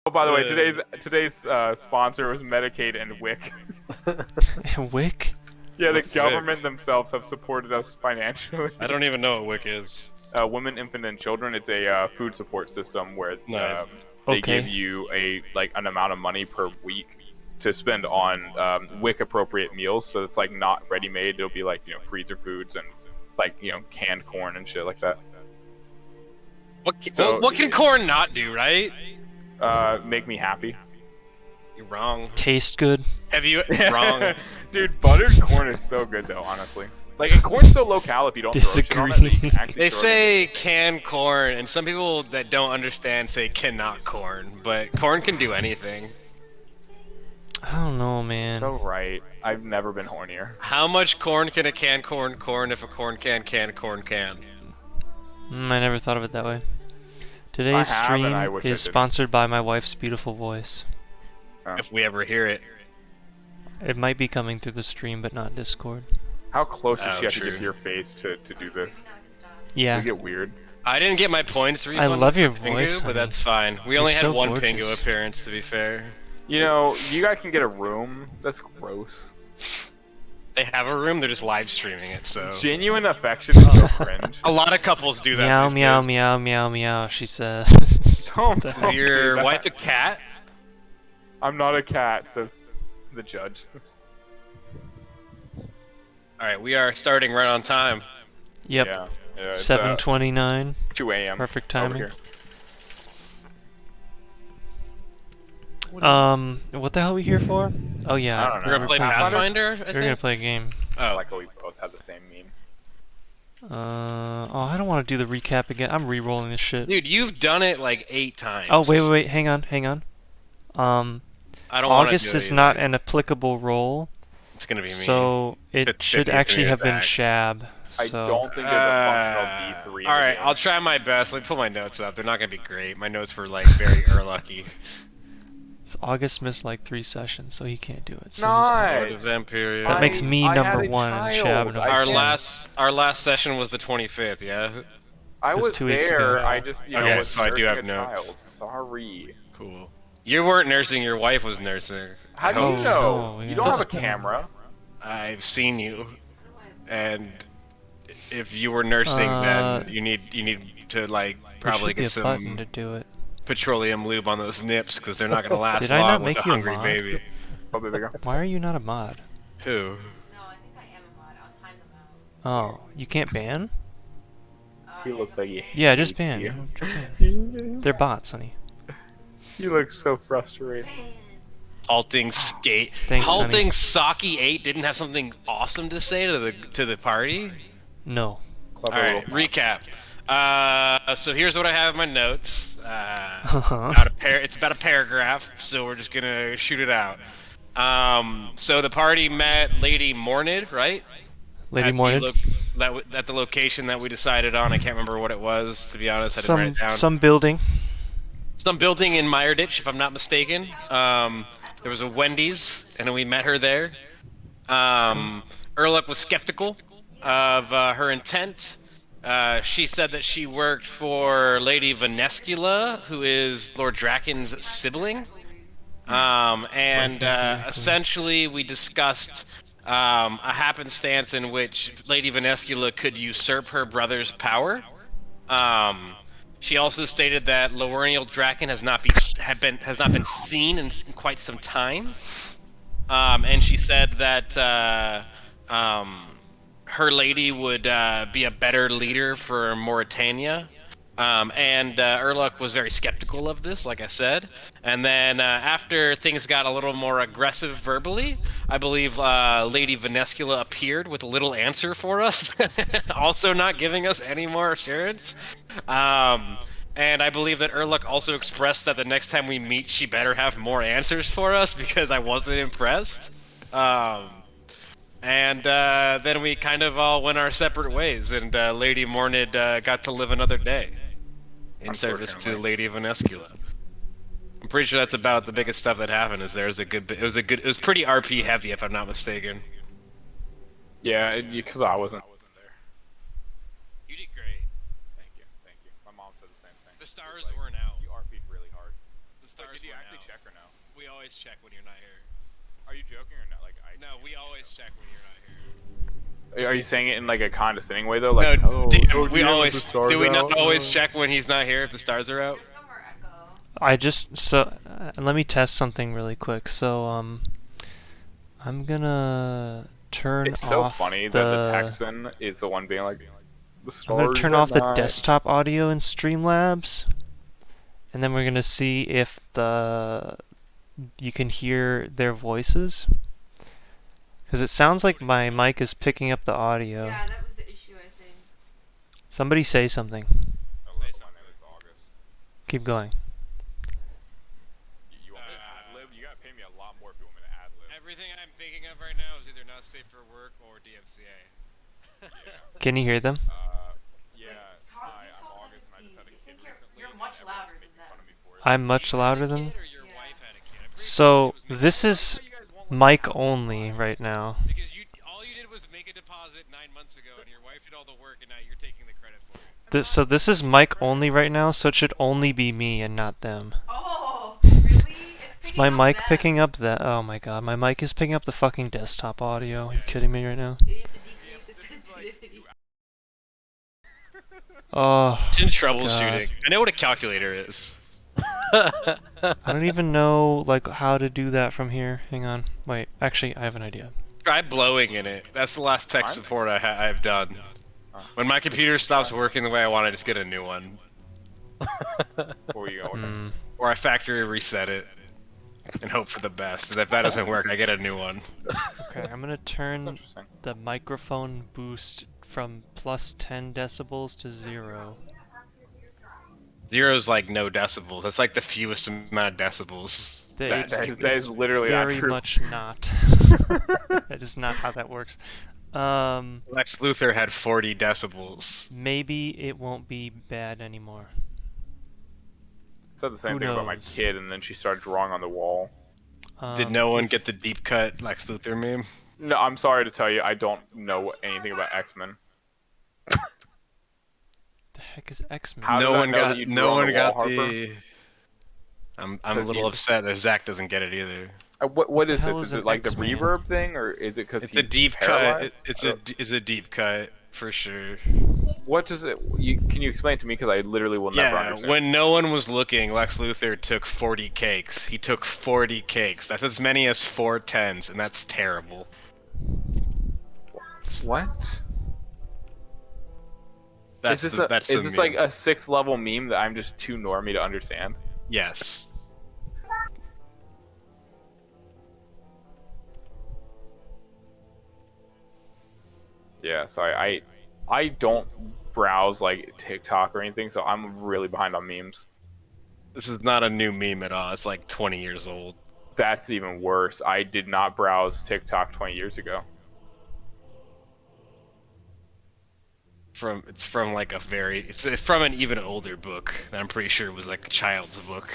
Oh, by the way, today's sponsor was Medicaid and WIC. Wick? Yeah, the What's government themselves have supported us financially. I don't even know what WIC is. Women, infant, and children. It's a food support system where Nice. they Okay. give you an amount of money per week to spend on WIC appropriate meals. So it's like not ready made. It'll be like freezer foods and canned corn and shit like that. What can corn not do, right? Make me happy. You're wrong. Taste good. Have you wrong? Dude, buttered corn is so good though, honestly. Like, and corn's so low cal if you don't throw shit on it, that you can actually They throw it in. say canned corn, and some people that don't understand say cannot corn, but corn can do anything. I don't know, man. So right. I've never been hornier. How much corn can a canned corn if a corn can corn can? I never thought of it that way. I Today's have, stream and I wish I is didn't. sponsored by my wife's beautiful voice. If we ever hear it. It might be coming through the stream, but not Discord. How close does Oh, she have to true. get to your face to do this? Yeah. Does it get weird? I didn't get my points refunded. love your for Pingu, voice, but honey. that's fine. We You're only had so one gorgeous. Pingu appearance, to be fair. You know, you guys can get a room. That's gross. They have a room, they're just live streaming it, so. Genuine affection is so cringe. A lot of couples do that. Meow, these meow, days. meow, meow, meow, she says. Don't Is do your that. wife a cat? I'm not a cat, says the judge. Alright, we are starting right on time. Yep. Yeah, it's, 7:29. 2 a.m. Perfect over timing. here. What the hell are we here for? Oh yeah. I don't know. We're gonna play Pathfinder? Pathfinder, I We're think? gonna play a game. I Oh, like how we both have the same meme. Oh, I don't want to do the recap again. I'm re-rolling this shit. dude, you've done it like 8 times. Oh wait, hang on. I don't want to August do it is either. not an applicable role, It's gonna be me. so it It's should 50th actually have been attack. Shab. I So don't think there's a functional D3. in the Alright, game. I'll try my best. Let me pull my notes up. They're not gonna be great. My notes were like very lucky. so August missed like 3 sessions, so he can't do it. So Nice. Lord of Vampyrium. That makes me I number had a 1 and child. Shab number I Our 2. last session was the 25th, yeah? I That's was 2 weeks there. ago. I just, Okay, was so I do nursing have a notes. child. Sorry. Cool. You weren't nursing, your wife was nursing. How do Oh, you know? no, You yeah. don't have a That's cool. camera. I've seen you. And if you were nursing, then you need to like There probably should be get a button some to do it. petroleum lube on those nips because they're not gonna last Did I long not with make a you a hungry mod? baby. Oh, there they go. Why are you not a mod? Who? No, I think I am a mod. I'll time them out. Oh, you can't ban? He looks like he Yeah, just hates ban. you. Just ban. They're bots, honey. You look so frustrated. Halting skate. Thanks, Halting Saki 8 didn't have something awesome to say to the party. No. Clever All right, little- recap. So here's what I have in my notes. Uh-huh. It's about a paragraph, so we're just gonna shoot it out. So the party met Lady Mornid, right? Lady At the Mornid. at the location that we decided on. I can't remember what it was, to be honest. I didn't write it down. Some building. Some building in Meyerditch, if I'm not mistaken. There was a Wendy's, and we met her there. Erluck was skeptical of her intent. She said that she worked for Lady Vanescula, who is Lord Draken's sibling. Essentially, we discussed a happenstance in which Lady Vanescula could usurp her brother's power. She also stated that Lorenial Draken has not been seen in quite some time, and she said that her lady would be a better leader for Mauritania. Erluck was very skeptical of this, like I said. And then after things got a little more aggressive verbally, I believe Lady Vanescula appeared with a little answer for us, also not giving us any more assurance. And I believe that Erluck also expressed that the next time we meet, she better have more answers for us because I wasn't impressed. Then we kind of all went our separate ways, and Lady Mornid got to live another day in service to Lady Vanescula. I'm pretty sure that's about the biggest stuff that happened. It was pretty RP heavy, if I'm not mistaken. Yeah, because I wasn't there. You did great. Thank you, thank you. My mom said the same thing. The stars weren't out. You RP'd really hard. The stars you actually check or no? We always check when you're not here. Are you joking or not? Like, No, we always check when you're not here. Are you saying it in like a condescending way though? Like, no, we DM, always. the stars Do we not out? always check when he's not here if the stars are out? There's no more echo. Let me test something really quick. So I'm gonna turn It's so off funny the. that the Texan is the one being like, the stars. I'm gonna turn off the night. desktop audio in Streamlabs, and then we're gonna see if you can hear their voices. Because it sounds like my mic is picking up the audio. Yeah, that was the issue, I think. Somebody say something. Hello, my name is August. Keep going. You want me to ad-lib? You gotta pay me a lot more if you want me to ad-lib. Everything I'm thinking of right now is either not safe for work or DMCA. Can you hear them? Yeah. Talk, Hi, you I'm talk August and I just had a kid recently. you're and much everyone's louder making than fun of me for it. I'm much louder than. Or your wife had a kid. I'm pretty So sure it was this is mic only right now. because all you did was make a deposit 9 months ago, and your wife did all the work, and now you're taking the credit for it. So this is mic only right now, so it should only be me and not them. Oh, really? Is my mic picking up that? Oh my god, my mic is picking up the fucking desktop audio. Are you kidding me right now? You have to decrease the sensitivity. Oh, It's in troubleshooting. I know what a calculator is. I don't even know like how to do that from here. Hang on. Wait, actually, I have an idea. Try blowing in it. That's the last tech support I've done. When my computer stops working the way I want, I just get a new one. Before you go. Or I factory reset it and hope for the best. And if that doesn't work, I get a new one. Okay, I'm gonna turn the microphone boost from plus 10 decibels to 0. 0's like no decibels. That's like the fewest amount of decibels. That is literally not very true. much not. That is not how that works. Lex Luthor had 40 decibels. Maybe it won't be bad anymore. Said the same Who thing about my knows? kid, and then she started drawing on the wall. Did no one if- get the deep cut Lex Luthor meme? No, I'm sorry to tell you, I don't know anything about X-Men. The heck is X-Men? How No did I one know got. that you drew No on one the got wall, the. I'm a Because little you- upset that Zach doesn't get it either. What is hell this? is Is an it like the X-Man? reverb thing, or is it because It's he's a deep paralyzed? cut. It's a deep cut for sure. What does it? Can you explain it to me? Because I literally will never Yeah, understand. when no one was looking, Lex Luthor took 40 cakes. He took 40 cakes. That's as many as 4 10s, and that's terrible. What? That's is the this meme. like a 6th level meme that I'm just too normie to understand? Yes. Yeah, so I don't browse like TikTok or anything, so I'm really behind on memes. This is not a new meme at all. It's like 20 years old. That's even worse. I did not browse TikTok 20 years ago. It's from like a very. It's from an even older book that I'm pretty sure was like a child's book.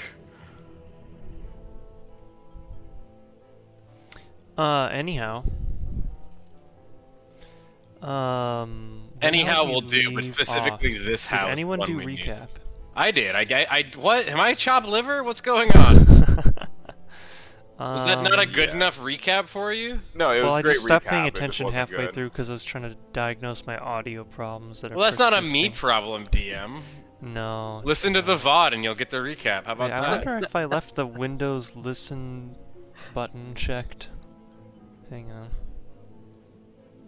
Anyhow. Where Anyhow, did we we'll do, but leave specifically off? this house. Did anyone one do we knew. recap? I did. I what? Am I chopped liver? What's going on? Was that not a good yeah. enough recap for you? No, it was Well, I a great just stopped recap, paying it just attention wasn't halfway good. through because I was trying to diagnose my audio problems that are Well, that's not a me persisting. problem, DM. No. it's Listen to the not. VOD and you'll get the recap. How about Wait, I that? wonder if I left the Windows listen button checked. Hang on.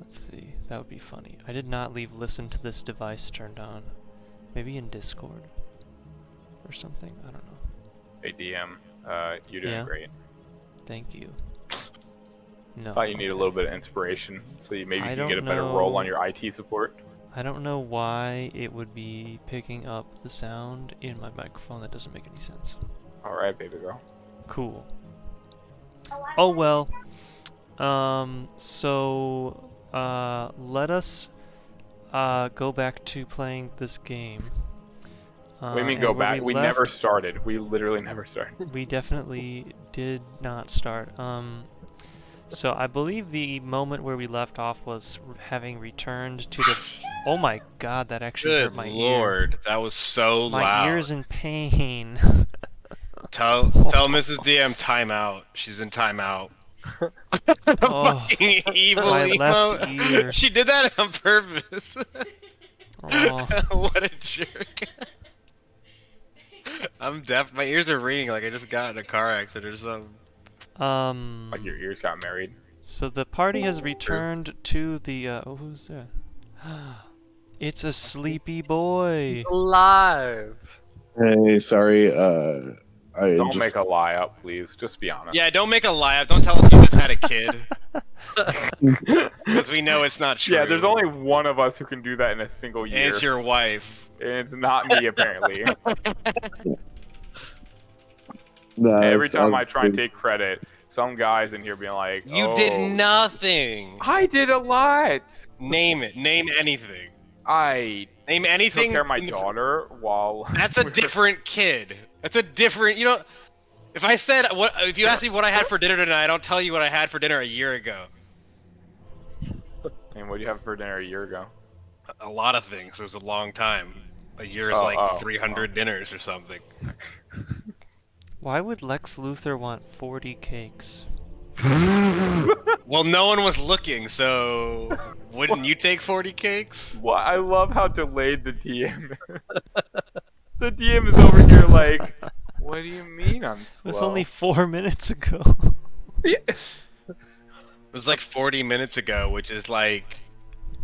Let's see. That would be funny. I did not leave listen to this device turned on. Maybe in Discord or something. I don't know. Hey DM, you're doing Yeah? great. Thank you. No. Thought you need a okay. little bit of inspiration, so you maybe I can get a don't better roll know. on your IT support. I don't know why it would be picking up the sound in my microphone. That doesn't make any sense. All right, baby girl. Cool. Oh well. So let us go back to playing this game. What do you mean and go where back? We left- never started. We literally never started. We definitely did not start. So I believe the moment where we left off was having returned to the. Oh my God! That actually Good hurt my ear. lord, that was so My loud. ear's in pain. Tell Mrs. DM timeout. She's in timeout. Oh, Fucking evil my emo. left ear. She did that on purpose. Oh. What a jerk. I'm deaf. My ears are ringing like I just got in a car accident or something. Like your ears got married. So the party has returned to the. Oh, who's that? It's a sleepy boy. Alive. Hey, sorry. Don't make a lie up, please. Just be honest. Yeah, don't make a lie up. Don't tell us you just had a kid. Because we know it's not true. Yeah, there's only one of us who can do that in a single year. And it's your wife. And it's not me, apparently. No, Every time I try and take credit, some guy's in here being like, You oh, did nothing. I did a lot. Name it. Name anything. I Name took anything. care of my daughter while... That's a different kid. That's a different. You know, if I said what, if you asked me what I had for dinner tonight, I don't tell you what I had for dinner a year ago. And what did you have for dinner a year ago? A lot of things. It was a long time. A year is 300 dinners or something. Why would Lex Luthor want 40 cakes? Well, no one was looking, so wouldn't you take 40 cakes? Well, I love how delayed the DM is. The DM is over here like, what do you mean I'm slow? That's only 4 minutes ago. It was like 40 minutes ago, which is like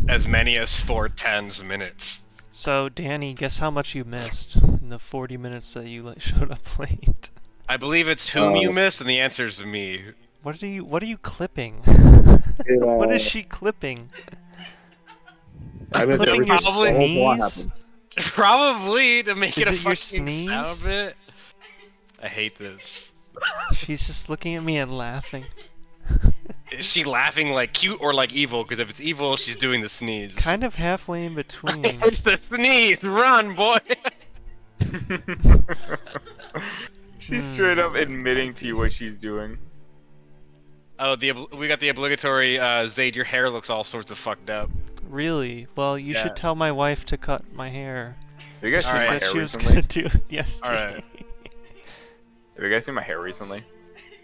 as many as 4 tens minutes. So, Danny, guess how much you missed in the 40 minutes that you showed up late? I believe it's whom you missed, and the answer is me. What are you clipping? Yeah. What is she clipping? I missed Clipping your everything. What sneeze? happened? Probably to make Is it a it your fucking sneeze? sound bit. I hate this. She's just looking at me and laughing. Is she laughing like cute or like evil? Because if it's evil, she's doing the sneeze. Kind of halfway in between. It's the sneeze. Run, boy. She's straight up admitting to you what she's doing. Oh, we got the obligatory Zayd, your hair looks all sorts of fucked up. Really? Well, you Yeah. should tell my wife to cut my hair. Have you guys She seen my said hair she was recently? gonna do it yesterday. Alright. Have you guys seen my hair recently?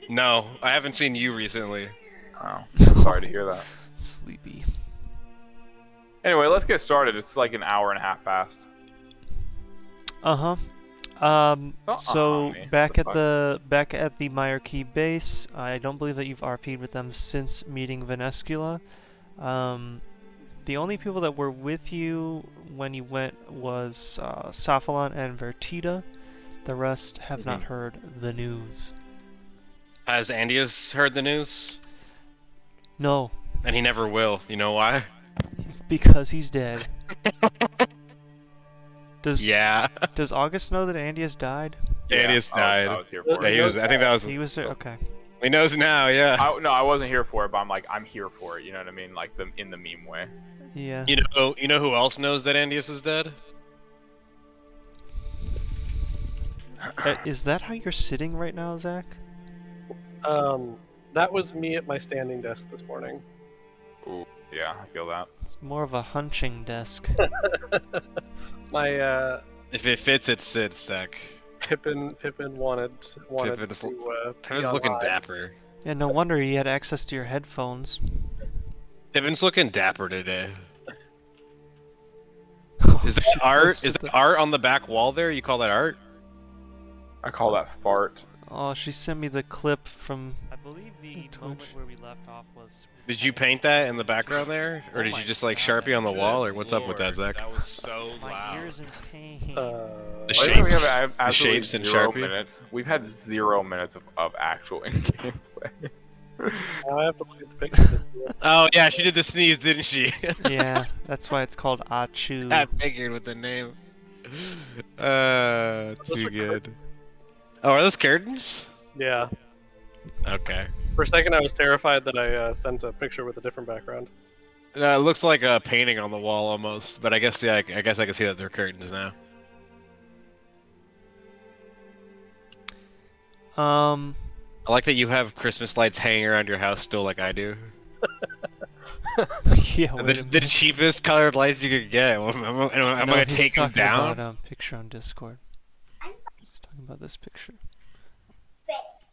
No, I haven't seen you recently. Oh, I'm sorry to hear that. Sleepy. Anyway, let's get started. It's like an hour and a half past. Uh-huh. So man. back What at the back at the Meyer Key base, I don't believe that you've RP'd with them since meeting Venescula. The only people that were with you when you went was Saphalon and Vertida. The rest have not heard the news. Has Andius heard the news? No, And he never will. You know why? because he's dead. Does Yeah. Does August know that Andy has died? Andius died. I was here for Yeah, it. he was. I think that was. He was there. Okay. He knows now. Yeah. No, I wasn't here for it, but I'm here for it. You know what I mean? Like in the meme way. Yeah. You know who else knows that Andius is dead? Is that how you're sitting right now, Zach? That was me at my standing desk this morning. Ooh, yeah, I feel that. It's more of a hunching desk. My If it fits, it sits, Zach. Pippin wanted Pippin's- to be Pippin's looking online. dapper. Yeah, no wonder he had access to your headphones. Pippin's looking dapper today. Is She that art? posted Is that art on the back wall there? You call that art? I call that fart. Oh, she sent me the clip from. I believe the moment where we left off was. Did you paint that in the background there, or did you just like Sharpie on the wall, or what's up with that, Zach? That was so My loud. ear's in pain. The Why do we shapes, have the absolutely shapes and 0 Sharpie. minutes? We've had 0 minutes of actual in-game play. Now I have to look at the picture. Oh yeah, she did the sneeze, didn't she? Yeah, that's why it's called Achu. I figured with the name. Those Too are good. Oh, are those curtains? Yeah. Okay. For a second, I was terrified that I sent a picture with a different background. It looks like a painting on the wall almost, but I guess I guess I can see that they're curtains now. I like that you have Christmas lights hanging around your house still, like I do. Yeah, The, wait a the minute. cheapest colored lights you could get. Am I No, gonna he's take them talking down? About, picture on Discord. He's talking about this picture.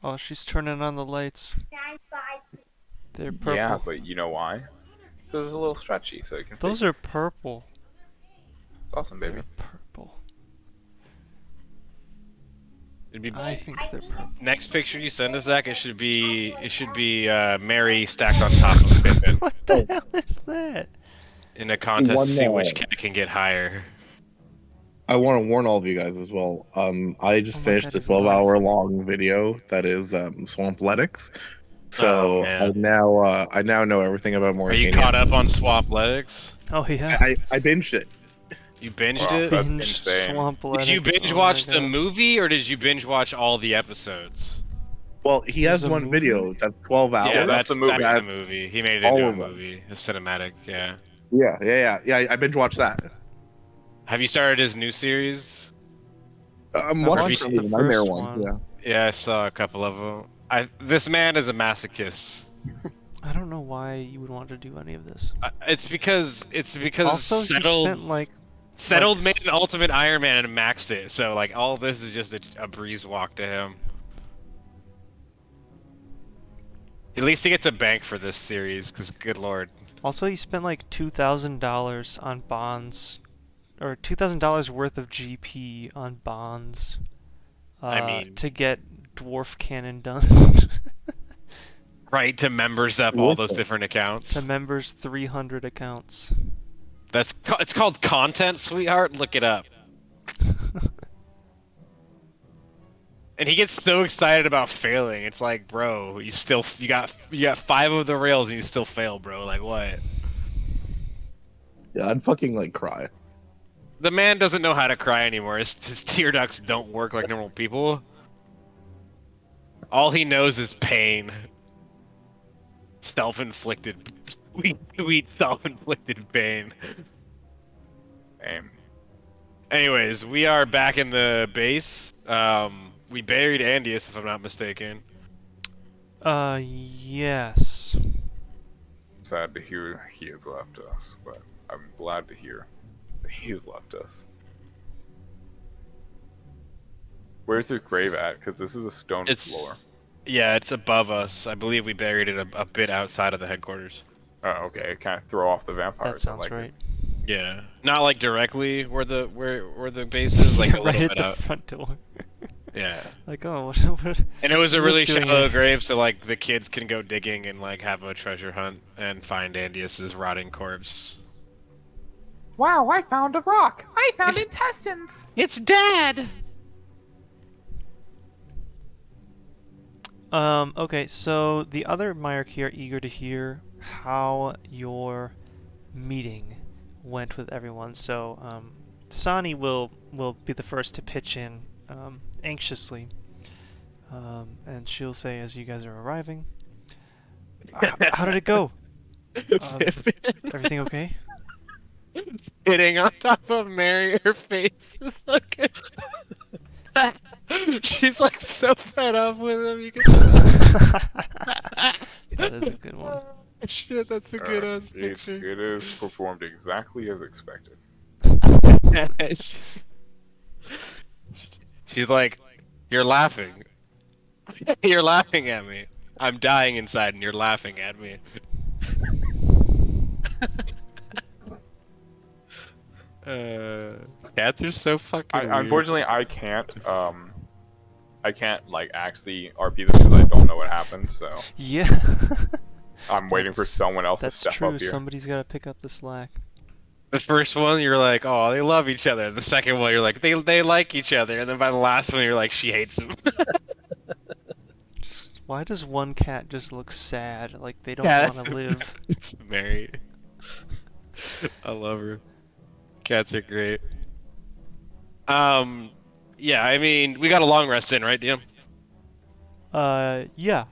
Oh, she's turning on the lights. They're purple. Yeah, but you know why? Because it's a little stretchy, so you can. Those are purple. It's awesome, baby. They're purple. It'd be I think they're purple. next picture you send us, Zach. It should be Mary stacked on top of Pippin What the hell is that? in a contest One to see more. which cat can get higher. I want to warn all of you guys as well. I just Oh my finished God, a he's alive. 12-hour long video that is Swampletics. So Oh, man. I now know everything about Are Mauritania. you caught up on Swampletics? Oh yeah. I binged it. You binged Wow, it? that's Binged insane. Swampletics. Did you binge Oh watch my the God. movie or did you binge watch all the episodes? Well, he There's has a one movie? video that's 12 hours. Yeah, that's the movie. That's the movie. He made it All into a of them. movie, a cinematic. Yeah. Yeah. I binge watched that. Have you started his new series? I'm I watching watched some the of the Nightmare first ones. one. Yeah. Yeah, I saw a couple of them. This man is a masochist. I don't know why you would want to do any of this. It's because Also, he spent like Settled like made an Ultimate Iron Man and maxed it. So like all this is just a breeze walk to him. At least he gets a bank for this series, because good lord. Also, he spent like $2,000 on bonds, or $2,000 worth of GP on bonds. I mean- to get Dwarf Cannon done. Right, to members up all those different accounts. To members, 300 accounts. It's called content, sweetheart. Look it up. And he gets so excited about failing. It's like, bro, you got 5 of the rails and you still fail, bro. Like what? Yeah, I'd fucking like cry. The man doesn't know how to cry anymore. His tear ducts don't work like normal people. All he knows is pain. Self-inflicted. Sweet self-inflicted pain. Damn. Anyways, we are back in the base. We buried Andius, if I'm not mistaken. Yes. Sad to hear he has left us, but I'm glad to hear that he has left us. Where's his grave at? Because this is a stone floor. Yeah, it's above us. I believe we buried it a bit outside of the headquarters. Oh, okay. Kind of throw off the vampires. That sounds like right. Yeah, not like directly where the base is, like a right little at bit the out. front door. Yeah. Like, oh, what And it was a Who's really doing shallow it? grave, so like the kids can go digging and like have a treasure hunt and find Andius's rotting corpse. Wow, I found a rock. I found intestines. It's Dad. Okay, so the other Myarchy are eager to hear how your meeting went with everyone. So, Sani will be the first to pitch in, anxiously. And she'll say as you guys are arriving, how did it go? Everything okay? Sitting on top of Mary, her face is so good. She's like so fed up with him. You can That is a good one. Shit, that's a good ass picture. It is performed exactly as expected. She's like, you're laughing. You're laughing at me. I'm dying inside and you're laughing at me. Cats are so fucking weird. Unfortunately, I can't like actually RP this because I don't know what happened. So Yeah. I'm waiting for someone else to That's step true. up here. Somebody's got to pick up the slack. The first one, you're like, oh, they love each other. The second one, you're like, they like each other. And then by the last one, you're like, she hates him. Just, why does one cat just look sad? Like they don't Cat. want to live. It's Mary. I love her. Cats are great. Yeah, I mean, we got a long rest in, right, DM? Yeah.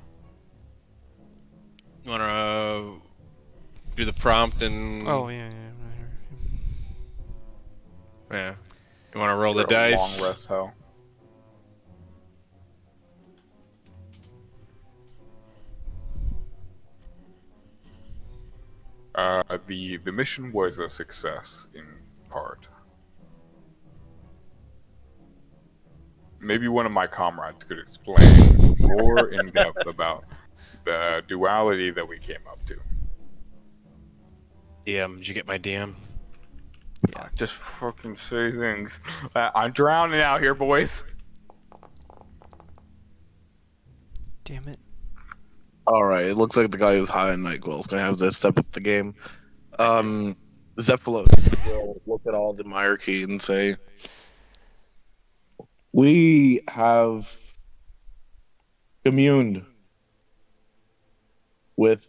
You wanna do the prompt and... Oh yeah. Yeah. You wanna roll the You're a dice? long rest, hell. The mission was a success in part. maybe one of my comrades could explain more in depth about the duality that we came up to. DM, did you get my DM? Yeah. Just fucking say things. I'm drowning out here, boys. Damn it. All right, it looks like the guy who's high on NyQuil is going to have to step up the game. Zephylos will look at all the hierarchy and say, "We have communed with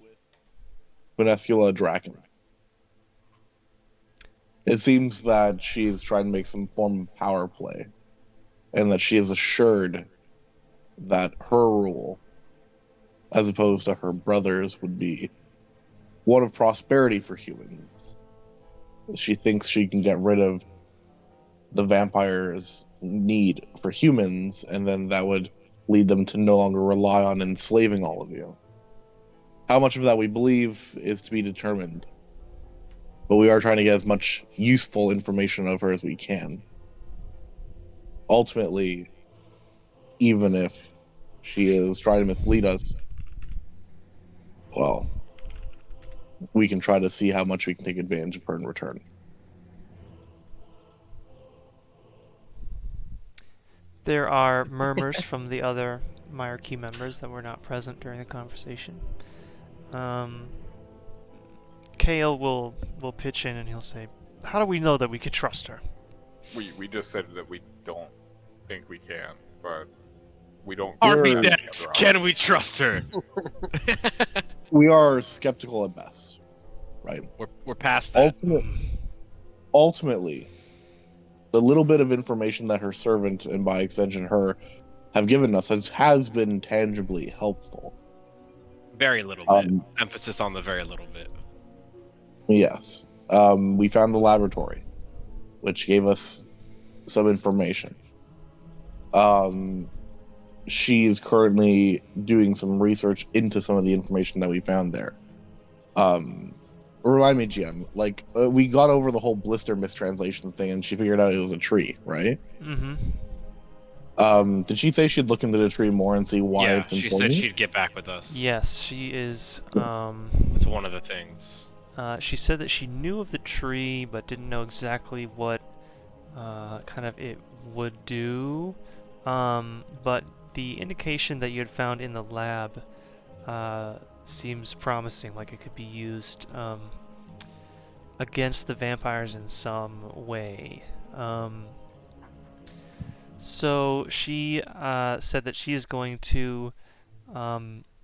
Venescula Draken. It seems that she's trying to make some form of power play, and that she is assured that her rule, as opposed to her brother's, would be one of prosperity for humans. She thinks she can get rid of the vampires' need for humans, and then that would lead them to no longer rely on enslaving all of you. How much of that we believe is to be determined, but we are trying to get as much useful information of her as we can. Ultimately, even if she is trying to mislead us, well, we can try to see how much we can take advantage of her in return." There are murmurs from the other hierarchy members that were not present during the conversation. Kale will pitch in and he'll say, "How do we know that we could trust her?" We just said that we don't think we can, but we don't. Army have any decks, other can option. we trust her? We are skeptical at best, right? We're past that. Ultimately, the little bit of information that her servant, and by extension her, have given us has been tangibly helpful. Very little bit. Emphasis on the very little bit. Yes. We found the laboratory, which gave us some information. She's currently doing some research into some of the information that we found there. Remind me, GM, like, we got over the whole blister mistranslation thing, and she figured out it was a tree, right? Mm-hmm. Did she say she'd look into the tree more and see why Yeah, it's she informing? said she'd get back with us. Yes, she is. That's one of the things. She said that she knew of the tree, but didn't know exactly what kind of it would do. But the indication that you had found in the lab seems promising, like it could be used against the vampires in some way. So she said that she is going to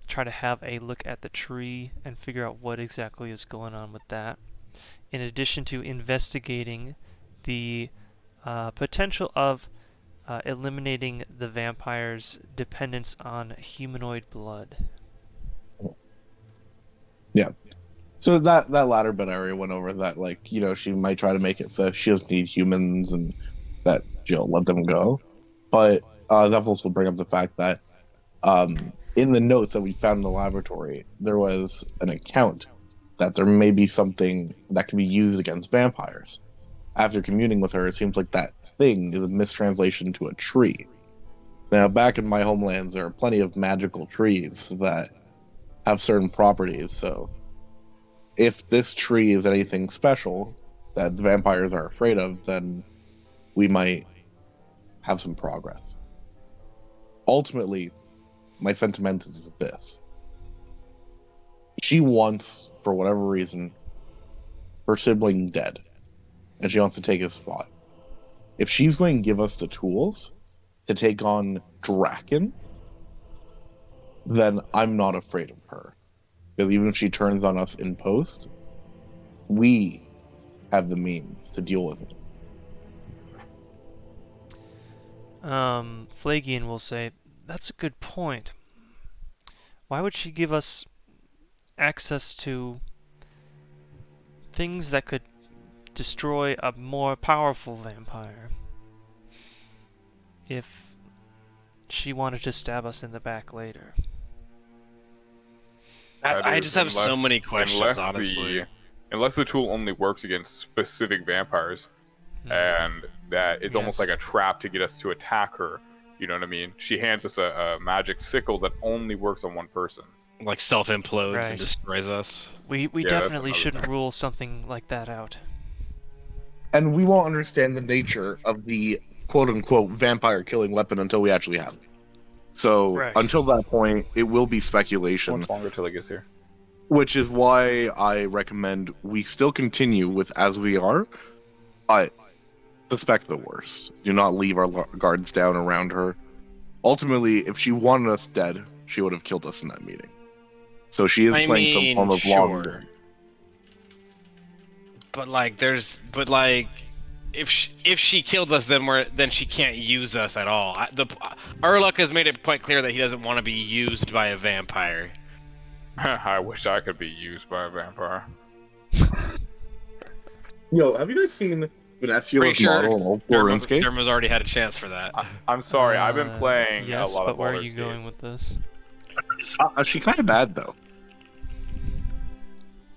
try to have a look at the tree and figure out what exactly is going on with that, in addition to investigating the potential of eliminating the vampire's dependence on humanoid blood. Yeah. So that latter bit area went over that, like, you know, she might try to make it so she doesn't need humans and that she'll let them go. But that will also bring up the fact that in the notes that we found in the laboratory, there was an account that there may be something that can be used against vampires. After communing with her, it seems like that thing is a mistranslation to a tree. Now, back in my homelands, there are plenty of magical trees that have certain properties, so if this tree is anything special that the vampires are afraid of, then we might have some progress. Ultimately, my sentiment is this. She wants, for whatever reason, her sibling dead, and she wants to take his spot. If she's going to give us the tools to take on Draken, then I'm not afraid of her. Because even if she turns on us in post, we have the means to deal with it. Flagian will say, "That's a good point. Why would she give us access to things that could destroy a more powerful vampire if she wanted to stab us in the back later?" I just have so many questions, honestly. Unless the tool only works against specific vampires, and that it's almost Yes. like a trap to get us to attack her, You know what I mean? She hands us a magic sickle that only works on one person. Like self-implodes Right. and destroys us. We Yeah, that's definitely another shouldn't thing. rule something like that out. And we won't understand the nature of the quote-unquote vampire-killing weapon until we actually have it. So Right. until that point, it will be How speculation, much longer till it gets here? which is why I recommend we still continue with as we are, but suspect the worst. Do not leave our guards down around her. Ultimately, if she wanted us dead, she would have killed us in that meeting. So she is playing some form of long game. But like, if she killed us, then she can't use us at all. Urluk has made it quite clear that he doesn't want to be used by a vampire. I wish I could be used by a vampire. Yo, have you guys seen Vanessia's Pretty sure model in old RuneScape? Derma's already had a chance for that. I'm sorry, I've been playing yes, a lot but of where are Baldur's you Gate. going with this? She kind of bad though.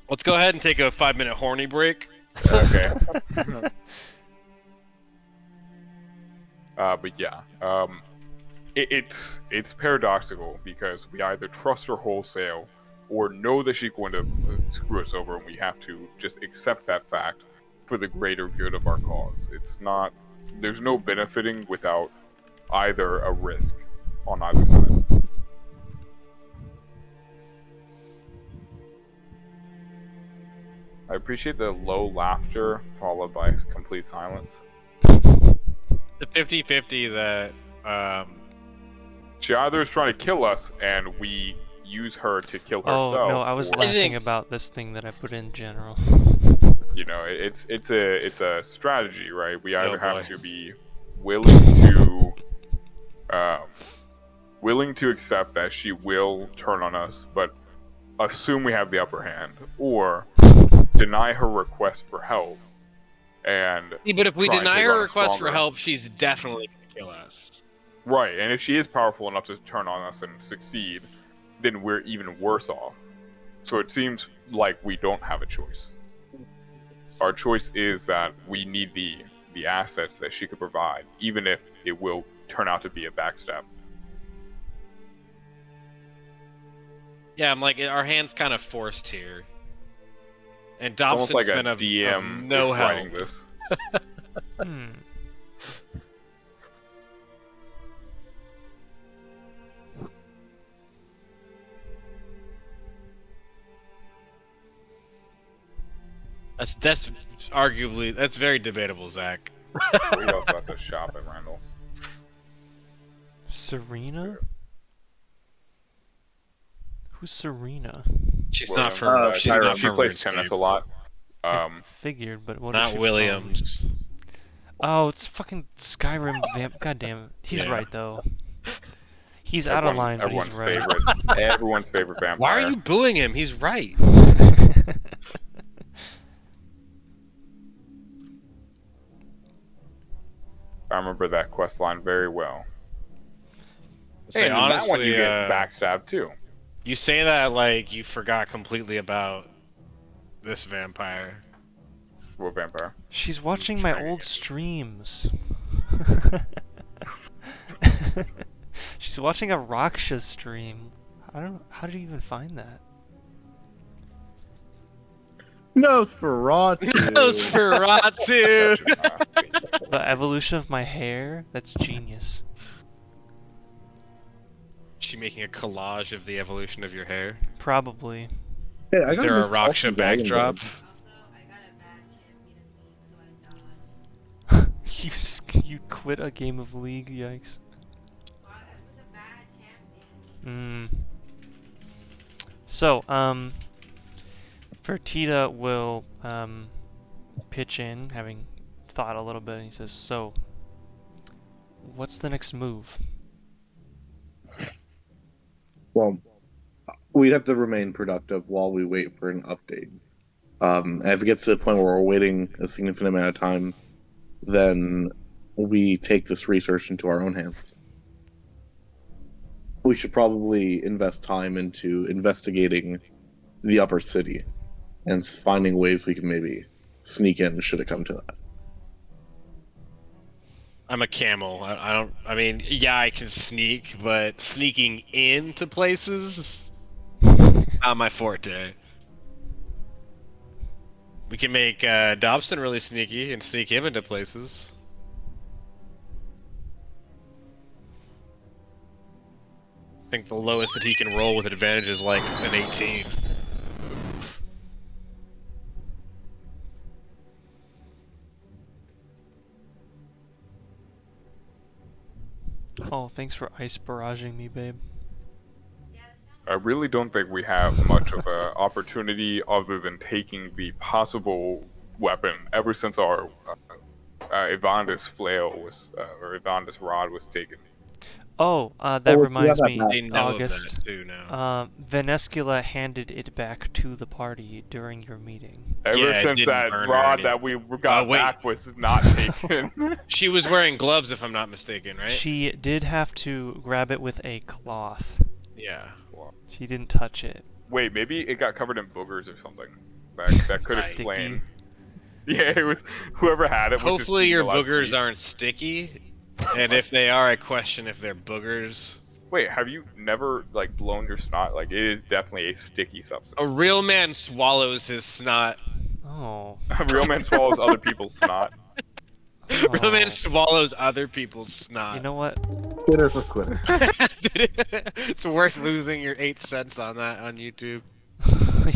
Let's go ahead and take a 5-minute horny break. Okay. But yeah, it's paradoxical because we either trust her wholesale or know that she's going to screw us over, and we have to just accept that fact for the greater good of our cause. It's not. There's no benefiting without either a risk on either side. I appreciate the low laughter followed by complete silence. The 50-50 that She either is trying to kill us and we use her to kill herself. Oh no, I was or, laughing about this thing that I put in general. You know, it's a strategy, right? We either boy. have to be willing to accept that she will turn on us, but assume we have the upper hand, or deny her request for help. And but if we try and deny take her on a request for stronger- help, she's definitely gonna kill us. Right, and if she is powerful enough to turn on us and succeed, then we're even worse off. So it seems like we don't have a choice. Our choice is that we need the assets that she could provide, even if it will turn out to be a backstab. Yeah, I'm like, our hand's kind of forced here. And It's almost Dobson's like a been of DM no is help. writing this. Hmm. That's arguably, that's very debatable, Zach. We also have to shop at Randall's. Serena? Who's Serena? She's Well, not from. She's not she from plays RuneScape. tennis a lot. Figured, but what is Not she Williams. from? Oh, it's fucking Skyrim vamp. God damn it. He's Yeah. right though. He's out of line, but he's right. Everyone's favorite vampire. Why are you booing him? He's right. I remember that quest line very well. Say, Hey, and in that one honestly, you get backstabbed too. You say that like you forgot completely about this vampire. What vampire? She's watching my old streams. She's watching a Raksha stream. I don't know. How did you even find that? Nosferatu. Nosferatu. The evolution of my hair? That's genius. She making a collage of the evolution of your hair. Probably. Hey, I Is got there a this Raksha awesome dragon backdrop? bird. Also, I got a bad champion in League, so I dodged. You quit a game of League, yikes. Well, it was a bad champion. So, Fertitta will, pitch in, having thought a little bit, and he says, so, what's the next move? Well, we'd have to remain productive while we wait for an update. And if it gets to the point where we're waiting a significant amount of time, then we take this research into our own hands. We should probably invest time into investigating the upper city and finding ways we can maybe sneak in should it come to that. I'm a camel. I don't. I mean, yeah, I can sneak, but sneaking into places not my forte. We can make Dobson really sneaky and sneak him into places. I think the lowest that he can roll with advantage is like an 18. Oh, thanks for ice barraging me, babe. I really don't think we have much of an opportunity other than taking the possible weapon ever since our Evander's flail was, or Evander's rod was taken. Oh, that Oh, we reminds have that me, map. They know of August. that too now. Venescula handed it back to the party during your meeting. Ever Yeah, it since didn't that burn rod already. that we got wait. back was not taken. She was wearing gloves, if I'm not mistaken, right? She did have to grab it with a cloth. Yeah. She didn't touch it. Wait, maybe it got covered in boogers or something. That could Sticky. explain. Yeah, it was whoever had it. Was just Hopefully eating your a lot of boogers sweets. aren't sticky, and if they are, I question if they're boogers. Wait, have you never like blown your snot? Like it is definitely a sticky substance. A real man swallows his snot. Oh. A real man swallows other people's snot. A real Oh. man swallows other people's snot. You know what? Quitter for quitter. It's worth losing your 8 cents on that on YouTube.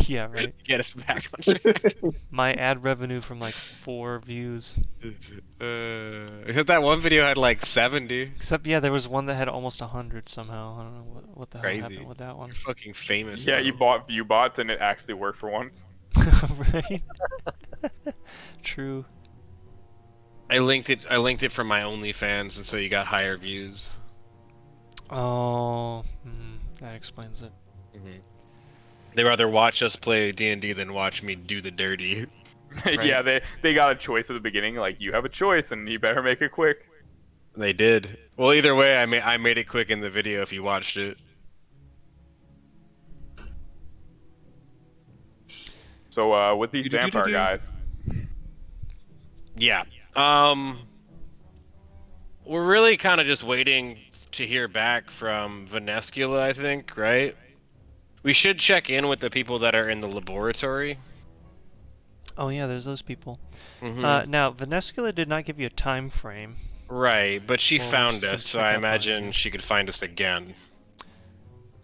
Yeah, right. Get us back on track. My ad revenue from like 4 views. Except that one video had like 70. Except, yeah, there was one that had almost 100 somehow. I don't know what the hell Crazy. happened with that one. You're fucking famous. Yeah, bro. you bought view bots and it actually worked for once. Right? True. I linked it from my OnlyFans, and so you got higher views. Oh, that explains it. They rather watch us play D&D than watch me do the dirty. Yeah, they got a choice at the beginning. Like you have a choice, and you better make it quick. They did. Well, either way, I made it quick in the video if you watched it. So with these vampire guys, Yeah. We're really kind of just waiting to hear back from Venescula, I think, right? We should check in with the people that are in the laboratory. Oh yeah, there's those people. Mhm. Now, Venescula did not give you a time frame. Right, but she Well, we're found just gonna us, so check I up on imagine you. she could find us again.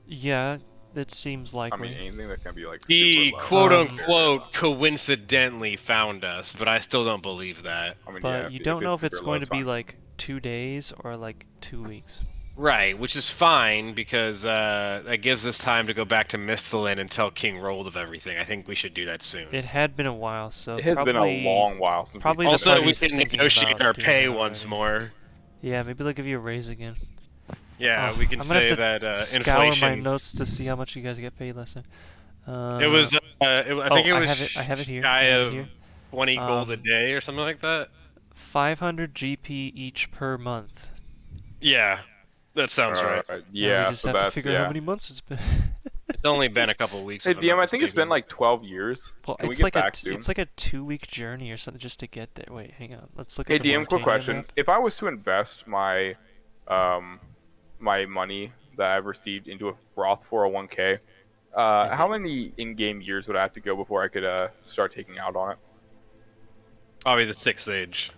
Yeah, that seems I likely. mean anything that can be like He super low. quote-unquote coincidentally found us, but I still don't believe that. I mean, But yeah, you don't know if it's super going low, to be fine. like 2 days or like 2 weeks. Right, which is fine because that gives us time to go back to Misthalin and tell King Rold of everything. I think we should do that soon. It had been a while, so It has been probably, a long while since probably we've the Also, we party's can thinking negotiate about our doing pay that once already. more. Yeah, maybe they'll give you a raise again. Yeah, Oh, we can I'm gonna say have to that scour my inflation. notes to see how much you guys get paid last time. It was. I think it was. I have it here. Shy I have it of here. 20 gold a Um, day or something like that. 500 GP each per month. Yeah, that sounds right. Now Yeah, we just so have to that's figure out how many months it's been. It's only been a couple weeks. Hey if I'm DM, not I think it's been mistaken. like 12 years. Well, Can we it's get like back soon? it's like a 2-week journey or something just to get there. Wait, hang on. Let's look Hey at the DM, quick Mauritania question: map. if I was to invest my, my money that I've received into a Roth 401k, how many in-game years would I have to go before I could start taking out on it? Probably the 6th age.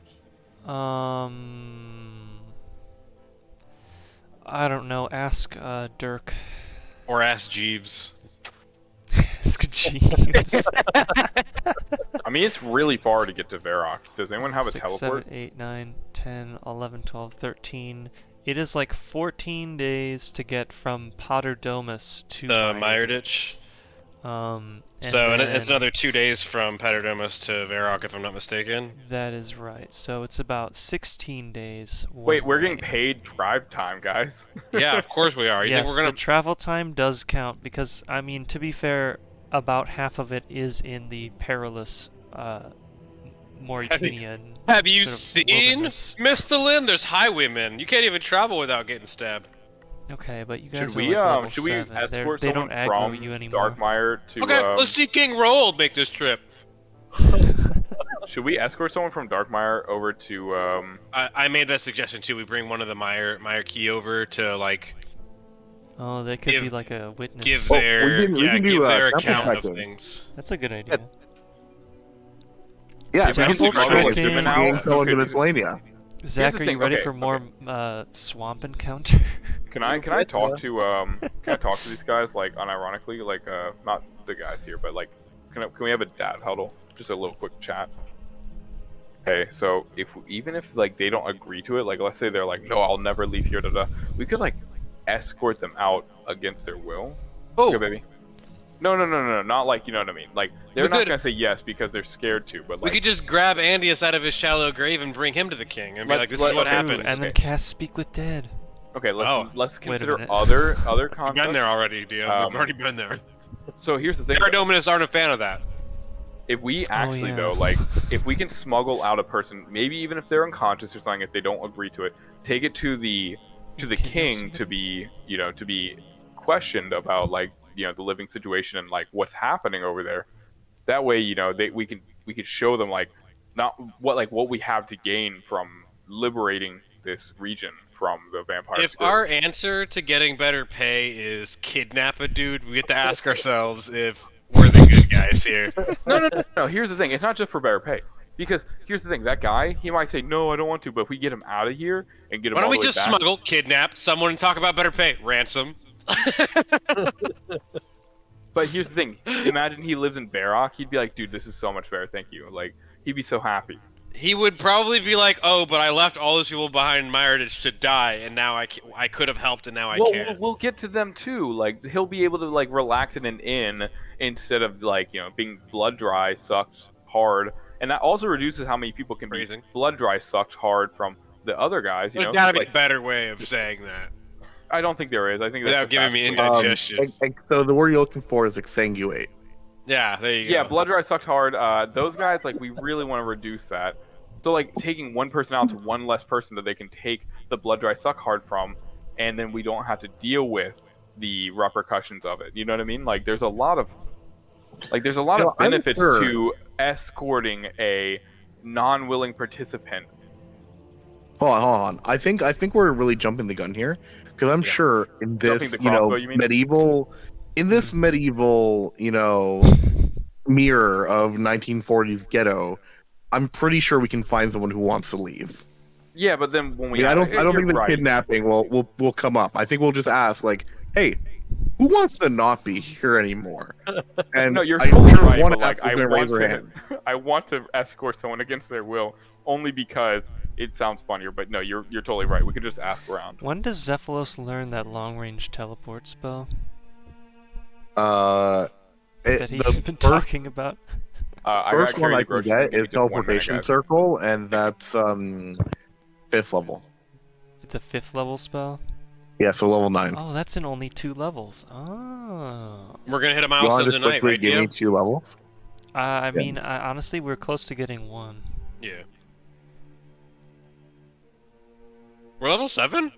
I don't know. Ask Dirk. Or ask Jeeves. Ask Jeeves. I mean, it's really far to get to Varrock. Does anyone have a 6, teleport? 7, 8, 9, 10, 11, 12, 13. It is like 14 days to get from Potterdomus to Meyerditch. And So and it's then- another 2 days from Paterdomus to Varrock, if I'm not mistaken. That is right. So it's about 16 days. Wait, one we're getting way. paid drive time, guys. Yeah, of course we are. You Yes, think we're gonna? the travel time does count because, I mean, to be fair, about half of it is in the perilous Mauritanian. Have you sort of seen wilderness. Misthalin? There's highwaymen. You can't even travel without getting stabbed. Okay, but you guys Should are we like level should we 7. escort They someone don't aggro from you anymore. Darkmire to? Okay, let's see King Rold make this trip. Should we escort someone from Darkmire over to I made that suggestion too. We bring one of the Meyer key over to like Oh, they could be Give- like a witness. give Oh, their we can do, give their temple account of checking. things. That's a good idea. Yeah, If we can Temple smuggle trekking. Zimmerman out, bring someone to okay, Misthalin. Zach, the are you thing, ready okay, for more okay. swamp encounter? Can I talk to these guys like unironically, like not the guys here, but like can we have a dad huddle, just a little quick chat? Okay, so even if like they don't agree to it, like let's say they're like, no, I'll never leave here, we could like escort them out against their will. Oh, Okay, baby. No, not like, you know what I mean. Like they're not gonna say yes because they're scared to, but we like could just grab Andius out of his shallow grave and bring him to the king and be like, "This is what okay, happens." And then Okay. cast Speak with Dead. okay, let's Wait a consider minute. other We've concepts. been there already, dude. We've already been there. So here's the thing. Dominus aren't a fan of that. If we actually yeah. though, like, if we can smuggle out a person, maybe even if they're unconscious or something, if they don't agree to it, take it to the king to be, to be questioned about like, the living situation and like what's happening over there. That way, we could show them like not what we have to gain from liberating this region from the vampire. If scourge. our answer to getting better pay is kidnap a dude, we have to ask ourselves if we're the good guys here. No. Here's the thing. It's not just for better pay. Because here's the thing. That guy, he might say, no, I don't want to. But if we get him out of here and get him Why don't all we the way just back, smuggle, kidnap someone and talk about better pay? Ransom. But here's the thing. Imagine he lives in Barrock. He'd be like, dude, this is so much better. Thank you. Like, he'd be so happy. He would probably be like, "Oh, but I left all those people behind in Myrditch to die, and now I could have helped, and now I can't." We'll get to them too. Like, he'll be able to like relax in an inn instead of like being blood dry, sucked hard, and that also reduces how many people can be blood dry, sucked hard from the other guys. There's gotta be a better way of saying that. I don't think there is. I think that's Without giving me fast- indigestion. So the word you're looking for is exsanguate. Yeah, there you go. Yeah, blood dry, sucked hard. Those guys, like, we really want to reduce that. So like taking one person out to one less person that they can take the blood dry, suck hard from, and then we don't have to deal with the repercussions of it. You know what I mean? Like, there's a lot of benefits to escorting a non-willing participant. Hold on. I think we're really jumping the gun here, because I'm sure in this, Jumping the crossbow, you mean? medieval, mirror of 1940s ghetto, I'm pretty sure we can find someone who wants to leave. Yeah, but then when we I don't think the right. kidnapping will come up. I think we'll just ask like, hey, who wants to not be here anymore? And No, you're I'm totally sure right. one But like, ask is gonna raise her hand. I want to escort someone against their will only because it sounds funnier. But no, you're totally right. We could just ask around. When does Zephylos learn that long-range teleport spell That that he's been talking about? I First got one carried I the can grocery get and give is me just 1 minute, teleportation guys. circle, and that's 5th level. It's a 5th level spell? Yeah, so level 9. Oh, that's in only 2 levels. Oh. We're gonna hit a You want milestone to just tonight, quickly right, give Dio? me 2 levels? I mean, honestly, we're close to getting 1. Yeah. We're level 7?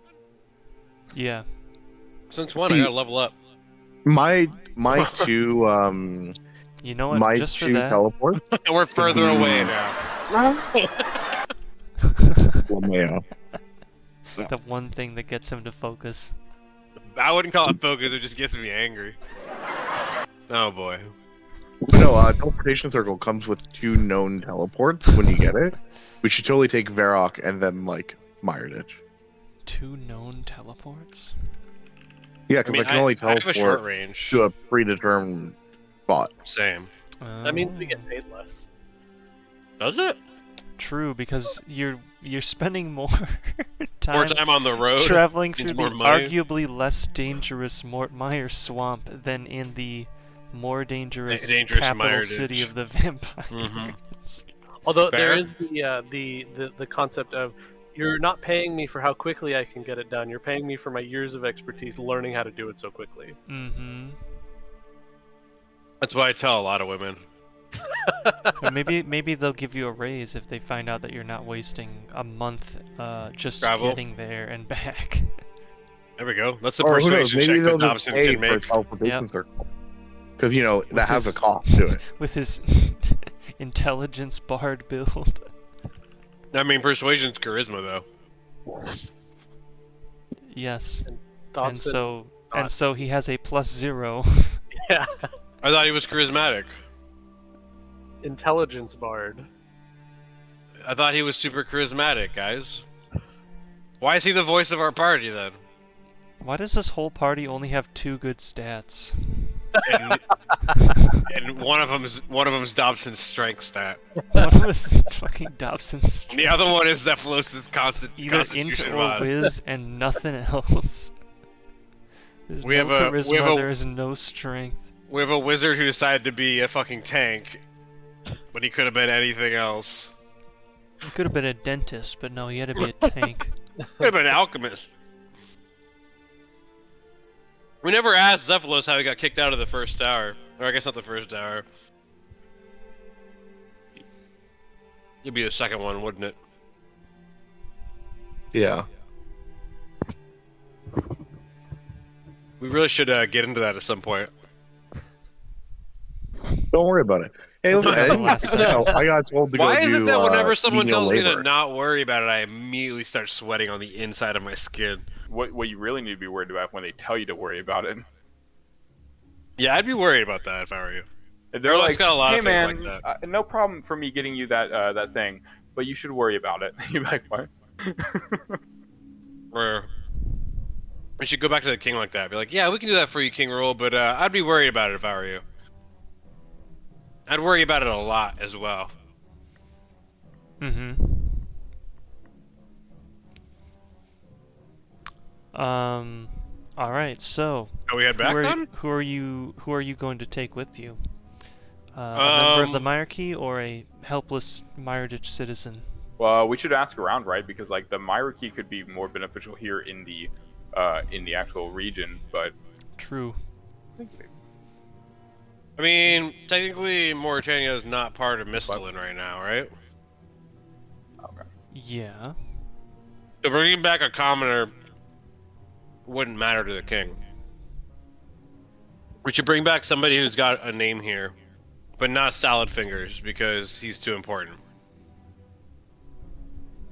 Yeah. Since when? I gotta level up. My 2 You know what? my Just for 2 that. teleports. And we're further away now. Yeah. The one thing that gets him to focus. I wouldn't call it focus, it just gets me angry. Oh boy. No, teleportation circle comes with 2 known teleports when you get it. We should totally take Varrock and then like Myrditch. 2 known teleports? Yeah, I because mean, I can only I have a short teleport range. to a predetermined spot. Same. That means we get paid less. Does it? True, because you're spending more time, More time on the road. traveling means through the more money. arguably less dangerous Mort Mire Swamp than in the more dangerous, Dangerous capital Myrditch. city of the vampires. Mhm. Although Fair. there is the concept of you're not paying me for how quickly I can get it done. You're paying me for my years of expertise learning how to do it so quickly. Mm-hmm. That's what I tell a lot of women. Or maybe they'll give you a raise if they find out that you're not wasting a month just Travel. getting there and back. There we go. That's a Or who knows, persuasion maybe check they'll that just Dobson pay can for a make. teleportation Yep. circle. Because, that has his- a cost to it. With his intelligence bard build. I mean, persuasion's charisma, though. Yes. Dobson, And so he has a +0. yeah, I thought he was charismatic. intelligence bard. I thought he was super charismatic, guys. Why is he the voice of our party, then? Why does this whole party only have 2 good stats? And, and one of them's Dobson's strength stat. One of us is fucking Dobson's And the other one is Zephylos' either int constitution or mod. whiz and nothing else. There's We no have charisma, a- there is no strength. We have a wizard who decided to be a fucking tank, but he could have been anything else. He could have been a dentist, but no, he had to be a tank. Could have been an alchemist. We never asked Zephylos how he got kicked out of the first tower. Or I guess not the first tower. It'd be the second one, wouldn't it? Yeah. We really should get into that at some point. Don't worry about it. Hey, look, I didn't Last know. I got told to Why go is do, it that whenever someone menial tells me to labor. not worry about it, I immediately start sweating on the inside of my skin? What you really need to be worried about when they tell you to worry about it. Yeah, I'd be worried about that if I were you. They're Erloc's like, got a lot hey of things man, like that. no problem for me getting you that thing, but you should worry about it. You're like, what? Or we should go back to the king like that. Be like, yeah, we can do that for you, King Rule, but I'd be worried about it if I were you. I'd worry about it a lot as well. Mm-hmm. All right. So, Are we head back then? who are you going to take with you? A member of the monarchy or a helpless Myrdich citizen? Well, we should ask around, right? Because like the Myra-key could be more beneficial here in the actual region, but True. I mean, technically, Mauritania is not part of Misthalin right now, right? okay. Yeah. So bringing back a commoner wouldn't matter to the king. We should bring back somebody who's got a name here, but not Salad Fingers because he's too important.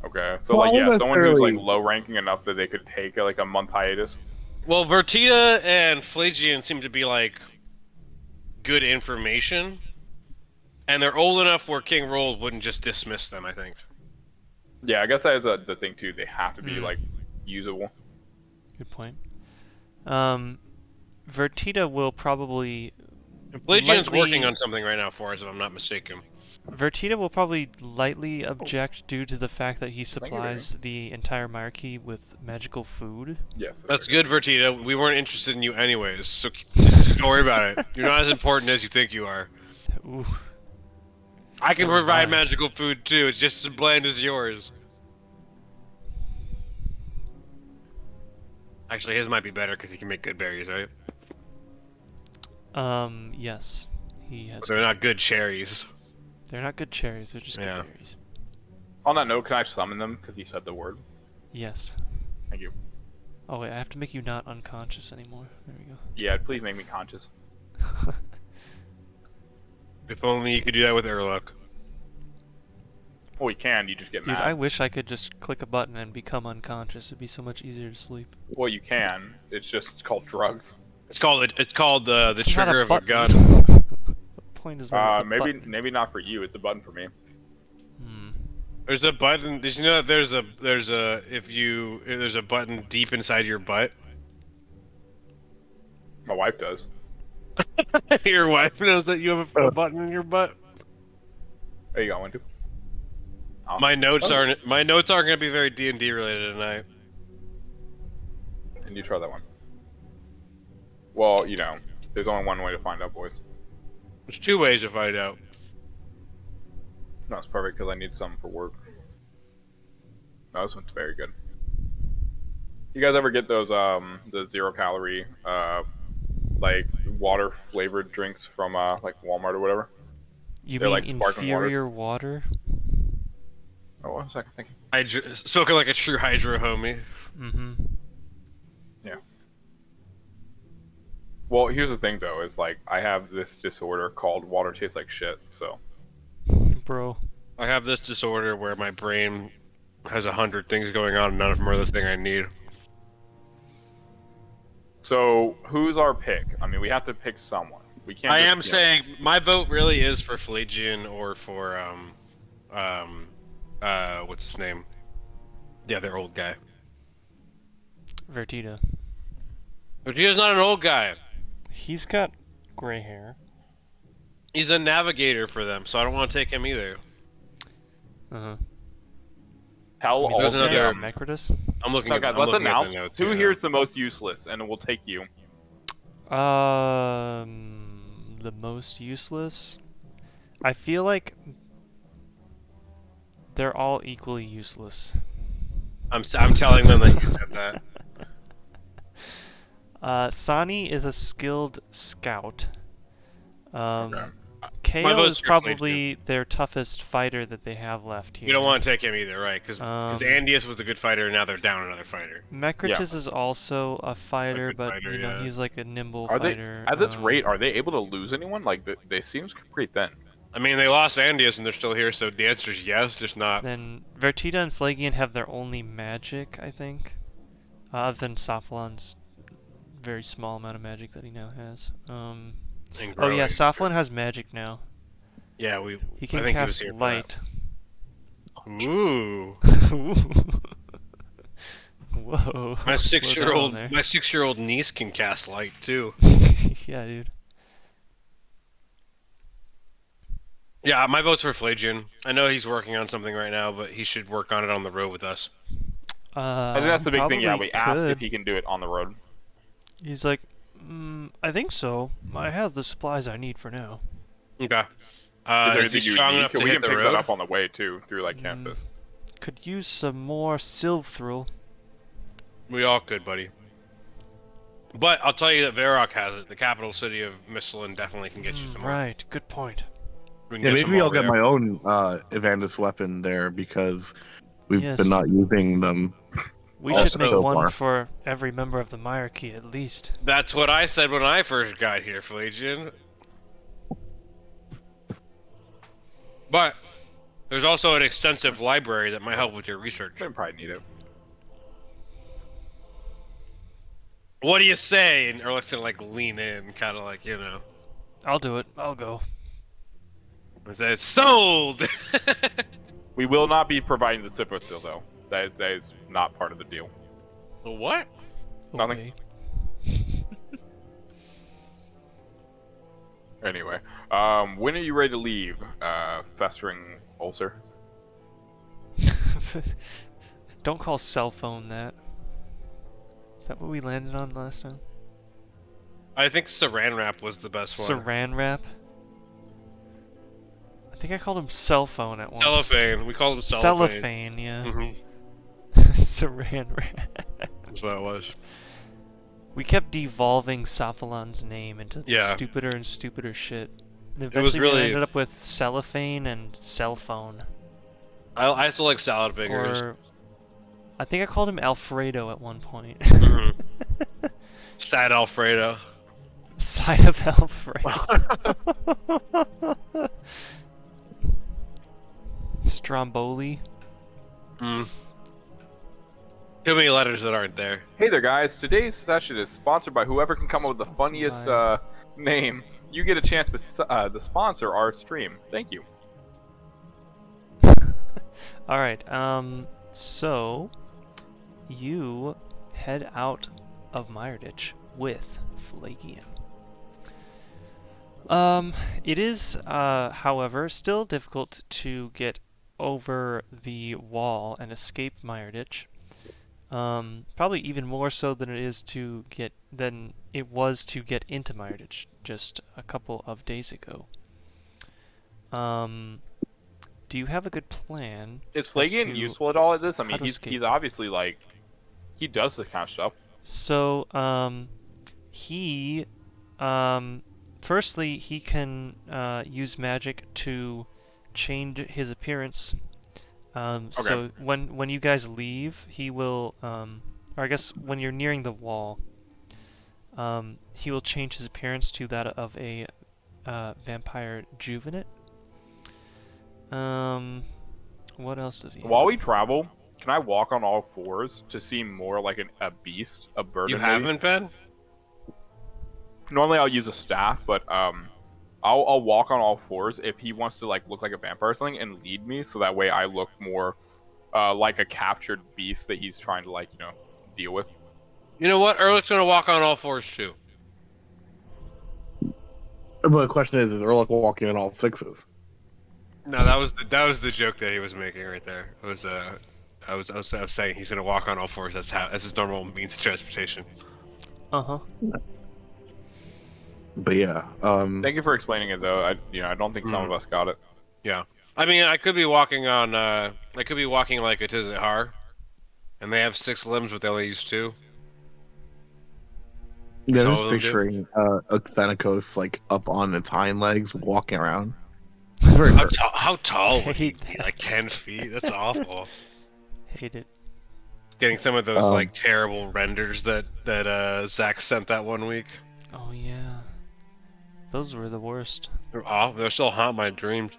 Okay, so Well, like yeah, someone who's like necessarily- low ranking enough that they could take like a month hiatus. Well, Vertida and Flagian seem to be like good information, and they're old enough where King Rold wouldn't just dismiss them. I think. Yeah, I guess that is the thing too. They have to be Hmm. like usable. Good point. Vertida will probably Flagian's lightly- working on something right now for us, if I'm not mistaken. Vertida will probably lightly object due to the fact that he you, supplies the entire monarchy with magical food. Yes. That's good, Vertida. We weren't interested in you anyways, so just don't worry about it. You're not as important as you think you are. Ooh. I can Never provide mind. magical food too. It's just as bland as yours. Actually, his might be better because he can make good berries, right? Yes. He has. But they're not good cherries. They're not good cherries. They're just Yeah. good berries. On that note, can I summon them? Because he said the word. Yes. Thank you. Oh wait, I have to make you not unconscious anymore. There we go. Yeah, please make me conscious. If only you could do that with Urlok. Well, you can. You just get Dude, mad. I wish I could just click a button and become unconscious. It'd be so much easier to sleep. Well, you can. It's called drugs. It's called the It's not trigger of a button. gun. The point is that it's a button. Maybe not for you. It's a button for me. Hmm. There's a button. Did you know that there's a button deep inside your butt? My wife does. Your wife knows that you have a button in your butt. There you go. One, two. Oh. My notes aren't gonna be very D&D related tonight. And you try that one. Well, you know, there's only one way to find out, boys. There's two ways to find out. No, it's perfect because I need some for work. No, this one's very good. You guys ever get those the 0-calorie like water flavored drinks from like Walmart or whatever? You They're mean like sparkling inferior water? Oh, 1 second. Thank you. Spoken like a true Hydra homie. Mm-hmm. Well, here's the thing though, is like I have this disorder called water tastes like shit, so bro. I have this disorder where my brain has 100 things going on and none of them are the thing I need. So who's our pick? I mean, we have to pick someone. We can't. I just, am saying my vote really is for Phlegian or for what's his name? Yeah, their old guy. Vertita. But he is not an old guy. He's got gray hair. He's a navigator for them, so I don't want to take him either. Uh-huh. Tell I mean, all there's the another- Mecrotus? I'm looking No, at. guys, I'm let's looking at the announce notes who here here is the most useless, and we'll take you. The most useless? I feel like they're all equally useless. I'm telling them that you said that. Sani is a skilled scout. Okay. My KO vote's is for probably their toughest fighter that they have left here. We don't want to take him either, right? Because Um, Andius was a good fighter, and now they're down another fighter. Mecrotus is also a fighter, good but fighter, you know yeah. he's like a nimble Are they fighter. at this rate? Are they able to lose anyone? Like they seem pretty thin. I mean, they lost Andius, and they're still here, so the answer is yes, just not. Then Vertita and Phlegian have their only magic, I think. Other than Sophalon's very small amount of magic that he now has. Oh yeah, growing. Sophalon has magic now. Yeah, He I can think he was cast here for light. that. Ooh. Whoa. My slow six-year-old, down there. my 6-year-old niece can cast light too. Yeah, dude. Yeah, my vote's for Phlegian. I know he's working on something right now, but he should work on it on the road with us. I think that's the big thing. Yeah, probably we asked if could. he can do it on the road. He's like, I think so. I have the supplies I need for now. Okay. Is there Is he anything you strong need? enough 'Cause to we hit can the pick that road? up on the way too, through like campus. Could use some more Silvthril. We all could, buddy. But I'll tell you that Varrock has it. The capital city of Misthalin definitely can get you some more. Right, good point. We can Yeah, get some maybe I'll over get there. my own Evandus weapon there because we've Yes. been not using them. We Also should make so one far. for every member of the Myarchy at least. That's what I said when I first got here, Phlegian. But there's also an extensive library that might help with your research. We probably need it. What do you say? And Erlic's gonna like lean in, kind of like, you know. I'll do it. I'll go. And say, sold! We will not be providing the Sifo still though. That is not part of the deal. The what? Nothing. Okay. Anyway, when are you ready to leave, festering ulcer? Don't call cell phone that. Is that what we landed on last time? I think Saran Wrap was the best one. Saran wrap? I think I called him cell phone at once. Cellophane. We called him cellophane. Cellophane, yeah. Mm-hmm. Saran wrap. That's what it was. We kept devolving Sophalon's name into Yeah. stupider and stupider shit. And was eventually we really- ended up with cellophane and cell phone. I still like salad fingers. Or I think I called him Alfredo at one point. Mhm. Sad Alfredo. Side of Alfredo. Stromboli. Mm. Too many letters that aren't there. Hey there, guys. Today's session is sponsored by whoever can come up with the Sponsored funniest by- name. You get a chance to sponsor our stream. Thank you. Alright, so you head out of Myrditch with Phlegian. It is, however, still difficult to get over the wall and escape Myrditch. Probably even more so than it was to get into Myrditch just a couple of days ago. Do you have a good plan? Is as Flagian to useful at all at this? I mean, how to he's escape? obviously like he does this kind of stuff. So, firstly, he can use magic to change his appearance. So when you guys leave, he will, or I guess when you're nearing the wall, he will change his appearance to that of a vampire juvenate. What else does he have? While we travel, can I walk on all fours to seem more like a beast, a bird? You maybe? haven't been? Normally I'll use a staff, but I'll walk on all fours if he wants to like look like a vampire or something and lead me, so that way I look more like a captured beast that he's trying to like deal with. You know what? Erlic's gonna walk on all fours too. But the question is Erlich walking on all sixes? No, that was the joke that he was making right there. It was I was saying he's gonna walk on all fours. That's his normal means of transportation. Uh-huh. But yeah, Thank you for explaining it though. I don't think some of us got it. Yeah. I mean, I could be walking on. I could be walking like a Tizahar, and they have 6 limbs, but they only use 2. yeah, all just of them do. picturing a Xenakos like up on its hind legs walking around. It's very perfect. How tall would he Hate be? that. Like 10 feet? That's awful. Hate it. Getting some of those Um, like terrible renders that Zach sent that one week. Oh yeah. Those were the worst. They're awful. They're still haunt my dreams.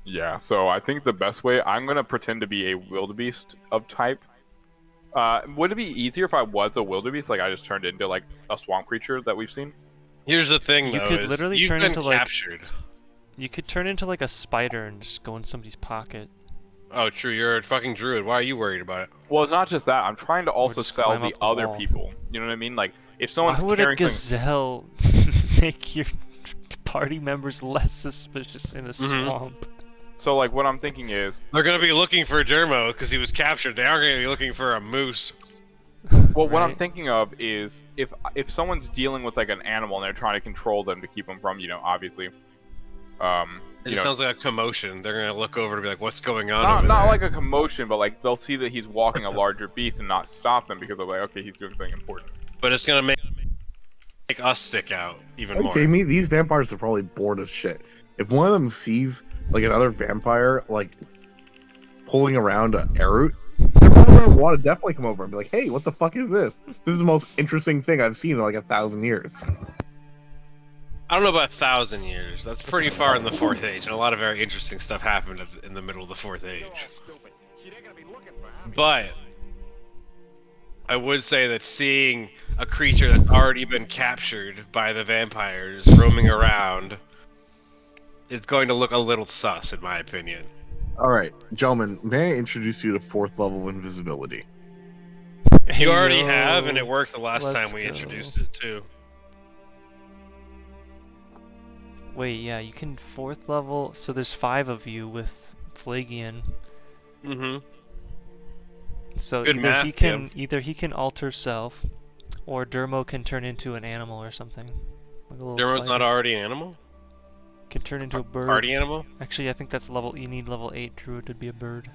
Yeah, so I think the best way, I'm gonna pretend to be a wildebeest of type. Would it be easier if I was a wildebeest, like I just turned into like a swamp creature that we've seen? Here's the thing, You though. could is literally you've turn been into, like- captured. You could turn into like a spider and just go in somebody's pocket. Oh, true. You're a fucking druid. Why are you worried about it? Well, it's not just that. I'm trying to also just sell climb the up the other wall. people. You know what I mean? Like if Why someone's would a carrying something. gazelle make your party members less suspicious in a swamp? So like what I'm thinking is, They're gonna be looking for Dermo because he was captured. They aren't gonna be looking for a moose. well, what I'm Right. thinking of is if someone's dealing with like an animal and they're trying to control them to keep them from, obviously, It just sounds like a commotion. They're gonna look over to be like, "What's going on?" not over not there? like a commotion, but like they'll see that he's walking a larger beast and not stop them because they're like, okay, he's doing something important. But it's gonna make us stick out even more. Okay, these vampires are probably bored as shit. If one of them sees like another vampire like pulling around a Erut, they're probably gonna want to definitely come over and be like, "Hey, what the fuck is this? This is the most interesting thing I've seen in like 1,000 years." I don't know about 1,000 years. That's pretty far in the 4th age, and a lot of very interesting stuff happened in the middle of the 4th age. But I would say that seeing a creature that's already been captured by the vampires roaming around is going to look a little sus, in my opinion. All right, gentlemen, may I introduce you to 4th level invisibility? You already Heyo. have, and it worked the last Let's time we go. introduced it too. Wait, yeah, you can 4th level. So there's 5 of you with Flagian. Mm-hmm. So Good either math, either he can alter self, or Dermo can turn into an animal or something. Like a little Dermo's spider. not already an animal? Can turn into a bird. Party animal? Actually, I think that's level. You need level 8 druid to be a bird.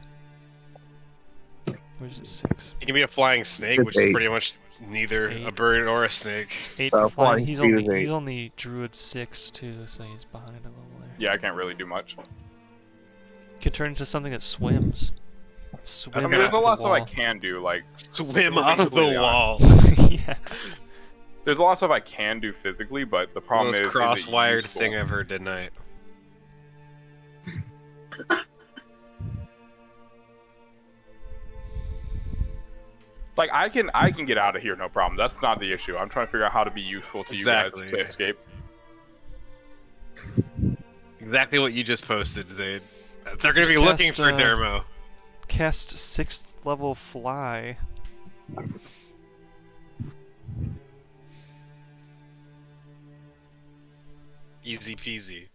Where's it 6? He can be a flying snake, It's which is 8. pretty much neither It's a 8. bird or a snake. It's 8 Uh, for flying. flying speed is 8. He's only druid 6 too, so he's behind a level there. Yeah, I can't really do much. Can turn into something that swims. Swim I mean, up there's a the lot of stuff I wall. can do. Like Swim We're off being the completely wall. Yeah. there's a lot of stuff I can do physically, but the problem Most is it cross-wired useful? thing I've heard tonight. Like I can get out of here, no problem. That's not the issue. I'm trying to figure out how to be useful to Exactly, you guys to yeah. escape. Exactly what you just posted, Zaid. They're gonna be Just looking cast, for Dermo. Cast 6th level fly. Easy peasy.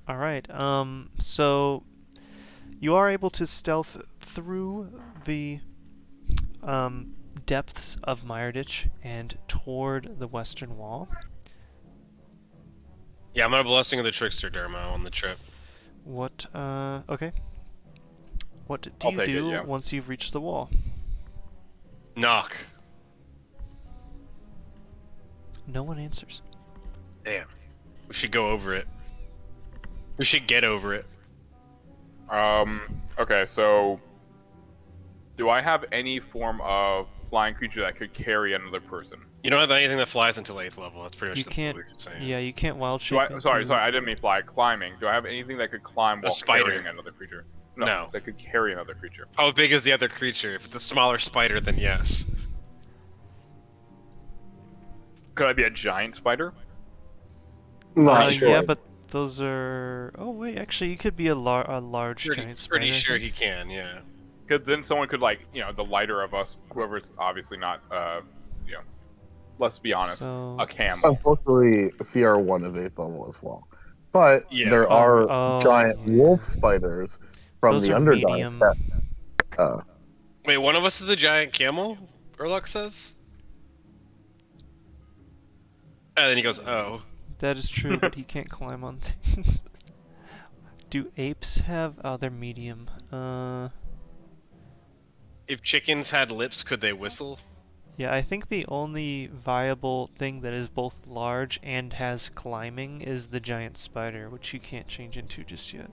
Alright, so you are able to stealth through the depths of Mireditch and toward the western wall. Yeah, I'm gonna blessing of the trickster Dermo on the trip. What, okay. What do I'll you take it, do yeah. once you've reached the wall? Knock. No one answers. Damn. We should go over it. We should get over it. Okay, so do I have any form of flying creature that could carry another person? You don't have anything that flies until 8th level. That's pretty much You the can't. what we were saying. Yeah, you can't wild Do shape. I, sorry, into- I didn't mean fly. Climbing. Do I have anything that could climb while spider. carrying another creature? No. That could carry another creature. How big is the other creature? If it's a smaller spider, then yes. Could I be a giant spider? Not sure. Yeah, but those are. Oh wait, actually, you could be a large giant spider. Pretty I sure think. he can, yeah. Because then someone could, like, the lighter of us, whoever's obviously not, let's be honest, So- a camel. Unfortunately, CR1 is 8th level as well. But Yeah. there are Oh, giant yeah. wolf spiders from Those the are Underdark medium. that Wait, one of us is the giant camel? Urlux says? And then he goes, oh. That is true, but he can't climb on things. Do apes have? Oh, they're medium. If chickens had lips, could they whistle? Yeah, I think the only viable thing that is both large and has climbing is the giant spider, which you can't change into just yet.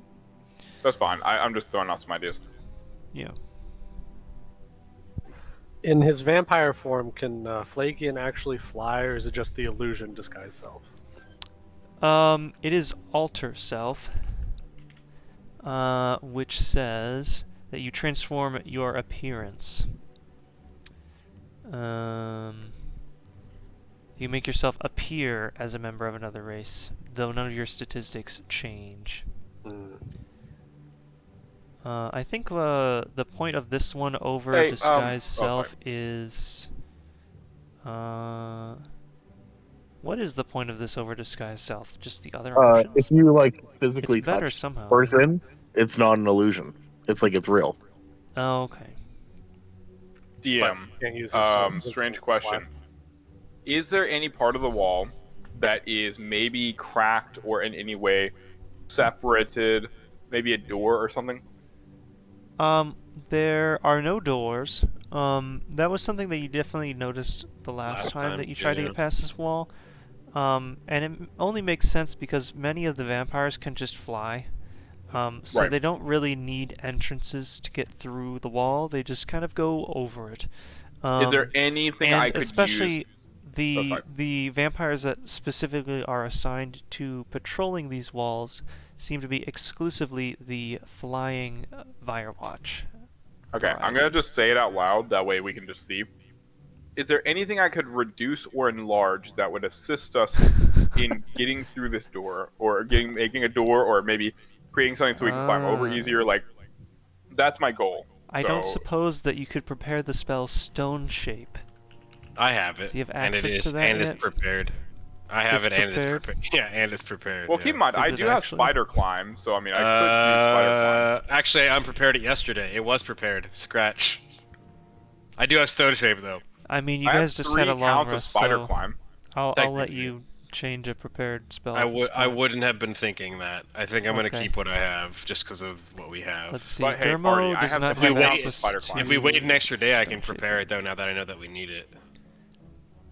That's fine. I'm just throwing out some ideas. Yeah. In his vampire form, can Flagian actually fly, or is it just the illusion disguise self? It is alter self, which says that you transform your appearance. You make yourself appear as a member of another race, though none of your statistics change. I think the point of this one over Hey, disguise sorry. self is. What is the point of this over disguise self? Just the other options? if you like physically It's better touch somehow. a person, it's not an illusion. It's like it's real. Oh, okay. DM, Can't use his strange question. Is there any part of the wall that is maybe cracked or in any way separated, maybe a door or something? There are no doors. That was something that you definitely noticed the last time that you tried to yeah. get past this wall. And it only makes sense because many of the vampires can just fly. So Right. they don't really need entrances to get through the wall. They just kind of go over it. Is there anything and I could especially use? the the vampires that specifically are assigned to patrolling these walls seem to be exclusively the flying Firewatch. Okay, I'm gonna just say it out loud. That way we can just see. Is there anything I could reduce or enlarge that would assist us in getting through this door, or making a door, or maybe creating something so we can climb over easier? Like, that's my goal. I don't suppose that you could prepare the spell Stone Shape. I have it. Do you have and it access is, to that and yet? it's prepared. I have It's it and it's prepared? prepared. Yeah, and it's prepared. Well, yeah. keep in mind, Is I it do have actually? spider climb, so I mean, I could use spider climb. Actually, I unprepared it yesterday. It was prepared. Scratch. I do have stone shape though. I mean, you I have guys just 3 had a long counts of rest, spider so climb. I'll let technically. you change a prepared spell. I at this would. I point. wouldn't have been thinking that. I think I'm gonna Okay. keep what I have just because of what we have. Let's see. But hey, Marty, Dermo I does have not the have wait- access spider to. climb. If we wait an extra day, I can Stone Shape. prepare it though. Now that I know that we need it.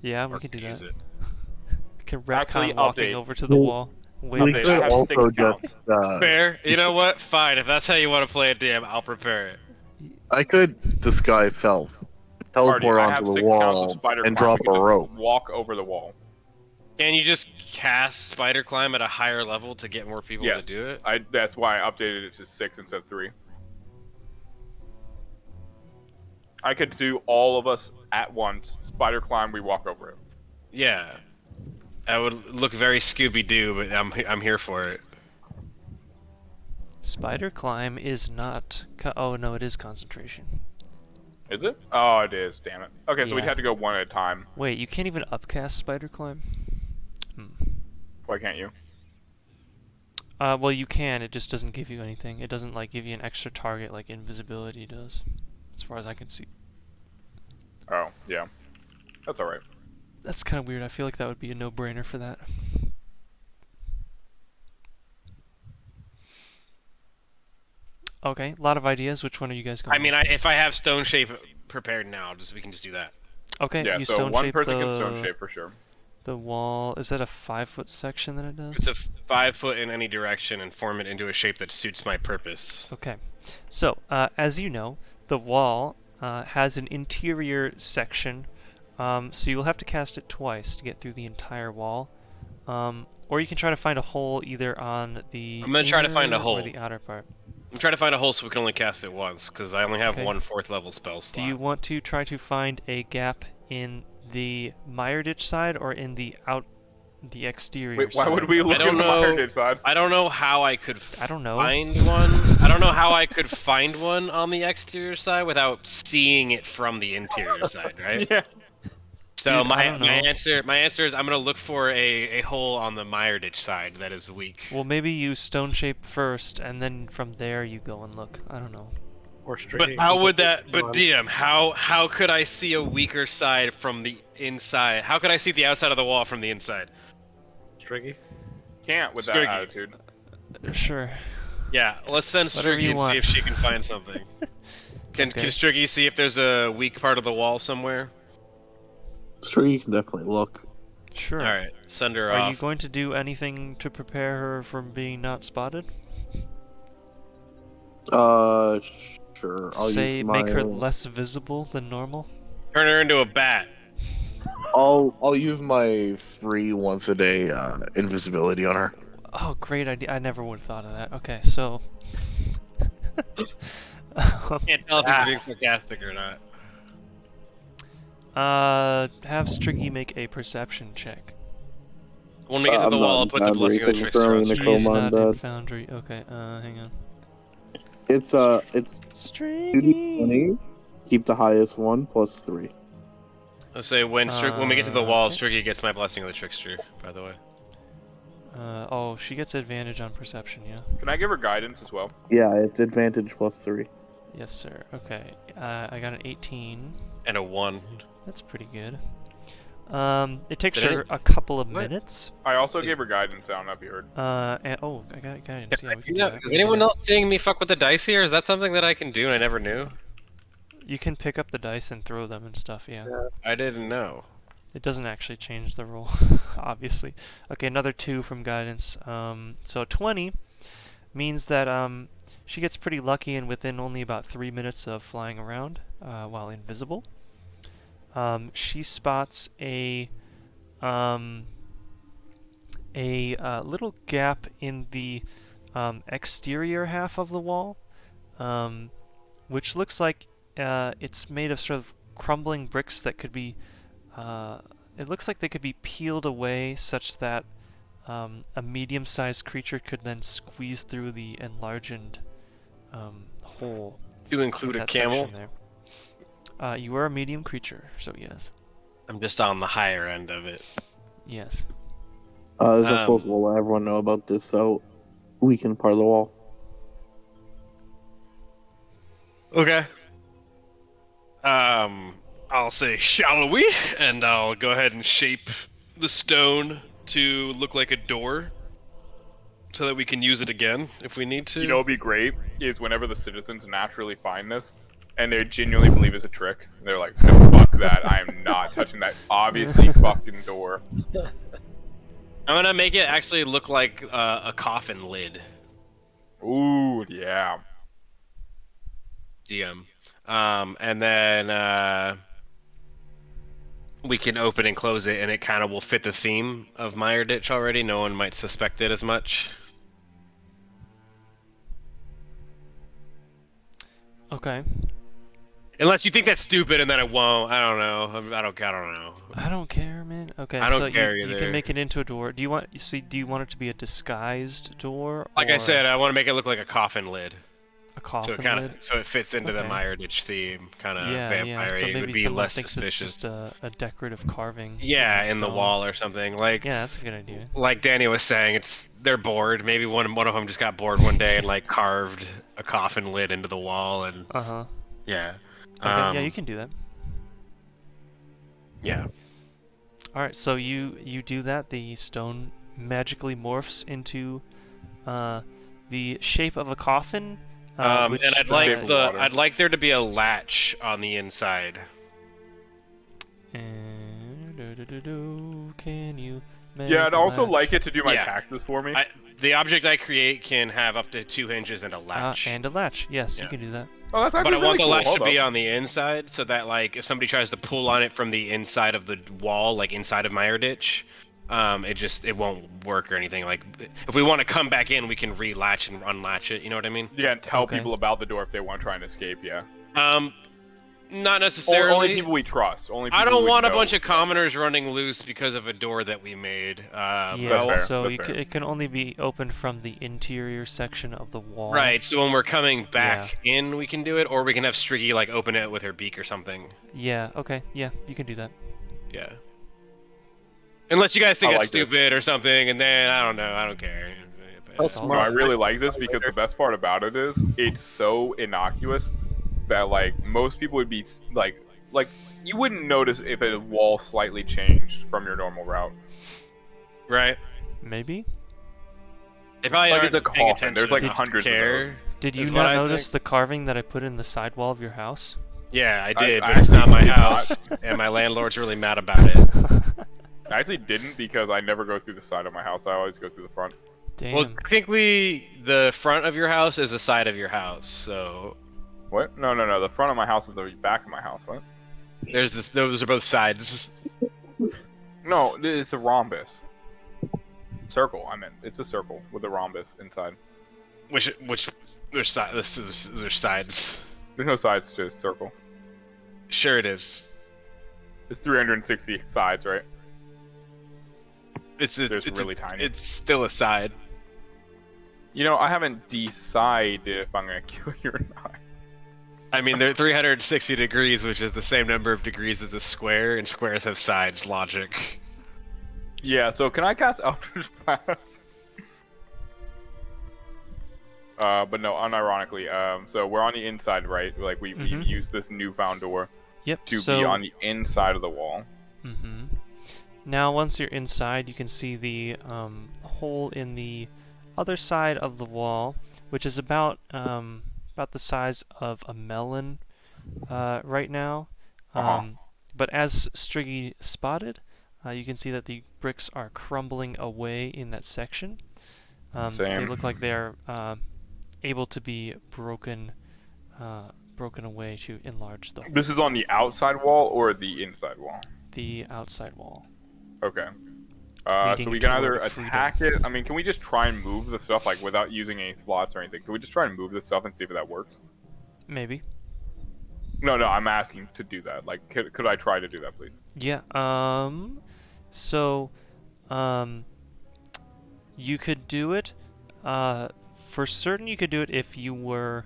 Yeah, we Or can do use that. it. We can Actually, retcon walking update. over to the wall. Wait, We Update, could I have 6 also counts. just Fair. You know what? Fine. If that's how you want to play it, DM, I'll prepare it. I could disguise self, Marty, teleport I have onto 6 the counts of wall, spider and climb. drop We can a just rope. Walk over the wall. Can you just cast spider climb at a higher level to get more people Yes. to do it? That's why I updated it to 6 instead of 3. I could do all of us at once. Spider climb, we walk over it. Yeah. I would look very Scooby Doo, but I'm here for it. Spider climb is not. Oh no, it is concentration. Is it? Oh, it is. Damn it. Okay, so we'd Yeah. have to go one at a time. Wait, you can't even upcast spider climb. Why can't you? Well, you can. It just doesn't give you anything. It doesn't like give you an extra target like invisibility does, as far as I can see. Oh, yeah. That's alright. That's kind of weird. I feel like that would be a no-brainer for that. Okay, a lot of ideas. Which one are you guys going? I mean, if I have stone shape prepared now, we can just do that. okay, Yeah, you so stone one shape person the can stone shape for sure. The wall, is that a 5-foot section that it does? It's a 5 foot in any direction and form it into a shape that suits my purpose. Okay. So, as you know, the wall has an interior section, so you'll have to cast it twice to get through the entire wall. Or you can try to find a hole either on the I'm gonna try to find a inner hole. or the outer part. I'm trying to find a hole so we can only cast it once, because I only have Okay. one 4th level spell slot. Do you want to try to find a gap in the mire ditch side or in the exterior Wait, side? why would we look don't at the know. Fire Ditch side? I don't know how I could I don't know. find one. I don't know how I could find one on the exterior side without seeing it from the interior side, right? Yeah. So Dude, I don't know. my answer is I'm gonna look for a hole on the mire ditch side that is weak. Well, maybe you stone shape first, and then from there you go and look. I don't know. Or straight. But how would that? But DM, how could I see a weaker side from the inside? How could I see the outside of the wall from the inside? Striggy? Can't with that Striggy. attitude. Sure. Yeah, let's send Whatever Striggy you and want. see if she can find something. Can Okay. Striggy see if there's a weak part of the wall somewhere? Sure, you can definitely look. Sure. All right, send her Are off. you going to do anything to prepare her from being not spotted? Sure. I'll Say, use my. make her less visible than normal? Turn her into a bat. I'll use my free once a day invisibility on her. Oh, great idea. I never would have thought of that. Okay, so... Can't tell if he's being sarcastic or not. have Striggy make a perception check. When we get to I'm the not wall, I'll put the boundary blessing of the because trickster on apparently Striggy. She's Necromon not in does. Foundry. Okay, hang on. It's 2d20. Striggy! Keep the highest one plus 3. I'll say when we get to the wall, okay. Striggy gets my blessing of the trickster. By the way. Oh, she gets advantage on perception, yeah? Can I give her guidance as well? Yeah, it's advantage plus 3. Yes, sir. Okay, I got an 18. And a 1. That's pretty good. It takes Did her a couple of What? minutes. I also gave her guidance. I don't know if you heard. And, oh, I got guidance. Yeah, we can do that. Is anyone else seeing me fuck with the dice here? Is that something that I can do and I never knew? You can pick up the dice and throw them and stuff, yeah. I didn't know. It doesn't actually change the roll, obviously. Okay, another 2 from guidance. So 20 means that she gets pretty lucky and within only about 3 minutes of flying around while invisible. She spots a little gap in the exterior half of the wall, which looks like it's made of sort of crumbling bricks that could be it looks like they could be peeled away such that a medium-sized creature could then squeeze through the enlarged hole. You include in a that camel? section there. You are a medium creature, so yes. I'm just on the higher end of it. Yes. Is that supposed to let everyone know about this weakened part of the wall? Okay. I'll say, shall we? And I'll go ahead and shape the stone to look like a door so that we can use it again if we need to. You know what'd be great is whenever the citizens naturally find this, and they genuinely believe it's a trick, they're like, no, fuck that, I am not touching that obviously fucking door. I'm gonna make it actually look like a coffin lid. Ooh, yeah. DM. And then we can open and close it, and it kind of will fit the theme of Mire Ditch already. No one might suspect it as much. Okay. Unless you think that's stupid, and then it won't. I don't know. I don't know. I don't care, man. Okay, I don't so care you either. can make it into a door. Do you want it to be a disguised door? Like I or said, I want to make it look like a coffin lid. a coffin So lid? it fits into the Okay. Mire Ditch theme, kind of Yeah, vampire. so It maybe would be someone less thinks suspicious. it's just a decorative carving. Yeah, in the stone. wall or something. Like Yeah, that's a good idea. like Danny was saying, they're bored. Maybe one of them just got bored one day and like carved a coffin lid into the wall, and Uh-huh. yeah. Okay, yeah, you can do that. Yeah. Alright, so you do that. The stone magically morphs into the shape of a coffin. Which, And I'd like there to be a latch on the inside. Can you make Yeah, I'd a also latch? like it to do my Yeah. taxes for me. The object I create can have up to 2 hinges and a Ah, latch. and a latch. Yes, you Yeah. can do that. Oh, that's But actually I want really the cool. latch Hold to be up. on the inside, so that like if somebody tries to pull on it from the inside of the wall, like inside of my air ditch, it won't work or anything. Like if we want to come back in, we can relatch and unlatch it. You know what I mean? Yeah, and tell Okay. people about the door if they want to try and escape. Yeah. Not necessarily. Only people we trust. Only people I don't we want a know. bunch of commoners running loose because of a door that we made. Yeah, fair, so that's fair. it can only be opened from the interior section of the wall. Right, so when we're coming back in, we can do it, or we can have Striggy like open it with her beak or something. Yeah, okay, yeah, you can do that. Yeah. Unless you guys think I it's like this. stupid or something, and then I don't know, I don't care. That's Solid. No, I smart. really like this because the best part about it is it's so innocuous that like most people would be like you wouldn't notice if a wall slightly changed from your normal route. Right? Maybe? They probably Like aren't it's a paying coffin. There's attention like enough to hundreds of care. those. Did you Is what not I notice think. the carving that I put in the sidewall of your house? Yeah, I did, I but it's not my actually did house, and my landlord's really mad about it. I actually didn't because I never go through the side of my house. I always go through the front. Damn. Well, technically, the front of your house is the side of your house, so What? No. The front of my house is the back of my house. What? there's this. Those are both sides. No, it's a rhombus. Circle. I meant it's a circle with a rhombus inside. Which there's sides. There's no sides to a circle. Sure, it is. It's 360 sides, right? It's really tiny. It's still a side. You know, I haven't decided if I'm gonna kill you or not. I mean, they're 360 degrees, which is the same number of degrees as a square, and squares have sides. Logic. Yeah, so can I cast Eldritch Blast? But no, unironically, so we're on the inside, right? Like we Mhm. used this newfound door Yep, to so... be on the inside of the wall. Mm-hmm. Now, once you're inside, you can see the hole in the other side of the wall, which is about the size of a melon right now. But as Striggy spotted, you can see that the bricks are crumbling away in that section. They Same. look like they're able to be broken away to enlarge the hole. This is on the outside wall or the inside wall? The outside wall. Okay. Leading So we can either toward freedom. attack it. I mean, can we just try and move the stuff like without using any slots or anything? Can we just try and move the stuff and see if that works? Maybe. No, I'm asking to do that. Like, could I try to do that, please? Yeah, so, you could do it, for certain you could do it if you were,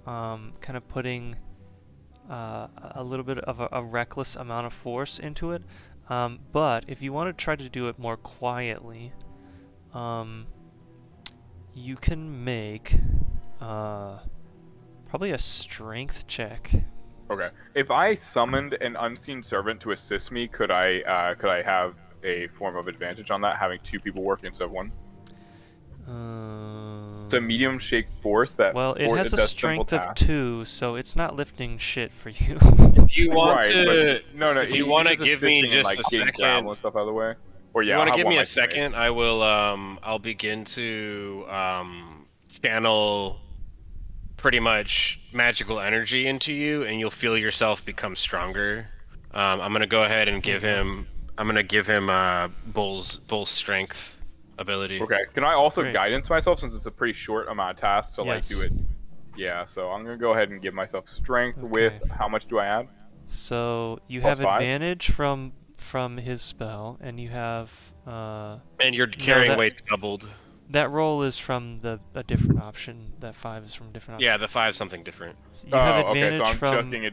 kind of putting, a little bit of a reckless amount of force into it, but if you want to try to do it more quietly, you can make, probably a strength check. Okay. If I summoned an unseen servant to assist me, could I have a form of advantage on that, having two people working instead of one? It's a medium shake force that. Well, it has a does simple strength of tasks. 2, so it's not lifting shit for you. If you want Right, to, but no. if you want to give me assisting in, just like, a getting second, gravel and stuff out of the way. Or yeah, you want I'll to have give me one a I can make. second? I will. I'll begin to channel pretty much magical energy into you, and you'll feel yourself become stronger. I'm gonna go ahead and give him. I'm gonna give him Bull's strength ability. Okay. Can I also Great. guidance myself since it's a pretty short amount of tasks to like Yes. do it? Yeah. So I'm gonna go ahead and give myself strength with Okay. how much do I add? So you Plus have 5? advantage from his spell, and you have And your carrying that- weight's doubled. that roll is from a different option. That 5 is from a different option. Yeah, the 5's something different. So you have okay. advantage So I'm from just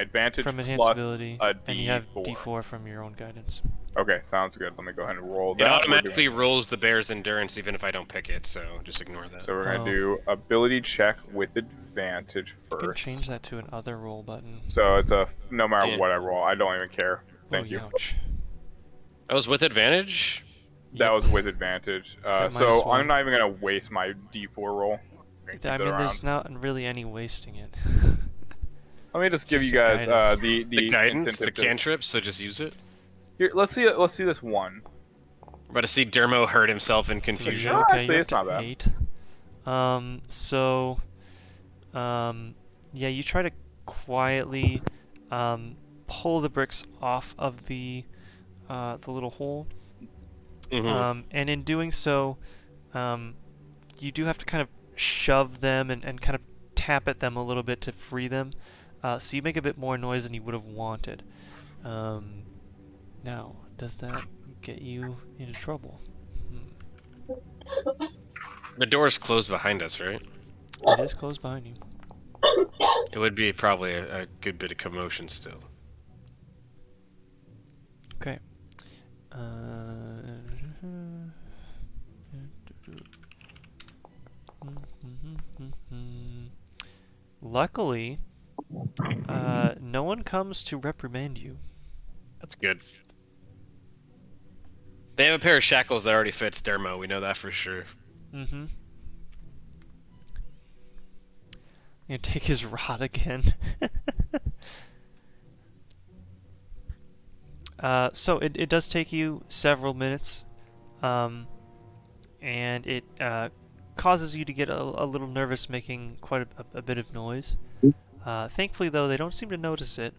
advantage from enhanced plus ability, a and you have D4. D4 from your own guidance. Okay, sounds good. Let me go ahead and roll It that. We're automatically doing- rolls the bear's endurance even if I don't pick it, so just ignore that. So we're gonna Oh. do ability check with advantage You can first. change that to an other roll button. So it's a no matter Yeah. what I roll, I don't even care. Thank oh, you. Ouch. That was with advantage? That Yep. was with advantage. It's got So -1. I'm not even gonna waste my D4 roll. I'm gonna keep I that mean, there's around. not really any wasting it. Let me just give just you a guys guidance. The guidance, incentive the to- cantrip, so just use it. Here, let's see this one. We're about to see Dermo hurt himself in 3. confusion. Oh, Okay, actually, you're it's up not to bad. 8. Yeah, you try to quietly pull the bricks off of the little hole. Mhm. And in doing so, you do have to kind of shove them and kind of tap at them a little bit to free them. So you make a bit more noise than you would have wanted. Now, does that get you into trouble? The door's closed behind us, right? It is closed behind you. It would be probably a good bit of commotion still. Okay. Luckily, no one comes to reprimand you. That's good. They have a pair of shackles that already fits Dermo, we know that for sure. Mm-hmm. You take his rod again. So it does take you several minutes, and it causes you to get a little nervous, making quite a bit of noise. Thankfully, though, they don't seem to notice it,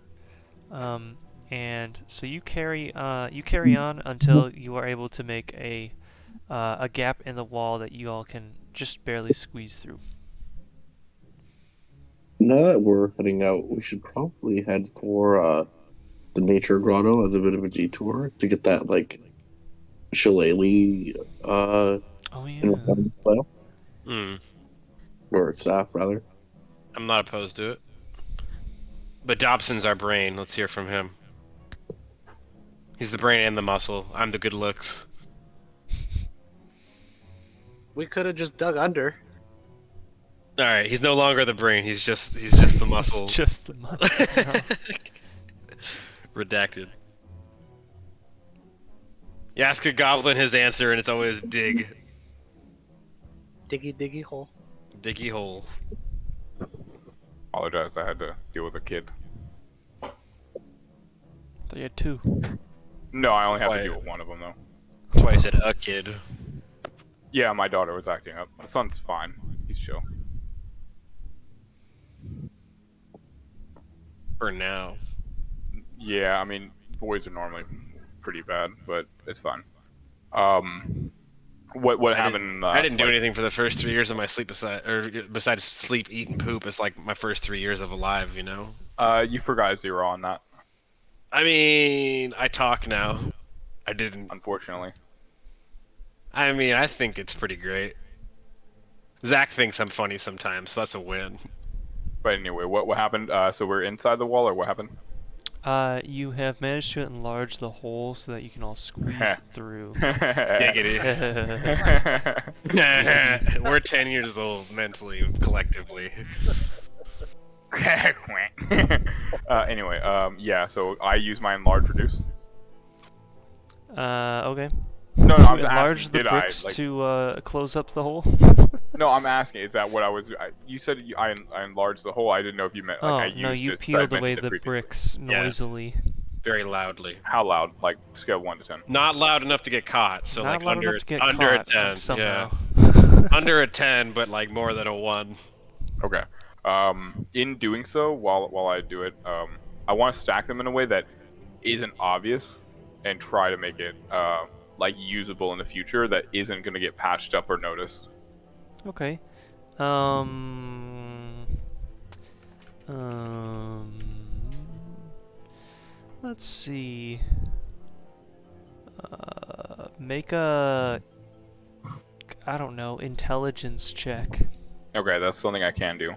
and so you carry on until you are able to make a gap in the wall that you all can just barely squeeze through. Now that we're heading out, we should probably head for the nature grotto as a bit of a detour to get that like shillelagh Oh yeah. staff Hmm. or staff rather. I'm not opposed to it. But Dobson's our brain. Let's hear from him. He's the brain and the muscle. I'm the good looks. We could have just dug under. All right, he's no longer the brain. He's just the muscle. It's just the muscle. No. Redacted. You ask a goblin his answer, and it's always dig. Diggy diggy hole. Diggy hole. Apologize, I had to deal with a kid. So you had 2. No, I only had Why? to deal with one of them though. That's why I said a kid. Yeah, my daughter was acting up. The son's fine. He's chill. For now. Yeah, I mean, boys are normally pretty bad, but it's fine. What happened? I didn't do like- anything for the first 3 years of my sleep besides sleep, eat, and poop. It's like my first 3 years of alive, you know? You forgot 0 on that, I mean, I talk now. I didn't. unfortunately. I mean, I think it's pretty great. Zach thinks I'm funny sometimes, so that's a win. But anyway, what happened? So we're inside the wall, or what happened? You have managed to enlarge the hole so that you can all squeeze through. Giggity. We're 10 years old mentally, collectively. Anyway, yeah. So I use my enlarge reduce. Okay. No, You I'm just enlarge asking. the Did bricks I? Like, to close up the hole? no, I'm asking. Is that what I was? You said I enlarged the hole. I didn't know if you meant like I Oh, used no, you it, so I peeled away mentioned it the previously. bricks Yeah. noisily. Very loudly. How loud? Like scale of 1 to 10. Not loud enough to get caught, so Not like loud under enough to get under caught, a 10. like, somehow. Yeah. Under a 10, but like more than a 1. Okay. In doing so, while I do it, I want to stack them in a way that isn't obvious, and try to make it like usable in the future. That isn't going to get patched up or noticed. Okay. Let's see. Make a, I don't know, intelligence check. Okay, that's something I can do.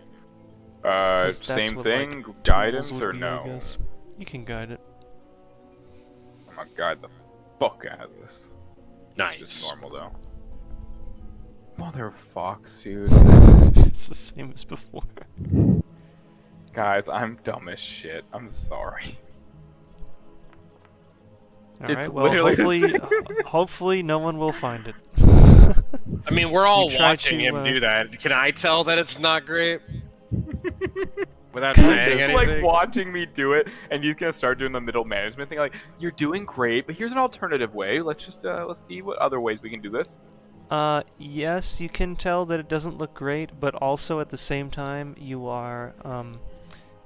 'Cause that's Same what, thing, like, guidance tools or would be, I no? guess. You can guide it. I'm gonna guide the fuck out of this. It's Nice. just normal though. Mother fox, dude. It's the same as before. Guys, I'm dumb as shit. I'm sorry. All It's right. Well, literally the hopefully no one will find it. I mean, we're all You try watching to, him do that. Can I tell that it's not great? Without saying He's anything. like watching me do it, and he's gonna start doing the middle management thing. Like, you're doing great, but here's an alternative way. Let's just let's see what other ways we can do this. Yes, you can tell that it doesn't look great, but also at the same time, you are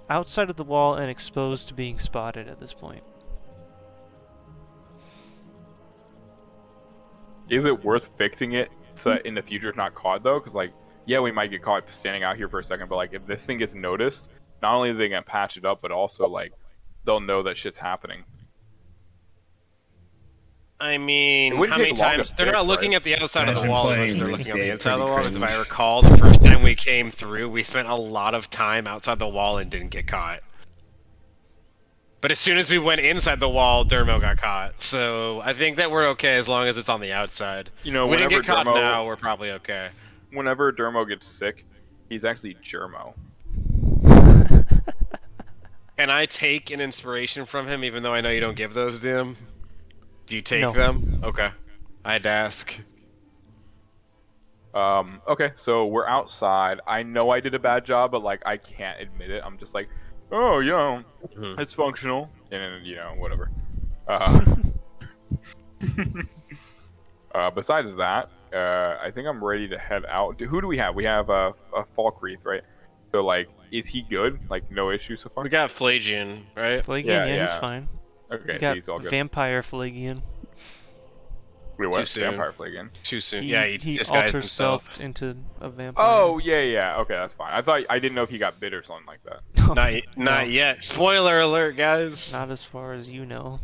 outside of the wall and exposed to being spotted at this point. Is it worth fixing it so that in the future it's not caught though? Because like, yeah, we might get caught standing out here for a second, but like if this thing gets noticed, not only are they gonna patch it up, but also like they'll know that shit's happening. I mean, wouldn't how many take long to times they're fix, not looking right? at the outside of the Imagine wall as much as playing they're looking on the RuneScape, inside of the pretty wall. Because if I cringe. recall, the first time we came through, we spent a lot of time outside the wall and didn't get caught. But as soon as we went inside the wall, Dermo got caught. So I think that we're okay as long as it's on the outside. You know, If we didn't whenever get caught Dermo, now, we're probably okay. whenever Dermo gets sick, he's actually Germo. Can I take an inspiration from him, even though I know you don't give those to him? Do you take No. them? Okay. I had to ask. Okay, so we're outside. I know I did a bad job, but like I can't admit it. I'm just like, oh, you know, it's functional, and you know, whatever. Besides that, I think I'm ready to head out. Who do we have? We have a Falkreath, right? So like, is he good? Like, no issues so far. We got Flagian, right? Flagian, Yeah, yeah, he's yeah. fine. Okay, You so got he's all good. Vampire Flagian. Wait, Too what? soon. Vampire Plague again? Too soon. He, Yeah, he he disguised alters himself. self into a vampire. Oh yeah. Okay, that's fine. I didn't know if he got bit or something like that. Not No, yet. Spoiler alert, guys. Not as far as you know.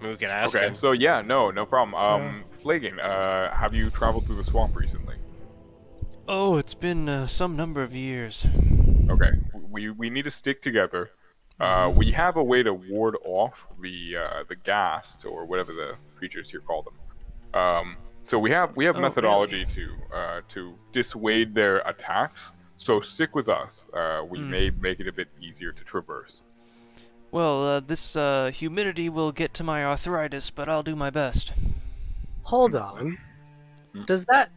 We could ask Okay, him. so yeah, no problem. Flagon, have you traveled through the swamp recently? Oh, it's been some number of years. Okay, we need to stick together. We have a way to ward off the ghast or whatever the creatures here call them. So we have Oh, methodology to dissuade their attacks. So stick with us. We may make it a bit easier to traverse. Well, this humidity will get to my arthritis, but I'll do my best. Hold on. Does that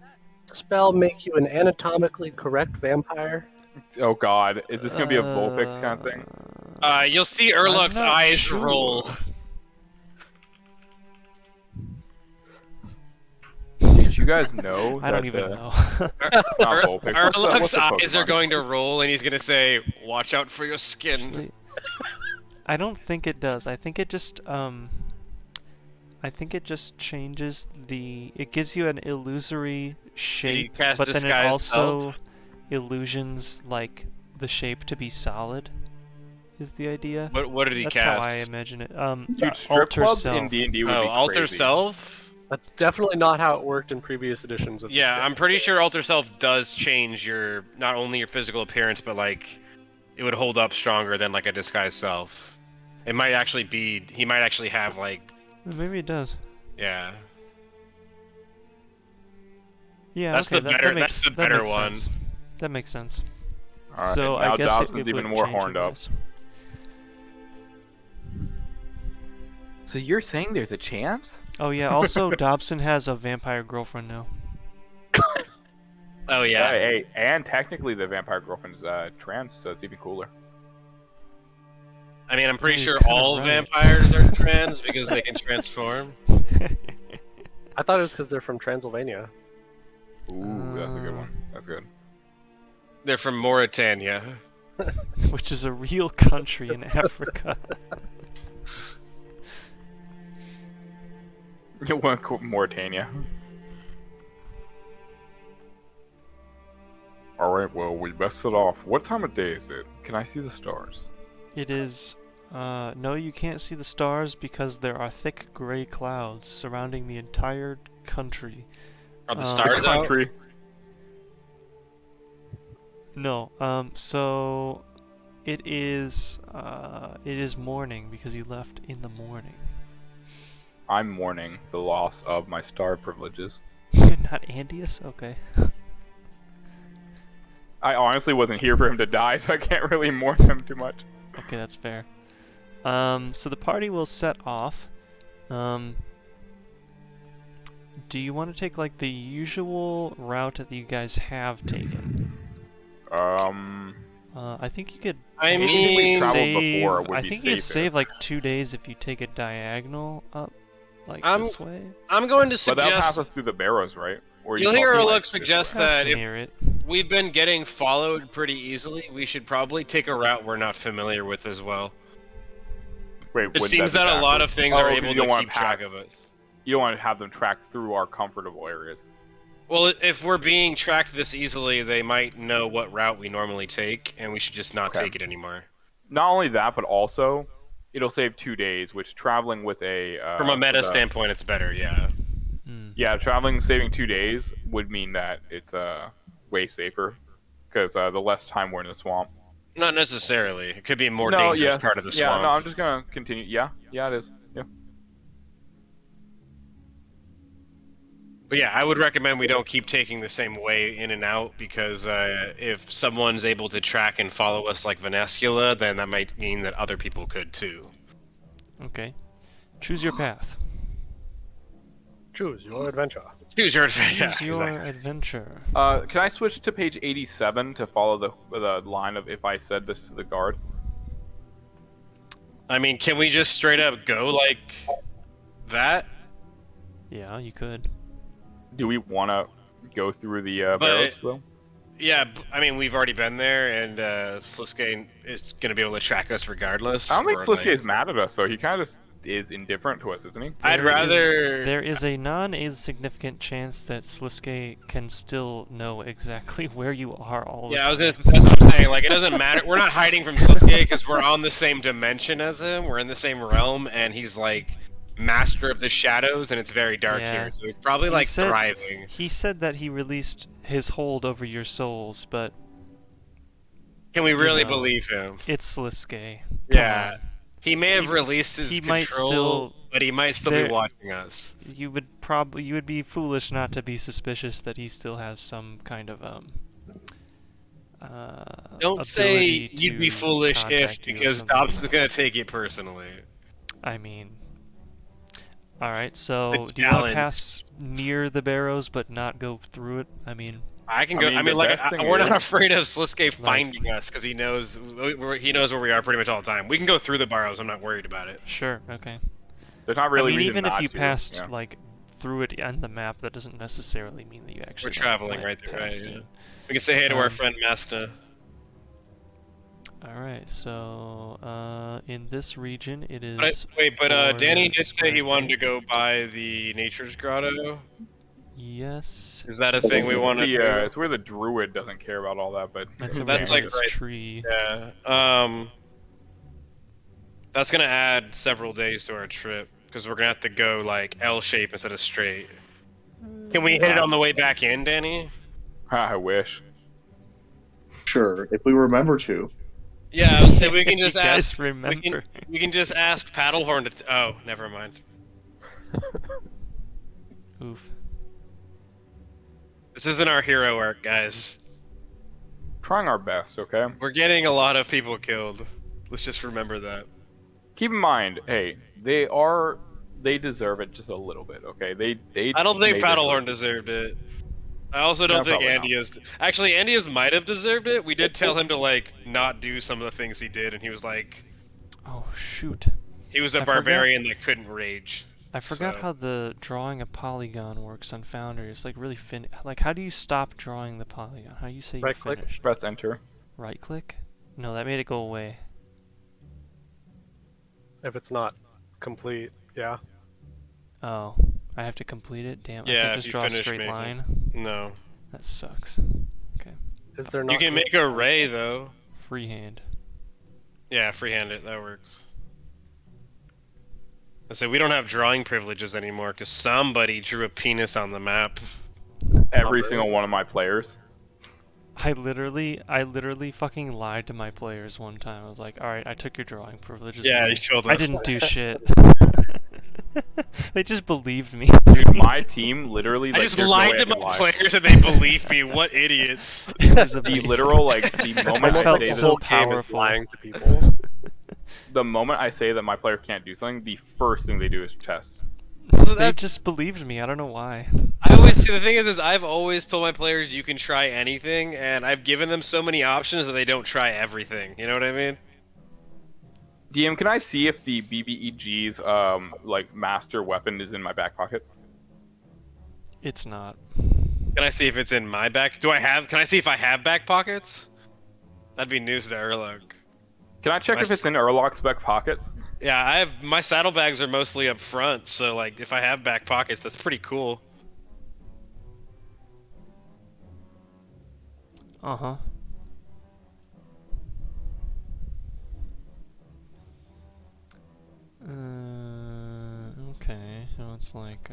spell make you an anatomically correct vampire? Oh God, is this gonna be a Vulpix kind of thing? You'll see Urluk's I'm not eyes sure. roll. Did you guys know? I don't that even the- know. Not Vulpix. What's Urluk's the eyes are Pokemon? going to roll, and he's gonna say, "Watch out for your skin." Actually, I don't think it does. I think it just changes the. It gives you an illusory shape, cast but then it Disguise also illusions like the shape to be solid. Is the idea? What did he That's cast? how I imagine it. Dude, strip alter clubs self. in D&D would Oh, be alter crazy. self. That's definitely not how it worked in previous editions of this Yeah, game. I'm pretty sure alter self does change your not only your physical appearance, but like it would hold up stronger than like a disguised self. It might actually be. He might actually have like. Maybe it does. Yeah. Yeah, That's okay, the better- that makes, that's the that better makes one. sense. That makes sense. All right, So now I guess Dobson's it even would more change horned your up. voice. So you're saying there's a chance? Oh yeah, also Dobson has a vampire girlfriend now. Oh yeah. Hey, and technically the vampire girlfriend's trans, so it's even cooler. I mean, I'm pretty You're sure kinda all right. vampires are trans because they can transform. I thought it was because they're from Transylvania. Ooh, that's a good one. That's good. They're from Mauritania. Which is a real country in Africa. You want Mauritania? All right, well, we best set off. What time of day is it? Can I see the stars? It is. No, you can't see the stars because there are thick gray clouds surrounding the entire country. Are the The stars out? Country. No, so it is morning because you left in the morning. I'm mourning the loss of my star privileges. Not Andius? Okay. I honestly wasn't here for him to die, so I can't really mourn him too much. Okay, that's fair. So the party will set off. Do you want to take like the usual route that you guys have taken? I think you could. I you could mean- we traveled save- before, it would I be think you could save safest. like 2 days if you take a diagonal up, like I'm- this way. I'm going to But that'll pass suggest. us through the barrows, right? Or You'll hear talking, Urluk like, this suggest way? that That's if near it. we've been getting followed pretty easily, we should probably take a route we're not familiar with as well. Wait, It wouldn't seems be that a lot backwards? of things Oh, are 'cause able you to don't want keep track of us. You don't want to have them track through our comfortable areas. Well, if we're being tracked this easily, they might know what route we normally take, and we should just not Okay. take it anymore. Not only that, but also it'll save 2 days, which traveling with a From a meta the- standpoint, it's better, yeah. Mm. Yeah, traveling saving 2 days would mean that it's way safer because the less time we're in the swamp. Not necessarily. It could be a more no, dangerous yes. part of the yeah, swamp. no, I'm just gonna continue. Yeah, it is. Yeah. But yeah, I would recommend we don't keep taking the same way in and out because if someone's able to track and follow us like Vanescula, then that might mean that other people could too. Okay. Choose your path. Choose your adventure. Choose your Choose yeah, your exactly. adventure. Can I switch to page 87 to follow the line of if I said this to the guard? I mean, can we just straight up go like that? Yeah, you could. Do we want to go through the barrows though? Yeah, I mean, we've already been there, and Sliske is going to be able to track us regardless. I don't think We're, Sliske like- is mad at us though. He kind of just is indifferent to us, isn't he? I'd There is- rather. There is a non-insignificant chance that Sliske can still know exactly where you are all the Yeah, time. that's what I'm saying. Like, it doesn't matter. We're not hiding from Sliske because we're on the same dimension as him. We're in the same realm, and he's like master of the shadows, and it's very dark Yeah. here. So he's probably He like said- thriving. He said that he released his hold over your souls, but Can we really know. believe him? it's Sliske. Come Yeah. on. He may have He- released his he control, might still- but he might still there- be watching us. You would be foolish not to be suspicious that he still has some kind of Don't say ability you'd be to foolish if, contact you or because something. Dobson's gonna take it personally. I mean, all right. So The do you want to challenge. pass near the barrows but not go through it? I mean, I can I go. mean, I mean, the like, best thing we're not is- afraid of Sliske finding us because he knows where we are pretty much all the time. We can go through the barrows. I'm not worried about it. sure, okay. There's not really I mean, reason even if not you to, passed yeah. like through it on the map, that doesn't necessarily mean that you actually We're traveling went right there, right? past Yeah. it. We can say hey to our Um, friend Maskna. All right. So in this region, it is. But Danny did say he squares wanted to wide. go by the Nature's Grotto. Yes. Is that a thing we want to do? It's where the druid doesn't care about all that, but That's a That's really like nice right- tree. Yeah. That's gonna add several days to our trip because we're gonna have to go like L shape instead of straight. Can we hit it on the way back in, Danny? I wish. Sure, if we remember to. Yeah, I was saying we can just You guys ask. remember. We can just ask Paddlehorn to. Oh, never mind. Oof. This isn't our hero arc, guys. Trying our best, okay? We're getting a lot of people killed. Let's just remember that. Keep in mind, hey, they deserve it just a little bit, okay? They I don't think made their Paddlehorn choices. deserved it. I also don't No, think probably Andias. Actually, Andias might have deserved it. We did tell him to like not do some of the things he did, and he was like, Oh shoot. he was a I forgot- barbarian that couldn't rage. I forgot So- how the drawing a polygon works on Foundry. It's like really like how do you stop drawing the polygon? How do you say you're Right click. finished? Press enter. Right click? No, that made it go away. If it's not complete, yeah. Oh, I have to complete it. Damn, I Yeah, can if just you draw a finish straight making- line. No. That sucks. Is there not? You can make a ray though. Freehand. Yeah, freehand it. That works. I say we don't have drawing privileges anymore because somebody drew a penis on the map. Every really? single one of my players. I literally fucking lied to my players one time. I was like, all right, I took your drawing privileges. Yeah, away. you told us. I didn't do shit. They just believed me. Dude, my team literally. I Like, just there's no lied way to I could my lie. players and they believed me. What idiots! It was The amazing. literal, like, the moment I I, felt say the that, so whole game is powerful. lying to people. the moment I say that my player can't do something, the first thing they do is test. They just believed me. I don't know why. I always see the thing is I've always told my players you can try anything, and I've given them so many options that they don't try everything. You know what I mean? DM, can I see if the BBEG's like master weapon is in my back pocket? It's not. Can I see if it's in my back? Can I see if I have back pockets? That'd be news to Erlog. Can I check if it's in Urloc's back pockets? Yeah, my saddlebags are mostly up front, so like if I have back pockets, that's pretty cool. Uh-huh. Okay, so it's like,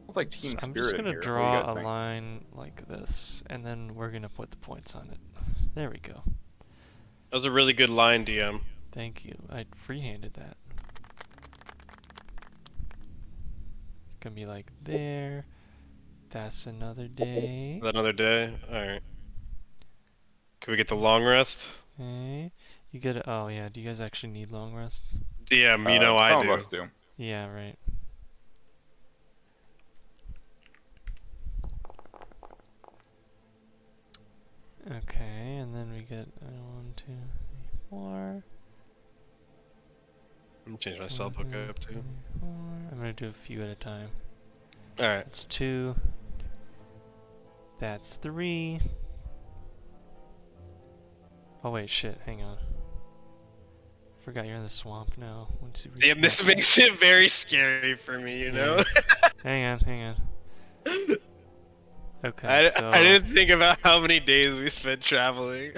It's like Team I'm Spirit just gonna here. What do you draw guys a think? line like this, and then we're gonna put the points on it. There we go. That was a really good line, DM. Thank you. I freehanded that. It's gonna be like there. That's another day. Another day. All right. Can we get the long rest? Okay. You get it. Oh yeah. Do you guys actually need long rests? DM, you know I some do. of us do. Yeah. Right. Okay, and then we get 1, 2, 3, 4. I'm gonna change my spell book up too. 4. I'm gonna do a few at a time. All right. That's 2. That's 3. Oh wait, shit. Hang on. Forgot you're in the swamp now. Once you reach Damn, this that- makes it very scary for me, you know? Hang on, hang on. Okay, so I didn't think about how many days we spent traveling.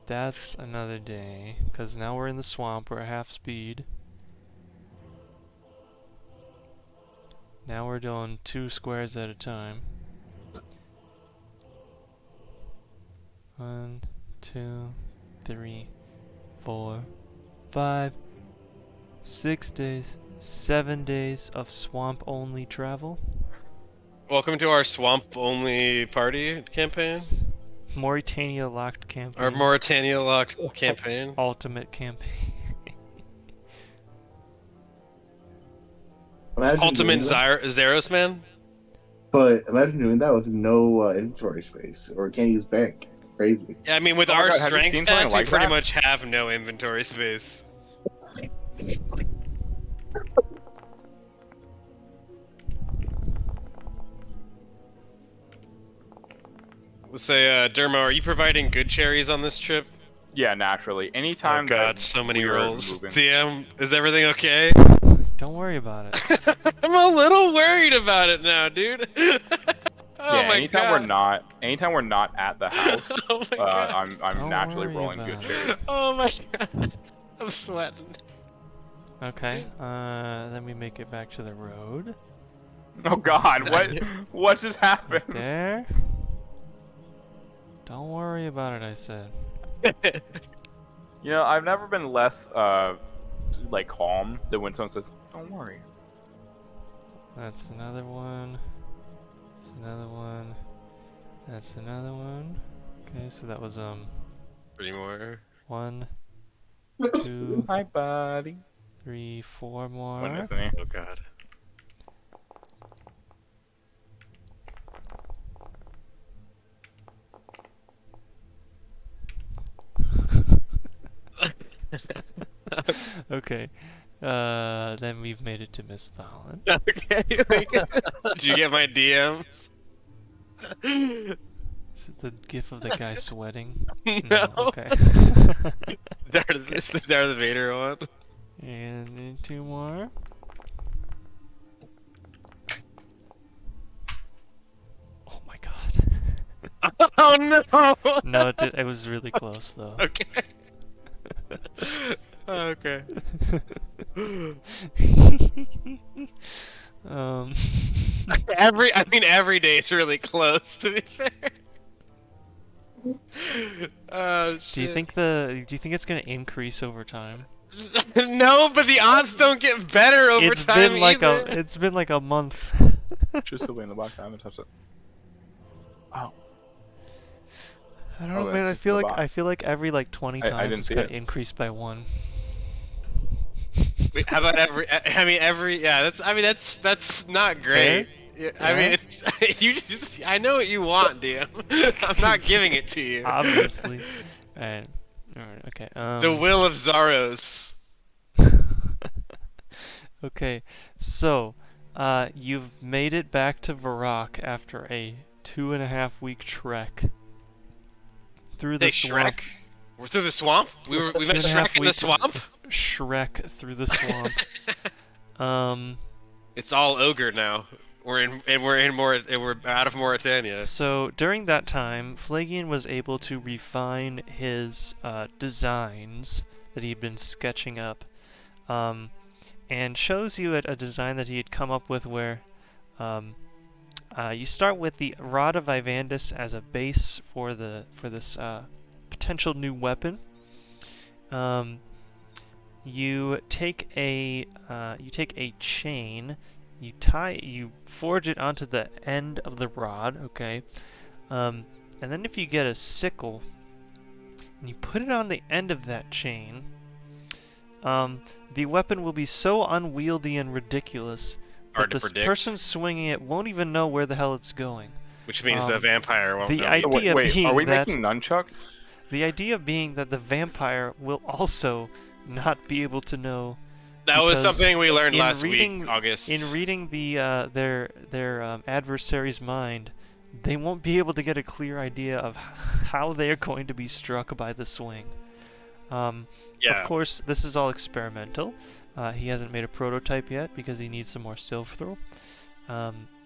that's another day. Because now we're in the swamp, we're at half speed. Now we're doing 2 squares at a time. 1, 2, 3, 4, 5, 6 days, 7 days of swamp-only travel. Welcome to our swamp-only party campaign. Mauritania locked campaign. Our Mauritania locked campaign. Ultimate campaign. Imagine Ultimate doing that, Zeros, man. but imagine doing that with no inventory space, or can't use bank. Crazy. Yeah, I mean, with Oh my our God, have you strength seen something stats, like we pretty that? much have no inventory space. We'll say, Dermo, are you providing good cherries on this trip? Yeah, naturally. Anytime Oh god, that so many we're rolls. moving- DM, is everything okay? Don't worry about it. I'm a little worried about it now, dude. Oh yeah, my anytime god. anytime we're not at the house, Oh my god. I'm Don't naturally worry rolling good about it. cherries. Oh my god. I'm sweating. Okay, then we make it back to the road. Oh God, what just happened? There. Don't worry about it, I said. You know, I've never been less like calm than when someone says, "Don't worry." That's another one. That's another one. That's another one. Okay, so that was 3 more. 1, 2, Hi, buddy. 3, 4 more. When isn't he? Oh god. Okay. Then we've made it to Misthalin. Okay. Did you get my DMs? Is it the gif of the guy sweating? No. Okay. It's the Darth Vader one. And then 2 more. Oh my god. Oh no! No, it was really close though. Okay. Okay. um. Every day is really close, to be fair. Oh shit. Do you think it's gonna increase over time? No, but the odds don't get better over It's time been like either. it's been like a month. Should still be in the box. I haven't touched it. I don't Oh, know, man. that's just the box. I feel like every like 20 I times didn't it's see got it. increased by 1. Wait, how about every? I mean, every. Yeah, that's. I mean, that's not great. Yeah, I mean, it's you just. I know what you want, DM. I'm not giving it to you. Obviously. Alright. Alright, okay. The will of Zaros. Okay, so you've made it back to Varrock after a 2.5-week trek through the They swamp. Shrek. We're through the swamp. We met 2.5 Shrek in the week- swamp. Shrek through the swamp. It's all ogre now. We're out of Mauritania. So during that time, Flagian was able to refine his designs that he'd been sketching up, and shows you a design that he had come up with where you start with the Rod of Ivandis as a base for this potential new weapon. You take a chain. You forge it onto the end of the rod, okay? And then if you get a sickle and you put it on the end of that chain, the weapon will be so unwieldy and ridiculous Hard that to the predict. person swinging it won't even know where the hell it's going. Which means the vampire won't the know. idea So wait, being are we that making nunchucks? the idea being that the vampire will also not be able to know. That was because something we learned in last reading- week, August. In reading the their adversary's mind, they won't be able to get a clear idea of how they are going to be struck by the swing. Yeah. Of course, this is all experimental. He hasn't made a prototype yet because he needs some more Silph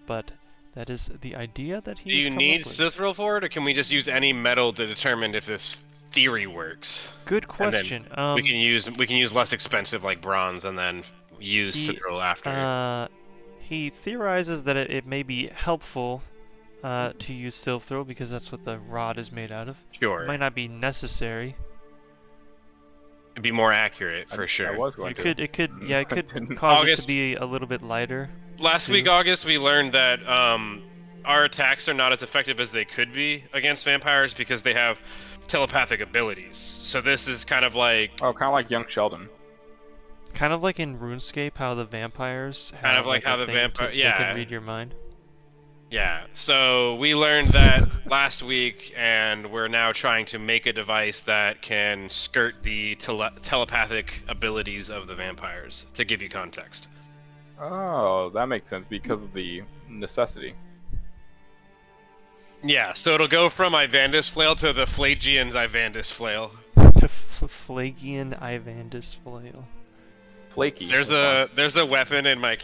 but that is the idea that Do he's you come need up with. Sithril for it, or can we just use any metal to determine if this theory works? Good question. we can use less expensive like bronze, and then use Sithril after. He theorizes that it may be helpful to use Silph because that's what the rod is made out of. Sure. It might not be necessary. It'd be more accurate for sure. I was going to. It could Didn't. cause it August. to be a little bit lighter. Last too. week, August, we learned that our attacks are not as effective as they could be against vampires because they have telepathic abilities. So this is kind of like Oh, kind of like young Sheldon. Kind of like in RuneScape, how the vampires have Kind of like how a the thing vampire- they yeah. can read your mind. Yeah, so we learned that last week, and we're now trying to make a device that can skirt the telepathic abilities of the vampires, to give you context. Oh, that makes sense because of the necessity. Yeah, so it'll go from Ivandis Flail to the Flagian's Ivandis Flail. The Flagian Ivandis flail. Flaky. There's a weapon in my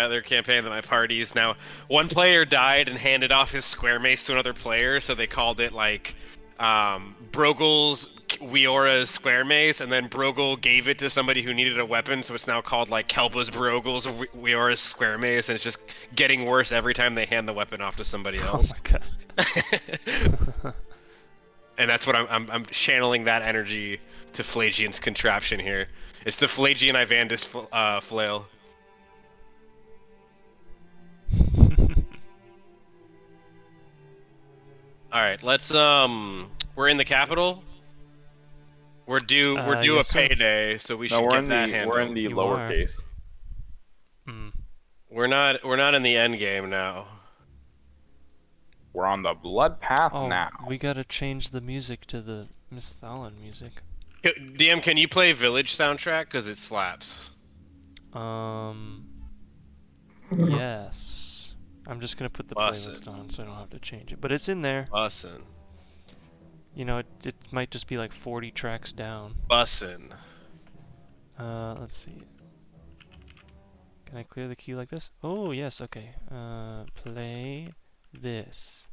other campaign that my party's now. One player died and handed off his square mace to another player, so they called it like Brogel's Wiora's square mace, and then Brogel gave it to somebody who needed a weapon, so it's now called like Kelpa's Brogel's Wiora's square mace, and it's just getting worse every time they hand the weapon off to somebody else. Oh my god. And that's what I'm channeling that energy to Flagian's contraption here. It's the Flagian Ivandis flail. All right, let's we're in the capital. We're due yes, a sir. payday, so we should No, we're get in that the handled. we're in the You are. lowercase. We're not in the end game now. We're on the blood path Oh, now. we gotta change the music to the Misthalin music. DM, can you play Village soundtrack? Cause it slaps. Yes. I'm just gonna put the Bussin'. playlist on so I don't have to change it. But it's in there. Bussin'. You know, it might just be like 40 tracks down. Bussin'. Let's see. Can I clear the queue like this? Oh, yes, okay. Play this.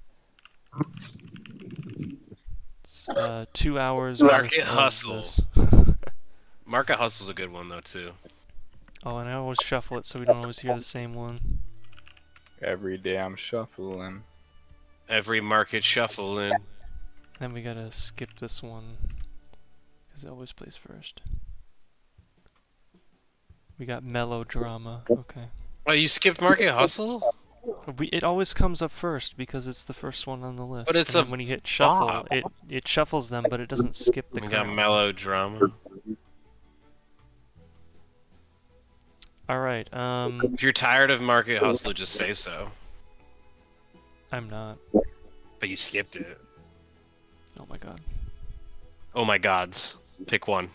It's 2 hours Market worth of Hustle. this. Market Hustle's a good one though too. Oh, and I always shuffle it so we don't always hear the same one. Every day I'm shuffling. Every market shuffling. Then we gotta skip this one, because it always plays first. We got melodrama. Okay. Oh, you skipped Market Hustle? It always comes up first because it's the first one on the list. But it's and then a when you hit shuffle, bop. it shuffles them, but it doesn't skip the We got current one. melodrama. All right. If you're tired of Market Hustler, just say so. I'm not. But you skipped it. Oh my god. Oh my gods. Pick one.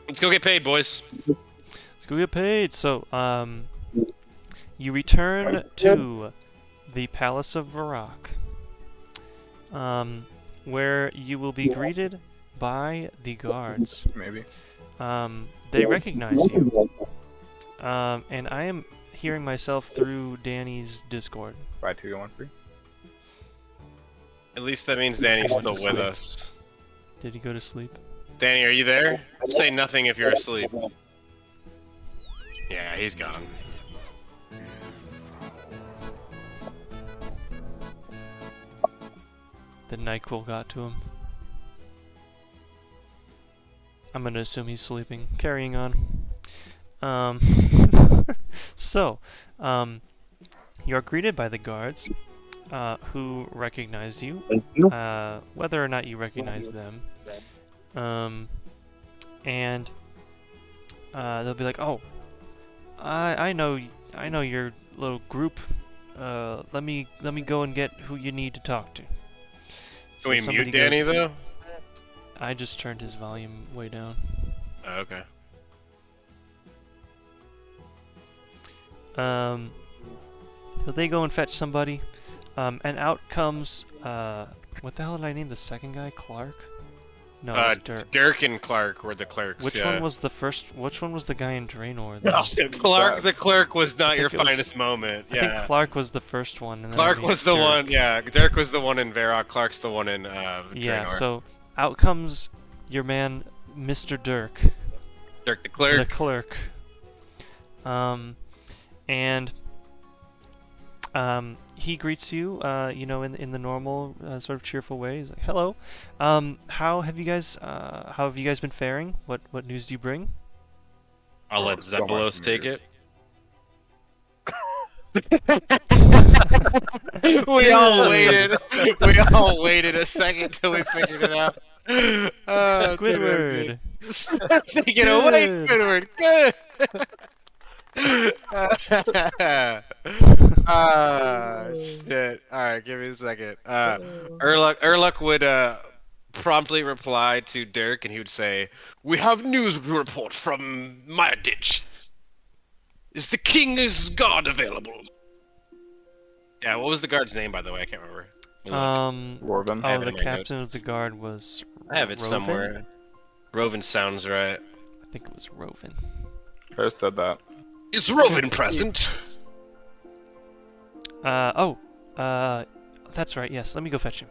Let's go get paid, boys. Let's go get paid. So, you return to the Palace of Varrock, where you will be greeted by the guards. Maybe. They recognize you, and I am hearing myself through Danny's Discord. Buy 2 get 1 free. At least that means Danny's still with us. Did he go to sleep? Danny, are you there? Say nothing if you're asleep. Yeah, he's gone. The NyQuil got to him. I'm gonna assume he's sleeping. Carrying on. So, you're greeted by the guards, who recognize you, whether or not you recognize them. And they'll be like, "Oh, I know your little group. Let me go and get who you need to talk to." Can we somebody mute Danny, goes- though? I just turned his volume way down. Oh, okay. So they go and fetch somebody, and out comes what the hell did I name the second guy? Clark? No, it's Dirk. Dirk and Clark were the clerks. Which yeah. one was the first? Which one was the guy in Draenor? Clark, the clerk, was not your think it was- finest moment. I Yeah. think Clark was the first one. And then Clark I named was the Dirk. one. Yeah, Dirk was the one in Varrock. Clark's the one in Yeah. Draenor. So out comes your man, Mr. Dirk, Dirk the clerk. the clerk. And he greets you, in the normal sort of cheerful way. He's like, "Hello, how have you guys been faring? What news do you bring?" I'll let So much Zebulos take news. it. We all waited. We all waited a second till we figured it out. Squidward. Take it away, Good. Squidward. Good. Shit. Alright, give me a second. Erluck would promptly reply to Dirk and he would say, "We have news to report from my ditch. Is the king's guard available?" Yeah, what was the guard's name, by the way? I can't remember. Roven. have Oh, it the in my captain of the guard was. I have it Roven? somewhere. Roven sounds right. I think it was Roven. I just said that. Is Roven present? That's right. Yes, let me go fetch him.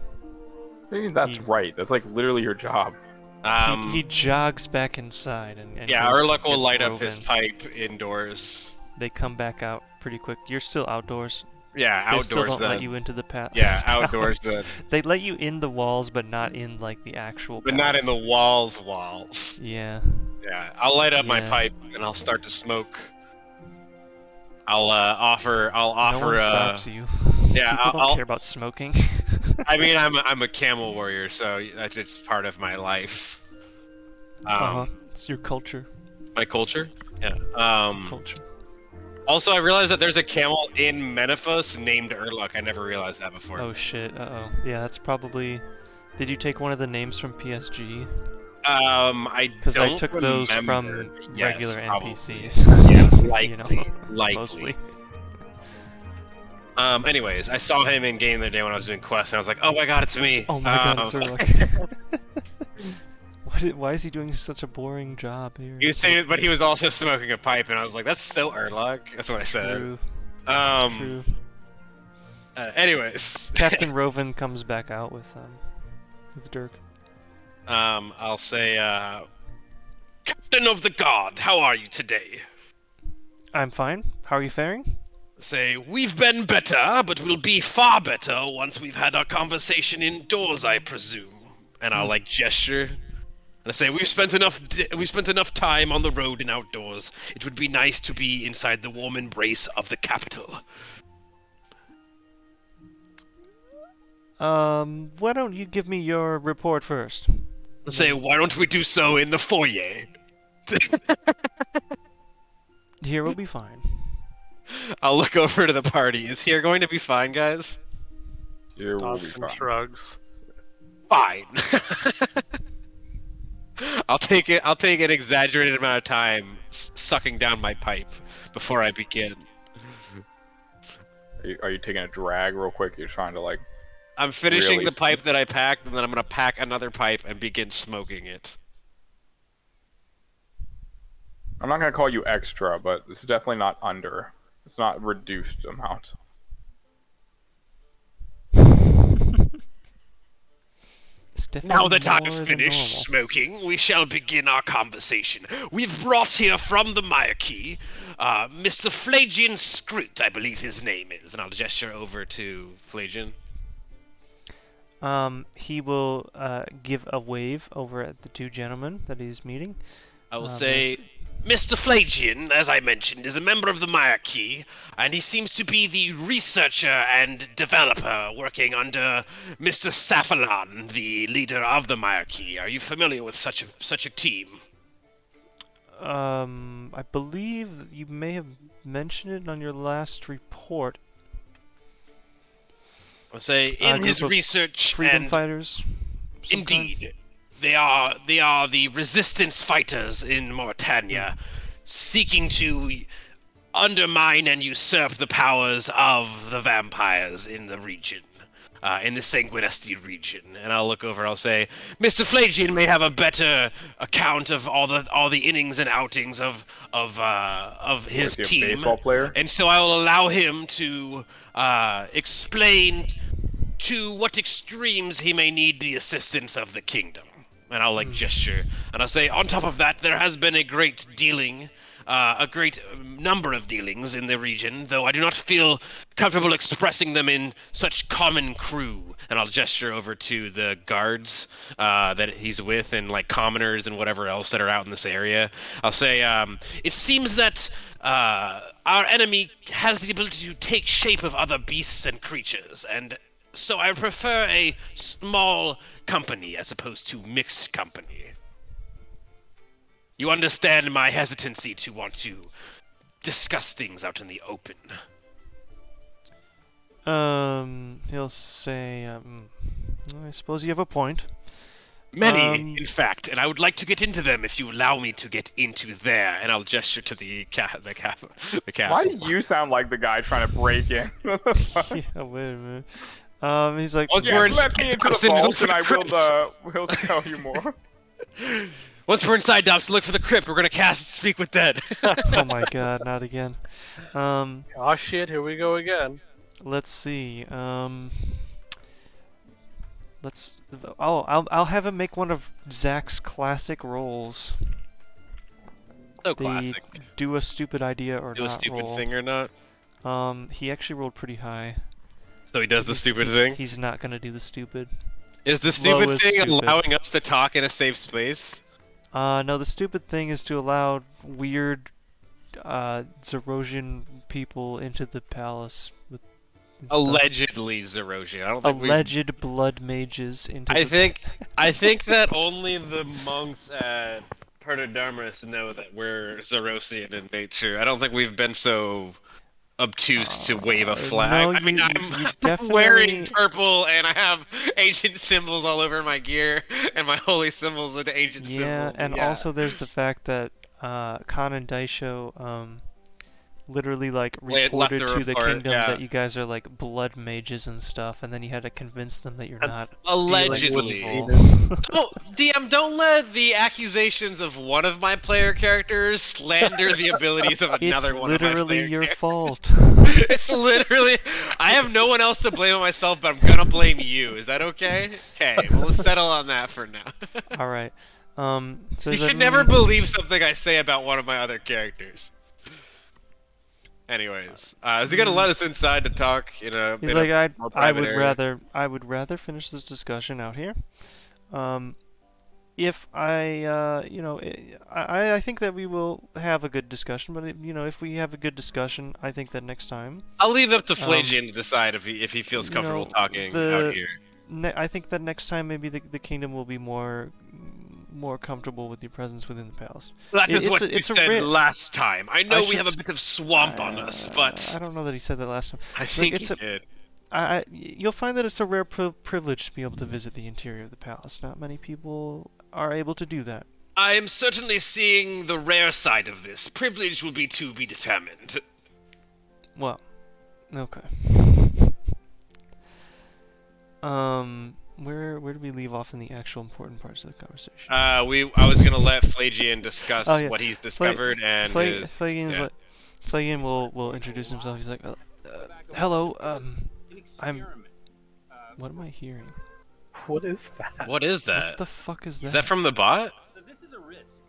Maybe that's He- right. That's like literally your job. He jogs back inside and Yeah, goes and Erluck will gets light up his Roven. pipe indoors. They come back out pretty quick. You're still outdoors. Yeah, They outdoors still don't then. let you into the Yeah, outdoors then. They let you in the walls, but not in like the actual. But not in the palace. walls. Yeah. Yeah, I'll light up my Yeah. pipe and I'll start to smoke. I'll offer. No one stops you. yeah, People don't I'll- care about smoking. I mean, I'm a camel warrior, so that's just part of my life. It's your culture. My culture. Yeah. Culture. Also, I realized that there's a camel in Menephos named Erluck. I never realized that before. Oh shit. Yeah, that's probably. Did you take one of the names from PSG? I Because I don't took those remember. from Yes, regular probably. NPCs. Yeah, likely, You know, likely. mostly. Anyways, I saw him in game the other day when I was doing quests, and I was like, "Oh my god, it's me!" Oh my god, it's Erluck. Why is he doing such a boring job here? He was saying, but he was also smoking a pipe, and I was like, "That's so Erluck." That's what I said. True. Um. True. Anyways, Captain Roven comes back out with Dirk. I'll say, Captain of the Guard, how are you today? I'm fine. How are you faring? Say, we've been better, but we'll be far better once we've had our conversation indoors, I presume. And I'll like gesture, and I say, we've spent enough time on the road and outdoors. It would be nice to be inside the warm embrace of the capital. Why don't you give me your report first? I say, why don't we do so in the foyer? Here will be fine. I'll look over to the party. Is here going to be fine, guys? Here will be Dobson fine. shrugs. Fine. I'll take it. I'll take an exaggerated amount of time sucking down my pipe before I begin. Are you taking a drag real quick? You're trying to like. I'm finishing Really? the pipe that I packed, and then I'm gonna pack another pipe and begin smoking it. I'm not gonna call you extra, but it's definitely not under. It's not reduced amount. It's Now definitely that I've more than finished normal. smoking, we shall begin our conversation. We've brought here from the Myarchy, Mr. Flagian Scroot, I believe his name is, and I'll gesture over to Flagian. He will give a wave over at the two gentlemen that he's meeting. I will Um, say, Mr. Flagian, as I mentioned, is a member of the Myarchy, and he seems to be the researcher and developer working under Mr. Safalan, the leader of the Myarchy. Are you familiar with such a team? I believe you may have mentioned it on your last report. I'll say, A in his group of research Freedom and fighters. of some kind? indeed, they are the resistance fighters in Mortania, seeking to undermine and usurp the powers of the vampires in the region, in the Sanguinesti region. And I'll look over. I'll say, Mr. Flagian may have a better account of all the innings and outings of his Is he a team, baseball player? and so I will allow him to explain to what extremes he may need the assistance of the kingdom. And I'll gesture, and I'll say, on top of that, there has been a great dealing, a great number of dealings in the region, though I do not feel comfortable expressing them in such common crew. And I'll gesture over to the guards that he's with, and like commoners and whatever else that are out in this area. I'll say, it seems that our enemy has the ability to take shape of other beasts and creatures, and so I prefer a small company as opposed to mixed company. You understand my hesitancy to want to discuss things out in the open. He'll say, I suppose you have a point. Many, in fact, and I would like to get into them if you allow me to get into there. And I'll gesture to the castle. Why do you sound like the guy trying to break in? What the fuck? Yeah, wait a minute. He's like, Well, Yeah, We're let me into the inside vault the and I crypt. will tell you more. Once we're inside, Dobbs, look for the crypt. We're gonna cast Speak with Dead. oh my god, not again. Oh shit, here we go again. Let's see. I'll have him make one of Zach's classic rolls. So The classic. do a stupid idea or Do a not stupid roll. thing or not. He actually rolled pretty high. So he does the stupid he's, thing. He's not gonna do the stupid. Is the stupid Low is thing stupid. allowing us to talk in a safe space? No, the stupid thing is to allow weird, Zerosian people into the palace with and stuff. Allegedly Zerosian. I don't think Alleged blood mages into I the think that only the monks at Perdodarmus know that we're Zerosian in nature. I don't think we've been so obtuse to wave a flag. no, I mean, you I'm definitely- wearing purple and I have ancient symbols all over my gear, and my holy symbols are the ancient symbols. Yeah, and also there's the fact that Khan and Daisho literally like Left reported the to the report, kingdom yeah. that you guys are like blood mages and stuff, and then you had to convince them that you're And not allegedly. evil. Oh, DM, don't let the accusations of one of my player characters slander the abilities of It's another one of my literally player your characters. fault. It's literally. I have no one else to blame but myself, but I'm gonna blame you. Is that okay? Okay, we'll settle on that for now. All right. So You is that should never me? believe something I say about one of my other characters. Anyways, is he gonna let us inside to talk? You know, He's like, more I private would area? rather finish this discussion out here. If I, I think that we will have a good discussion, but if we have a good discussion, I think that next time, I'll leave it up to Flagian to decide if he feels you comfortable know, talking the- out here. I think that next time maybe the kingdom will be more more comfortable with your presence within the palace. That is what it's you a said rare- last time. I know we have a should- bit of swamp on us, but I don't know that he said that last time. I think it's he a- did. You'll find that it's a rare privilege to be able to visit the interior of the palace. Not many people are able to do that. I am certainly seeing the rare side of this. Privilege will be to be determined. Well, okay. Where did we leave off in the actual important parts of the conversation? I was gonna let Flagian discuss Oh, yeah. what he's discovered and his. Flagian Flagian will introduce himself. He's like, hello, I'm. What am I hearing? What is that? What is that? What the fuck is that? Is that from the bot? So this is a risk.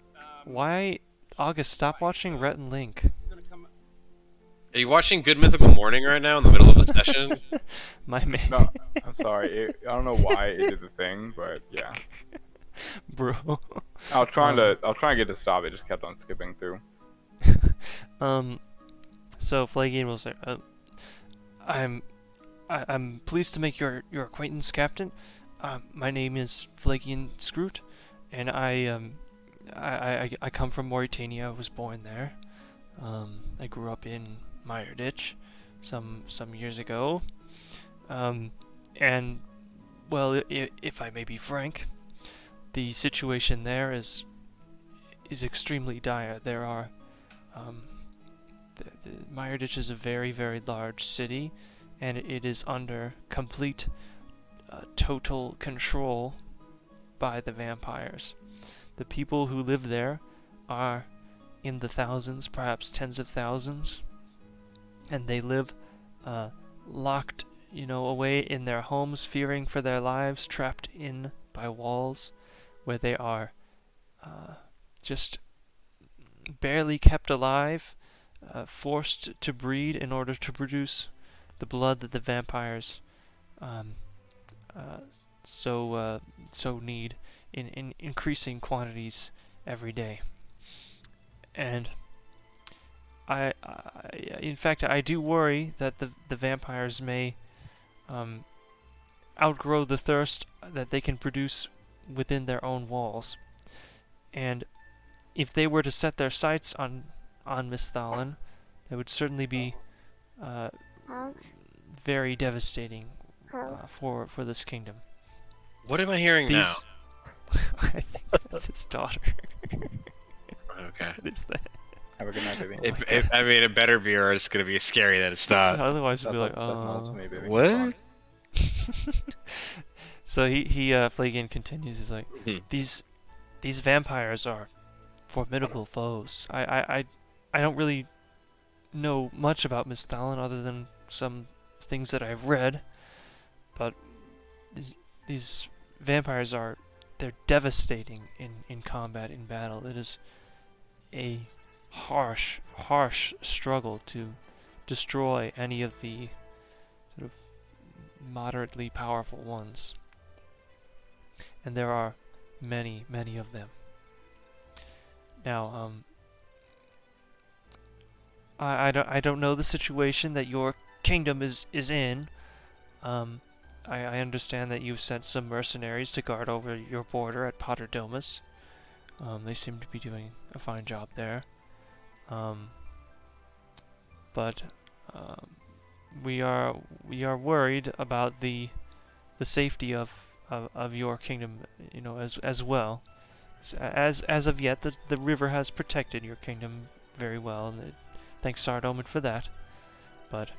Why, August? Stop watching Rhett and Link. Are you watching Good Mythical Morning right now in the middle of a session? My man. No, I'm sorry. I don't know why it did the thing, but yeah. Bro. I'll try and get to stop. It just kept on skipping through. So Flagian will say, I'm pleased to make your acquaintance, Captain. My name is Flagian Scroot, and I come from Mauritania. I was born there. I grew up in Meyerditch some years ago. And well, if I may be frank, the situation there is extremely dire. There are the Meyerditch is a very, very large city, and it is under complete total control by the vampires. The people who live there are in the thousands, perhaps tens of thousands, and they live locked, away in their homes, fearing for their lives, trapped in by walls, where they are just barely kept alive, forced to breed in order to produce the blood that the vampires so need in increasing quantities every day. And in fact, I do worry that the vampires may outgrow the thirst that they can produce within their own walls. And if they were to set their sights on Misthalin, that would certainly be very devastating for this kingdom. What am I hearing now? I think that's his daughter. Okay. What is that? Have a good night, baby. It better be, or it's gonna be scary that it's not. Otherwise, we'd be like, That's not to me, baby. What? So he Flagian continues. He's like, these vampires are formidable foes. I don't really know much about Misthalin other than some things that I've read, but these vampires they're devastating in combat, in battle. It is a harsh struggle to destroy any of the sort of moderately powerful ones. And there are many of them. Now, I don't know the situation that your kingdom is in. I understand that you've sent some mercenaries to guard over your border at Potterdomus. They seem to be doing a fine job there. But we are worried about the safety of your kingdom, as well. As of yet, the river has protected your kingdom very well, and thanks Sardomin for that. But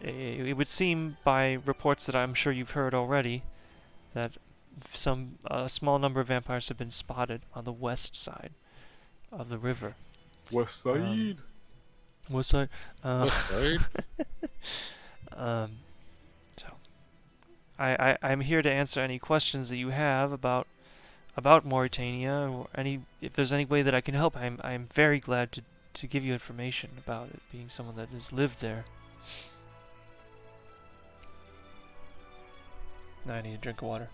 it would seem by reports that I'm sure you've heard already that a small number of vampires have been spotted on the west side of the river. West Side. West side. West side? So I'm here to answer any questions that you have about Mauritania, or if there's any way that I can help. I'm very glad to give you information about it, being someone that has lived there. Now I need a drink of water.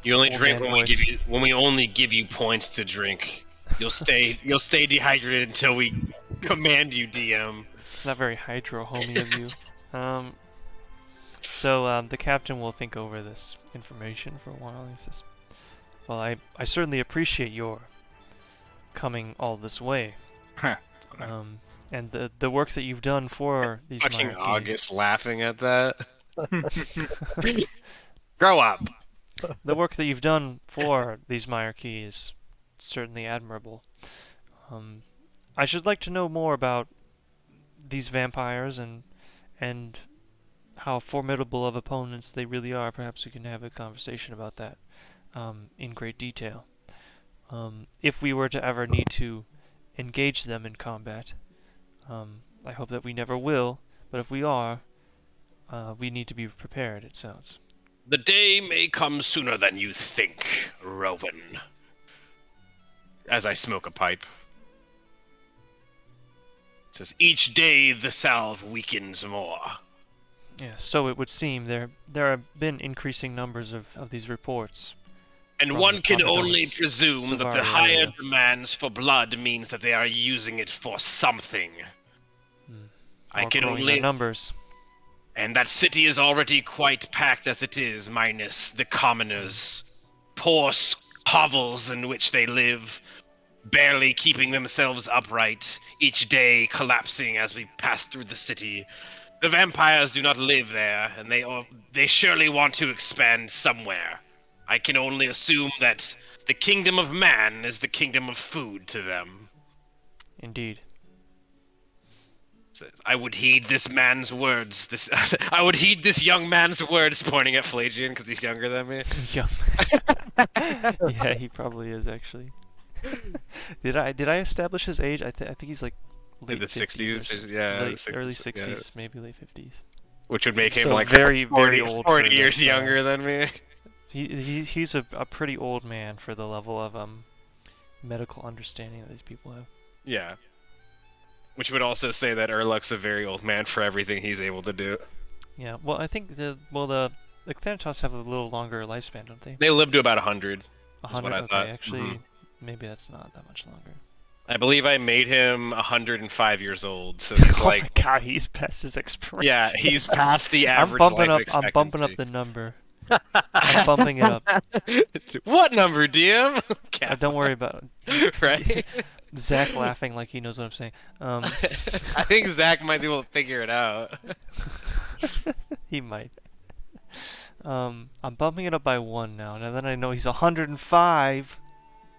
You only Old drink man when voice. we only give you points to drink. You'll stay dehydrated until we command you, DM. It's not very hydro-homey of you. So the captain will think over this information for a while. He says, Well, I certainly appreciate your coming all this way. And the work that you've done for these Fucking monarchies. August laughing at that. Grow up. The work that you've done for these monarchies is certainly admirable. I should like to know more about these vampires and how formidable of opponents they really are. Perhaps we can have a conversation about that in great detail. If we were to ever need to engage them in combat, I hope that we never will, but if we are, we need to be prepared, it sounds. The day may come sooner than you think, Rowan. As I smoke a pipe. It says, each day the salve weakens more. Yeah, so it would seem there have been increasing numbers of these reports. And from one the can Commodore only presume that the Savaria higher area. demands for blood means that they are using it for something. I Or can growing only... their numbers. And that city is already quite packed as it is, minus the commoners. Poor hovels in which they live, barely keeping themselves upright, each day collapsing as we pass through the city. The vampires do not live there, and they surely want to expand somewhere. I can only assume that the kingdom of man is the kingdom of food to them. Indeed. I would heed this man's words. I would heed this young man's words, pointing at Flagian because he's younger than me. Yeah. Yeah, he probably is actually. Did I establish his age? I think he's like late the 50s or 60s, something. yeah, Late, the 60s, early yeah. 60s, maybe late 50s. Which would make him So like very, 40, very old 40 for years this, younger than me. He's a pretty old man for the level of medical understanding that these people have. Yeah. Which would also say that Urluk's a very old man for everything he's able to do. Yeah, well, I think the Thanatos have a little longer lifespan, don't they? They live to about 100. 100. what I Okay, thought. actually, maybe that's not that much longer. I believe I made him 105 years old, so he's Oh like, my god, he's past his expiration. yeah, he's past the average I'm bumping life up. I'm bumping up expectancy. the number. I'm bumping it up. What number, DM? Don't worry about it. Right? Zach laughing like he knows what I'm saying. I think Zach might be able to figure it out. He might. I'm bumping it up by 1 now. Now that I know he's 105.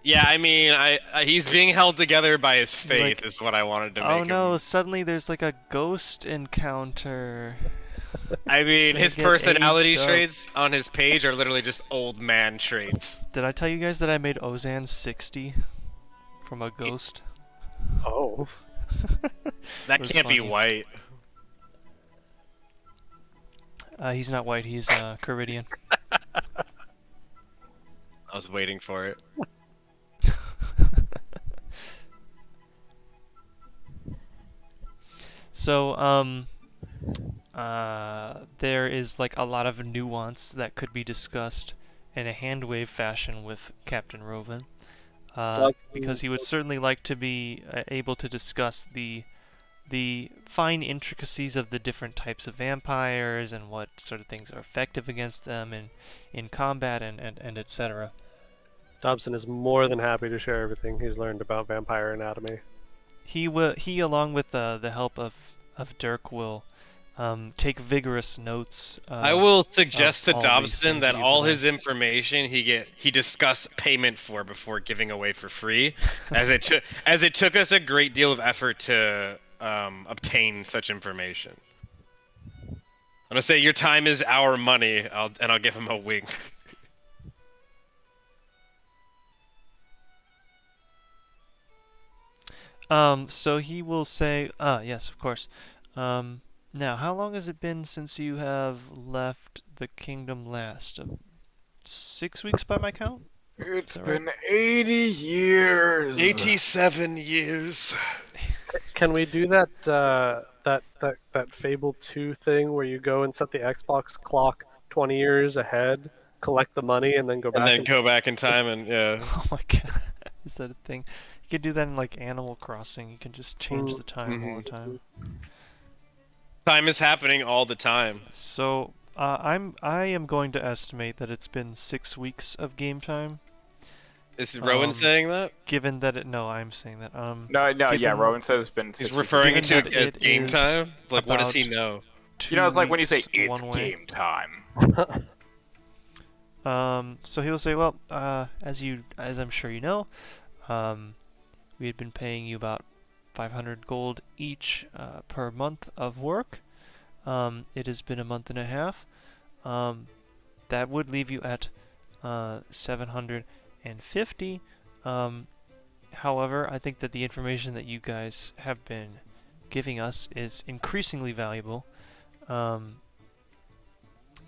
Yeah, I mean, he's being held together by his faith, Like, is what I wanted to make Oh him. no! Suddenly there's like a ghost encounter. I mean, Gonna his get personality aged up. traits on his page are literally just old man traits. Did I tell you guys that I made Ozan 60 from a ghost? Oh. That It was can't be funny. white. He's not white. He's Caridian. I was waiting for it. So, there is like a lot of nuance that could be discussed in a handwave fashion with Captain Rovan, because he would certainly like to be able to discuss the fine intricacies of the different types of vampires and what sort of things are effective against them in combat and etc. Dobson is more than happy to share everything he's learned about vampire anatomy. He along with the help of Dirk will take vigorous notes. I will suggest to all these Dobson things that you've all learned. his information he discuss payment for before giving away for free, as it took us a great deal of effort to obtain such information. I'm gonna say your time is our money, and I'll give him a wink. So he will say, yes, of course. Now, how long has it been since you have left the kingdom last? 6 weeks by my count? It's that right? been 80 years. 87 years. Can we do that that Fable 2 thing where you go and set the Xbox clock 20 years ahead, collect the money, and then go back? And then go back in time and yeah. Oh my god, is that a thing? You could do that in like Animal Crossing. You can just change the time all the time. Time is happening all the time. So I am going to estimate that it's been 6 weeks of game time. Is Rowan saying that? Given that no, I'm saying that. No, yeah, given- Rowan says it's been. He's 6 referring weeks. to Given it that as it game is time. Like, what does he about know? 2 You know, it's like when you say weeks it's one way. game time. So he'll say, well, as I'm sure you know, we had been paying you about 500 gold each per month of work. It has been a month and a half. That would leave you at 750. However, I think that the information that you guys have been giving us is increasingly valuable.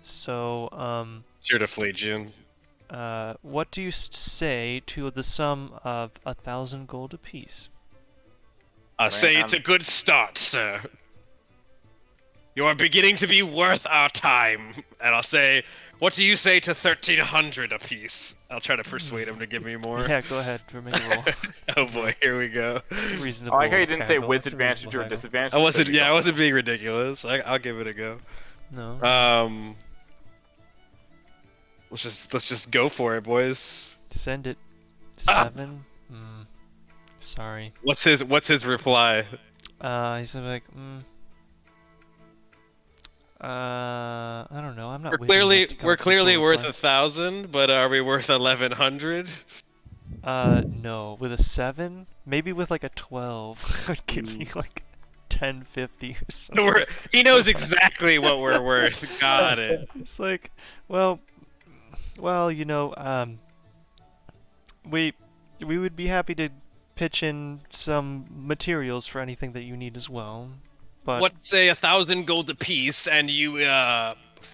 Sure to Phlegian. What do you say to the sum of 1,000 gold apiece? I say it's a good start, sir. You are beginning to be worth our time. And I'll say, what do you say to 1,300 apiece? I'll try to persuade him to give me more. Yeah, go ahead. Make a roll. Oh boy, here we go. It's reasonable. I like how you didn't say haggle. with It's a advantage reasonable or haggle. disadvantage. I wasn't. You said Yeah, I you wasn't being ridiculous. I'll give it a go. No. Let's just go for it, boys. Send it. Ah! 7? Sorry. What's his reply? He's something like, I don't know. I'm not. We're clearly worth 1,000, but are we worth 1,100? No. With a 7, maybe with like a 12, I'd give you like 1050 or something. He knows exactly what we're worth. Got it. It's like, well, you know, we would be happy to pitch in some materials for anything that you need as well. But What say 1,000 gold apiece, and you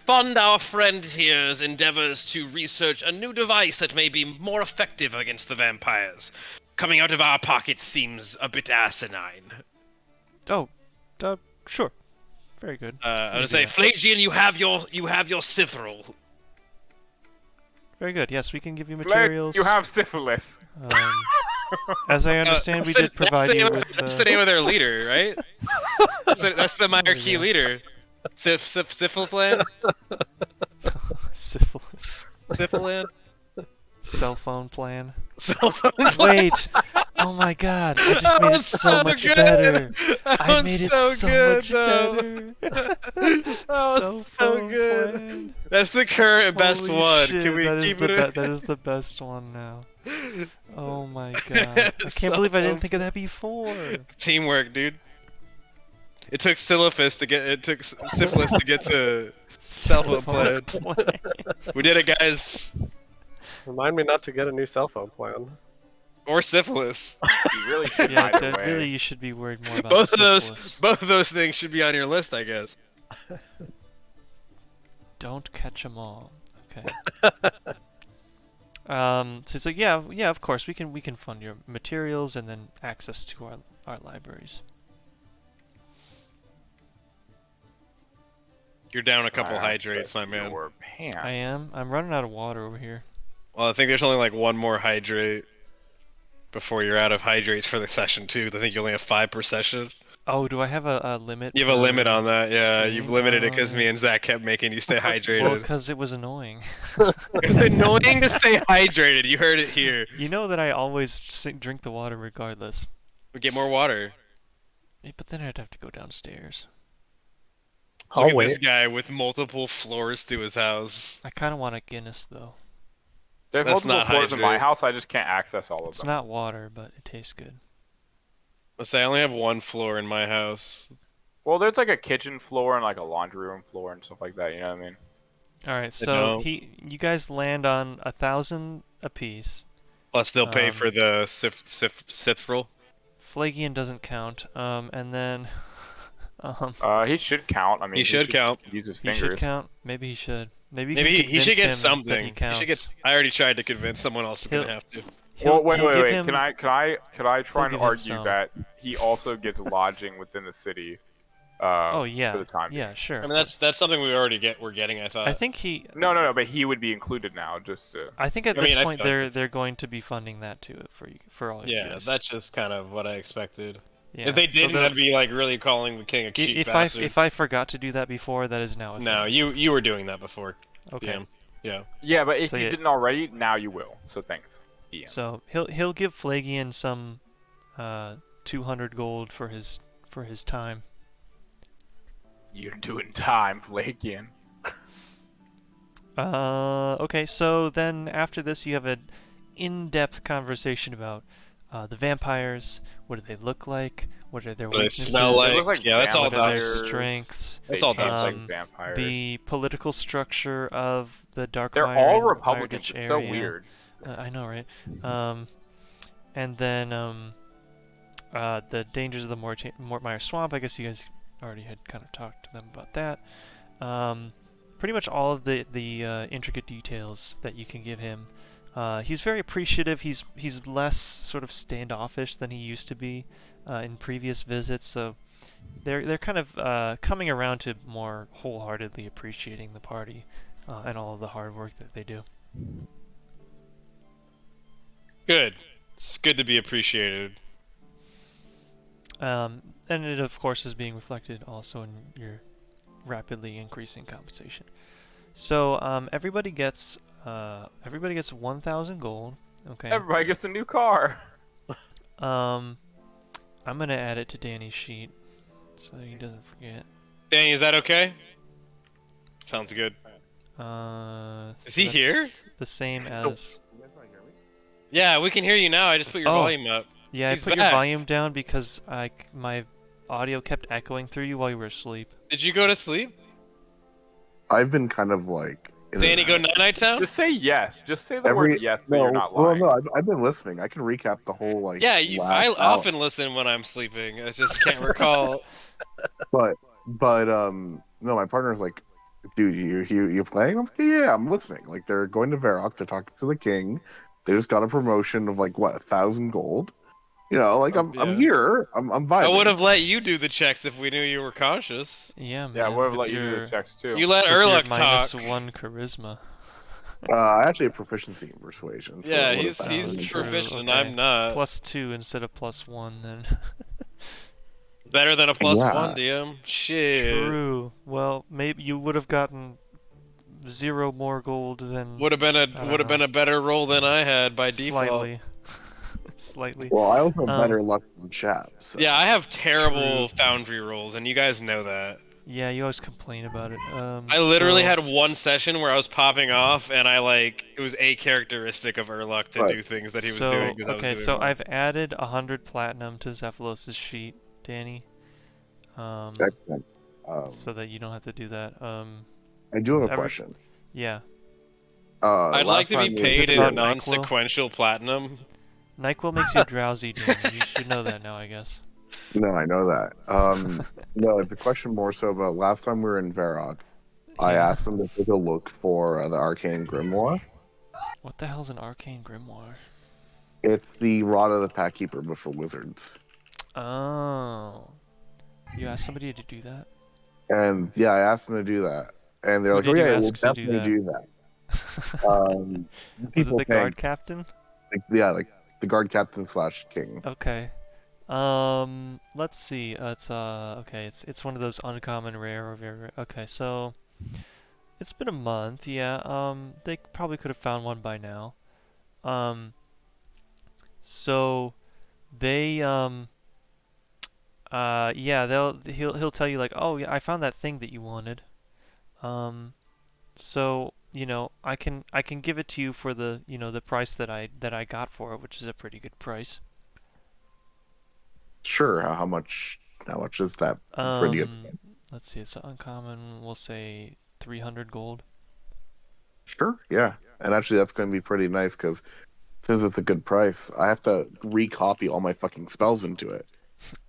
fund our friend here's endeavors to research a new device that may be more effective against the vampires. Coming out of our pockets seems a bit asinine. sure, very good. I would say, Phlegian, you have your Sifril. Very good. Yes, we can give you Flag, materials. you have syphilis. As I understand, we did provide you with. That's the name of their leader, right? That's the marquee leader. Syphilflan? Syphilis. Syphilin? Cell phone plan. Syphilin? Wait! Oh my god! I just made it so much better. I made it so much better. Cell phone plan. That's the current best Holy one. shit, Can we that is keep the it? that is the best one now. Oh my god! I can't believe I didn't think of that before. Teamwork, dude. It took syphilis to get to cell phone plan. We did it, guys. Remind me not to get a new cell phone plan. Or syphilis. You really should Yeah, either way. really, you should be worried more about Both syphilis. of those things should be on your list, I guess. Don't catch them all. Okay. So it's like, yeah, of course we can fund your materials and then access to our libraries. You're down a couple I hydrates, my access man. your pants. I am. I'm running out of water over here. Well, I think there's only like one more hydrate before you're out of hydrates for the session too. I think you only have 5 per session. Oh, do I have a limit? You have a per limit on that, yeah. stream? You've limited it because me and Zach kept making you stay hydrated. Well, because it was annoying. It's annoying to stay hydrated. You heard it here. You know that I always drink the water regardless. We get more water. Yeah, but then I'd have to go downstairs. I'll Look at wait. this guy with multiple floors to his house. I kind of want a Guinness though. There's That's multiple not floors in my hydrate. house. I just can't access all of It's them. not water, but it tastes good. Let's say I only have one floor in my house. Well, there's like a kitchen floor and like a laundry room floor and stuff like that. You know what I mean? All right, know. so you guys land on 1,000 apiece. Plus they'll pay for the Sifril. Flagian doesn't count. And then He should count. I mean, He should count. Use his he fingers. should count. Maybe he should. Maybe Maybe he should get convince him that something. He counts. should get. I already tried to convince someone else is gonna have to. Well, wait. He'll give him- Can I try he'll and give him argue some. that he also gets lodging within the city? Oh yeah. For the time. Yeah, sure. I mean that's something we're getting. I thought. I think he. No. But he would be included now. Just to... I think at I this mean, I point feel like they're going to be funding that too for all of you Yeah, guys. that's just kind of what I expected. Yeah, If they so didn't, they'll- that'd be like really calling the king a cheap bastard. if I forgot to do that before, that is now a No, thing. you were doing that before. Okay. DM. Yeah. Yeah, but if So you yeah. didn't already, now you will. So thanks. Yeah. So he'll give Flagian some 200 gold for his time. You're doing time, Flakian. Okay, so then after this you have an in-depth conversation about the vampires. What do they look like? What are their What do they weaknesses? smell They like? look like Yeah, that's all What are their vampires. strengths? That's They all taste Um, like vampires. The political structure of the Dark They're Mire all and Republicans. Ireditch It's so area. weird. I know, right? And then the dangers of the Mortmire Swamp. I guess you guys already had kind of talked to them about that. Pretty much all of the intricate details that you can give him. He's very appreciative. He's less sort of standoffish than he used to be in previous visits. So they're kind of coming around to more wholeheartedly appreciating the party and all of the hard work that they do. Good. It's good to be appreciated. And it of course is being reflected also in your rapidly increasing compensation. So everybody gets 1,000 gold. Okay. Everybody gets a new car. I'm gonna add it to Danny's sheet so he doesn't forget. Danny, is that okay? Sounds good. Is he here? The same as. Yeah, we can hear you now. I just put your Oh. volume up. Yeah, He's I put your back. volume down because my audio kept echoing through you while you were asleep. Did you go to sleep? I've been kind of like. in Danny, and go out. night-night town? Just say yes. Just say the word yes that you're not Well, lying. no, I've been listening. I can recap the whole like. Yeah, last I hour. often listen when I'm sleeping. I just can't recall. But no, my partner's like, dude, you playing? I'm like, yeah, I'm listening. Like they're going to Varrock to talk to the king. They just got a promotion of like what 1,000 gold. You know, like I'm Yeah. here. I'm vibing. I would have let you do the checks if we knew you were cautious. Yeah, man. Yeah, we'll with let you do your- the checks too. You let with your Erlich minus talk. 1 charisma. I actually have proficiency in persuasion. So Yeah, it he's would've been True, proficient. okay. I'm not. +2 instead of +1 then. Better than a +1, Yeah. DM. Shit. True. Well, maybe you would have gotten 0 more gold than Would have been don't know. a better roll than I had by default. slightly. Slightly. Well, I also have Um, better luck than Chap. So. Yeah, I have terrible True. foundry rolls, and you guys know that. Yeah, you always complain about it. I literally so- had one session where I was popping off, and it was a characteristic of Urluk to Right. do things that he was so, doing. 'cause I was okay, doing so wrong. I've added 100 platinum to Zephylos' sheet, Danny. Excellent. So that you don't have to do that. I do have is a every- question. Yeah. I'd like last to be time we- paid in about a NyQuil? non-sequential platinum. NyQuil makes you drowsy, Danny. You should know that now, I guess. No, I know that. No, it's a question more so about last time we were in Varrock. I Yeah. asked them to take a look for the Arcane Grimoire. What the hell's an arcane grimoire? It's the Rod of the Packkeeper, but for wizards. Oh. You asked somebody to do that? And yeah, I asked them to do that, and they're Who like, did "Oh you yeah, we'll ask to do definitely do that." Was it People the paying- guard captain? like the guard captain / king. Okay. Let's see. It's okay. It's one of those uncommon, rare, or very rare. Okay, so it's been a month. Yeah. They probably could have found one by now. So they yeah, he'll tell you like, oh yeah, I found that thing that you wanted. So you know, I can give it to you for the the price that I got for it, which is a pretty good price. Sure. How much? How much is that? Pretty good. Let's see, it's uncommon. We'll say 300 gold. Sure. Yeah. And actually, that's going to be pretty nice because since it's a good price, I have to recopy all my fucking spells into it.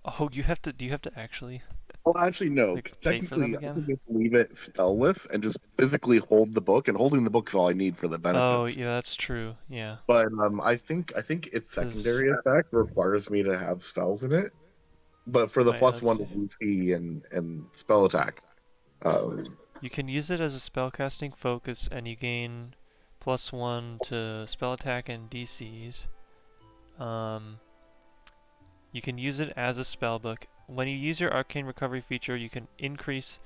Oh, you have to? Do you have to actually? Well, actually, no. Like, pay for them Technically, I again? can just leave it spellless and just physically hold the book, and holding the book is all I need for the benefits. Oh, yeah, that's true. Yeah. But I think its secondary effect requires me to have spells in it. But for the Wait, +1 let's to DC and spell attack, You can use it as a spellcasting focus, and you gain +1 to spell attack and DCs. You can use it as a spellbook. When you use your arcane recovery feature, you can increase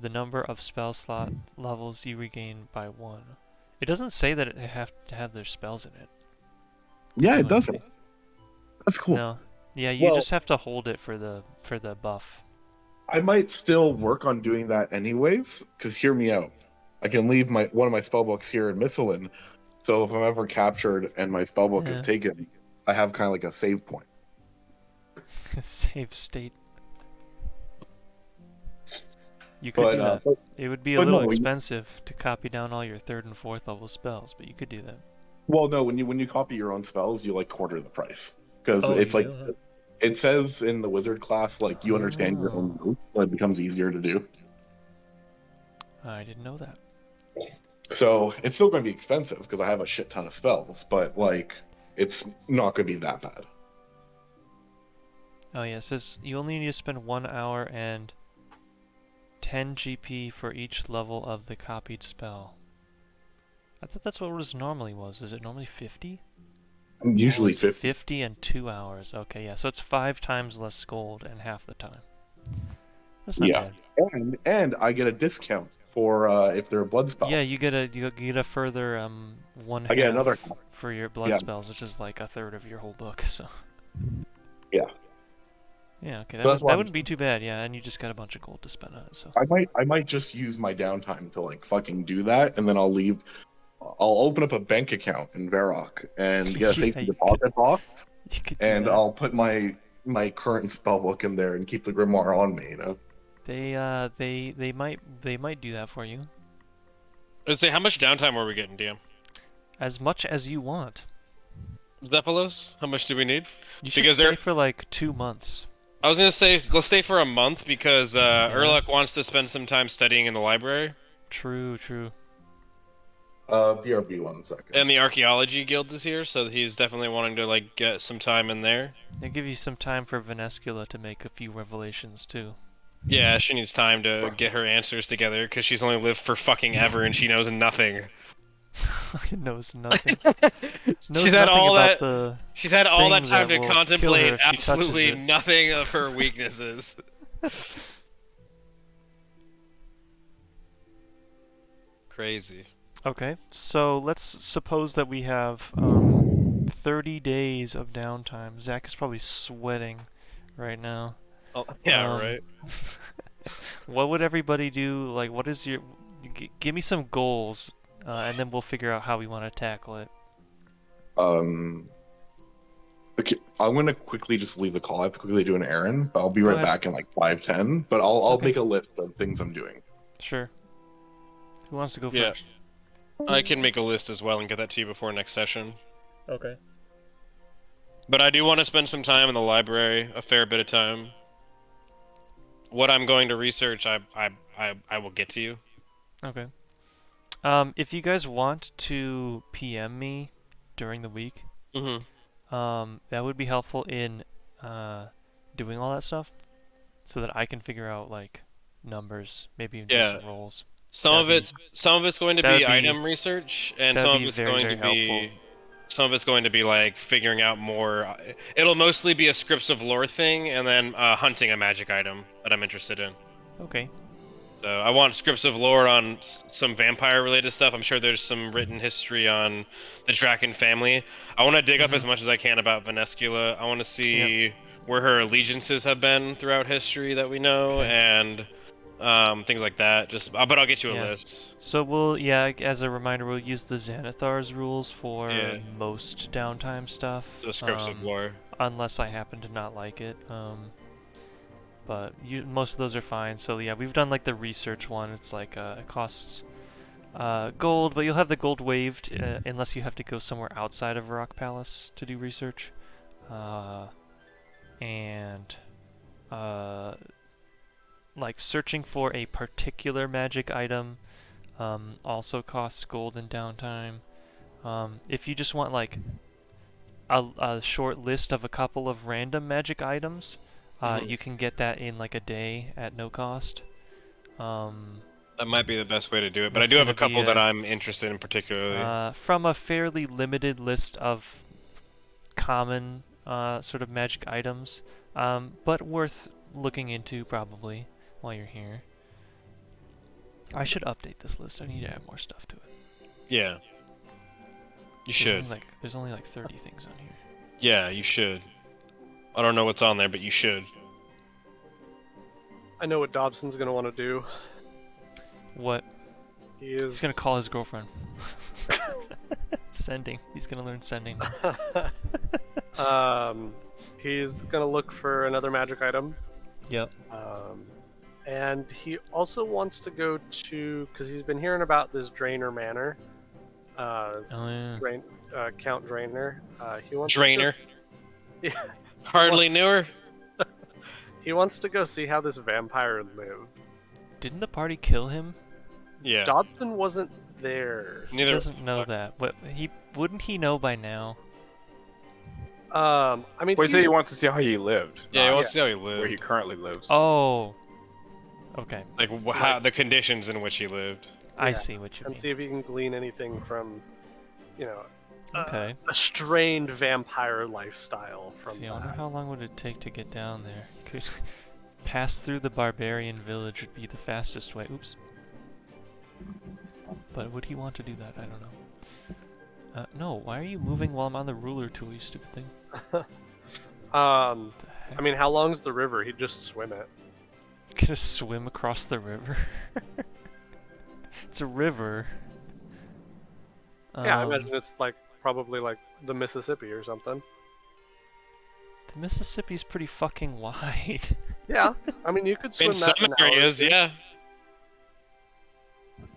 the number of spell slot levels you regain by 1. It doesn't say that it have to have their spells in it. Yeah, do it doesn't. anything. That's cool. No. Yeah, you Well- just have to hold it for the buff. I might still work on doing that anyways, because hear me out. I can leave one of my spellbooks here in Misthalin, so if I'm ever captured and my spellbook is Yeah. taken, I have kind of like a save point. Save state. You could But, do that. It would be a but little no, expensive to copy down all your 3rd and 4th level spells, but you could do that. well, no, when you copy your own spells, you like quarter the price because Oh, it's you like do? Huh? it says in the wizard class like you understand your own Oh. moves, so it becomes easier to do. I didn't know that. So it's still going to be expensive because I have a shit ton of spells, but like it's not going to be that bad. Oh yeah, it says you only need to spend 1 hour and 10 GP for each level of the copied spell. I thought that's what it normally was. Is it normally 50? Usually it's 50. 50 and 2 hours. Okay, yeah, so it's 5 times less gold and half the time. That's not Yeah, bad. and I get a discount for if they're a blood spell. Yeah, you get a further one I get half another for your blood Yeah. spells, which is like 1/3 of your whole book. So Yeah. yeah, okay, That's what that I'm wouldn't be too bad. Yeah, and you just got a bunch of gold to spend on it. So I might just use my downtime to like fucking do that, and then I'll open up a bank account in Varrock and get a safety you deposit box, you could do and that. I'll put my current spellbook in there and keep the grimoire on me. You know. They might do that for you. Let's say, how much downtime are we getting, DM? As much as you want. Zephylos, how much do we need? You should Because stay they're- for like 2 months. I was gonna say, let's stay for a month because Erluk wants to spend some time studying in the library. True, true. BRB 1 second. And the archaeology guild is here, so he's definitely wanting to like get some time in there. I'll give you some time for Vanescula to make a few revelations too. Yeah, she needs time to get her answers together because she's only lived for fucking ever and she knows nothing. Knows nothing. She's had all that. The She's had all that things time that to will kill her contemplate if she touches absolutely it. nothing of her weaknesses. Crazy. Okay, so let's suppose that we have 30 days of downtime. Zach is probably sweating right now. Oh, yeah, Um, right. What would everybody do? Like, what is your... give me some goals, and then we'll figure out how we want to tackle it. Okay, I'm gonna quickly just leave the call. I have to quickly do an errand, but I'll be Go right ahead. back in like 5-10. But I'll Okay. make a list of things I'm doing. Sure. Who wants to go Yeah. first? I can make a list as well and get that to you before next session. Okay. But I do want to spend some time in the library, a fair bit of time. What I'm going to research, I will get to you. Okay. If you guys want to PM me during the week, Mm-hmm. that would be helpful in doing all that stuff, so that I can figure out like numbers, maybe do Yeah. some rolls. Some of it's going to that'd be be- item research, and that'd some of be it's very, going very to be helpful. some of it's going to be like figuring out more. It'll mostly be a scripts of lore thing, and then hunting a magic item that I'm interested in. Okay. So I want scripts of lore on some vampire-related stuff. I'm sure there's some written history on the Draken family. I want to dig up as much as I can about Vanescula. I want to see where her allegiances have been throughout history that we know, Okay. and things like that. But I'll get you a Yeah. list. So we'll, as a reminder, we'll use the Xanathar's rules for Yeah. most downtime stuff. So scripts of lore. Unless I happen to not like it. But most of those are fine. So yeah, we've done like the research one. It's like it costs gold, but you'll have the gold waived unless you have to go somewhere outside of Rock Palace to do research. And like searching for a particular magic item also costs gold and downtime. If you just want like a short list of a couple of random magic items, you can get that in like a day at no cost. That might be the best way to do it, but I That's do have a gonna be couple that I'm interested in particularly. From a fairly limited list of common sort of magic items, but worth looking into probably while you're here. I should update this list. I need to add more stuff to it. Yeah. You should. There's only like 30 things on here. Yeah, you should. I don't know what's on there, but you should. I know what Dobson's gonna want to do. What? He's He's gonna call his girlfriend. Sending. He's gonna learn sending. He's gonna look for another magic item. Yep. And he also wants to go to, because he's been hearing about this Drainer Manor. Oh yeah. Count Drainer. He wants Drainer. To, Hardly knew her. he wants to go see how this vampire lived. Didn't the party kill him? Yeah. Dobson wasn't there. He Neither. doesn't know that. But wouldn't he know by now? I mean, Well, he said he wants to see how he lived. Yeah, he not wants to see how he where he lived. currently lives. Oh. Okay. Like how the conditions in which he lived. I Yeah, see what you and mean. see if he can glean anything from, Okay. a strained vampire lifestyle from See, I wonder that. how long would it take to get down there? Could pass through the barbarian village would be the fastest way. Oops. But would he want to do that? I don't know. No, why are you moving while I'm on the ruler tool, you stupid thing? I The heck? mean, how long's the river? He'd just swim it. Gonna swim across the river? It's a river. Yeah, I imagine it's probably like the Mississippi or something. The Mississippi's pretty fucking wide. Yeah, I mean, you could swim In that some in an hour or areas, two. yeah.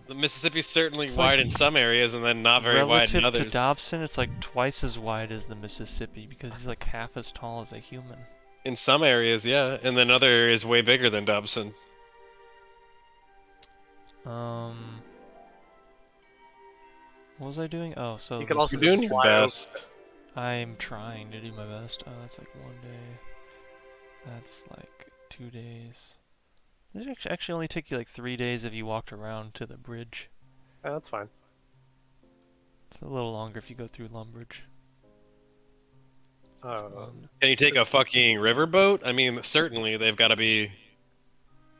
The Mississippi's certainly It's wide like- in some areas and then not very wide in Relative others. to Dobson, it's like twice as wide as the Mississippi because he's like half as tall as a human. In some areas, yeah, and then other areas way bigger than Dobson. What was I doing? Oh, so You could this also is- You're doing your fly best. I'm trying to do my best. Oh, that's like 1 day. That's like 2 days. This actually only take you like 3 days if you walked around to the bridge. Yeah, that's fine. It's a little longer if you go through Lumbridge. So it's Uh, one- Can you take a fucking riverboat? I mean, certainly they've got to be.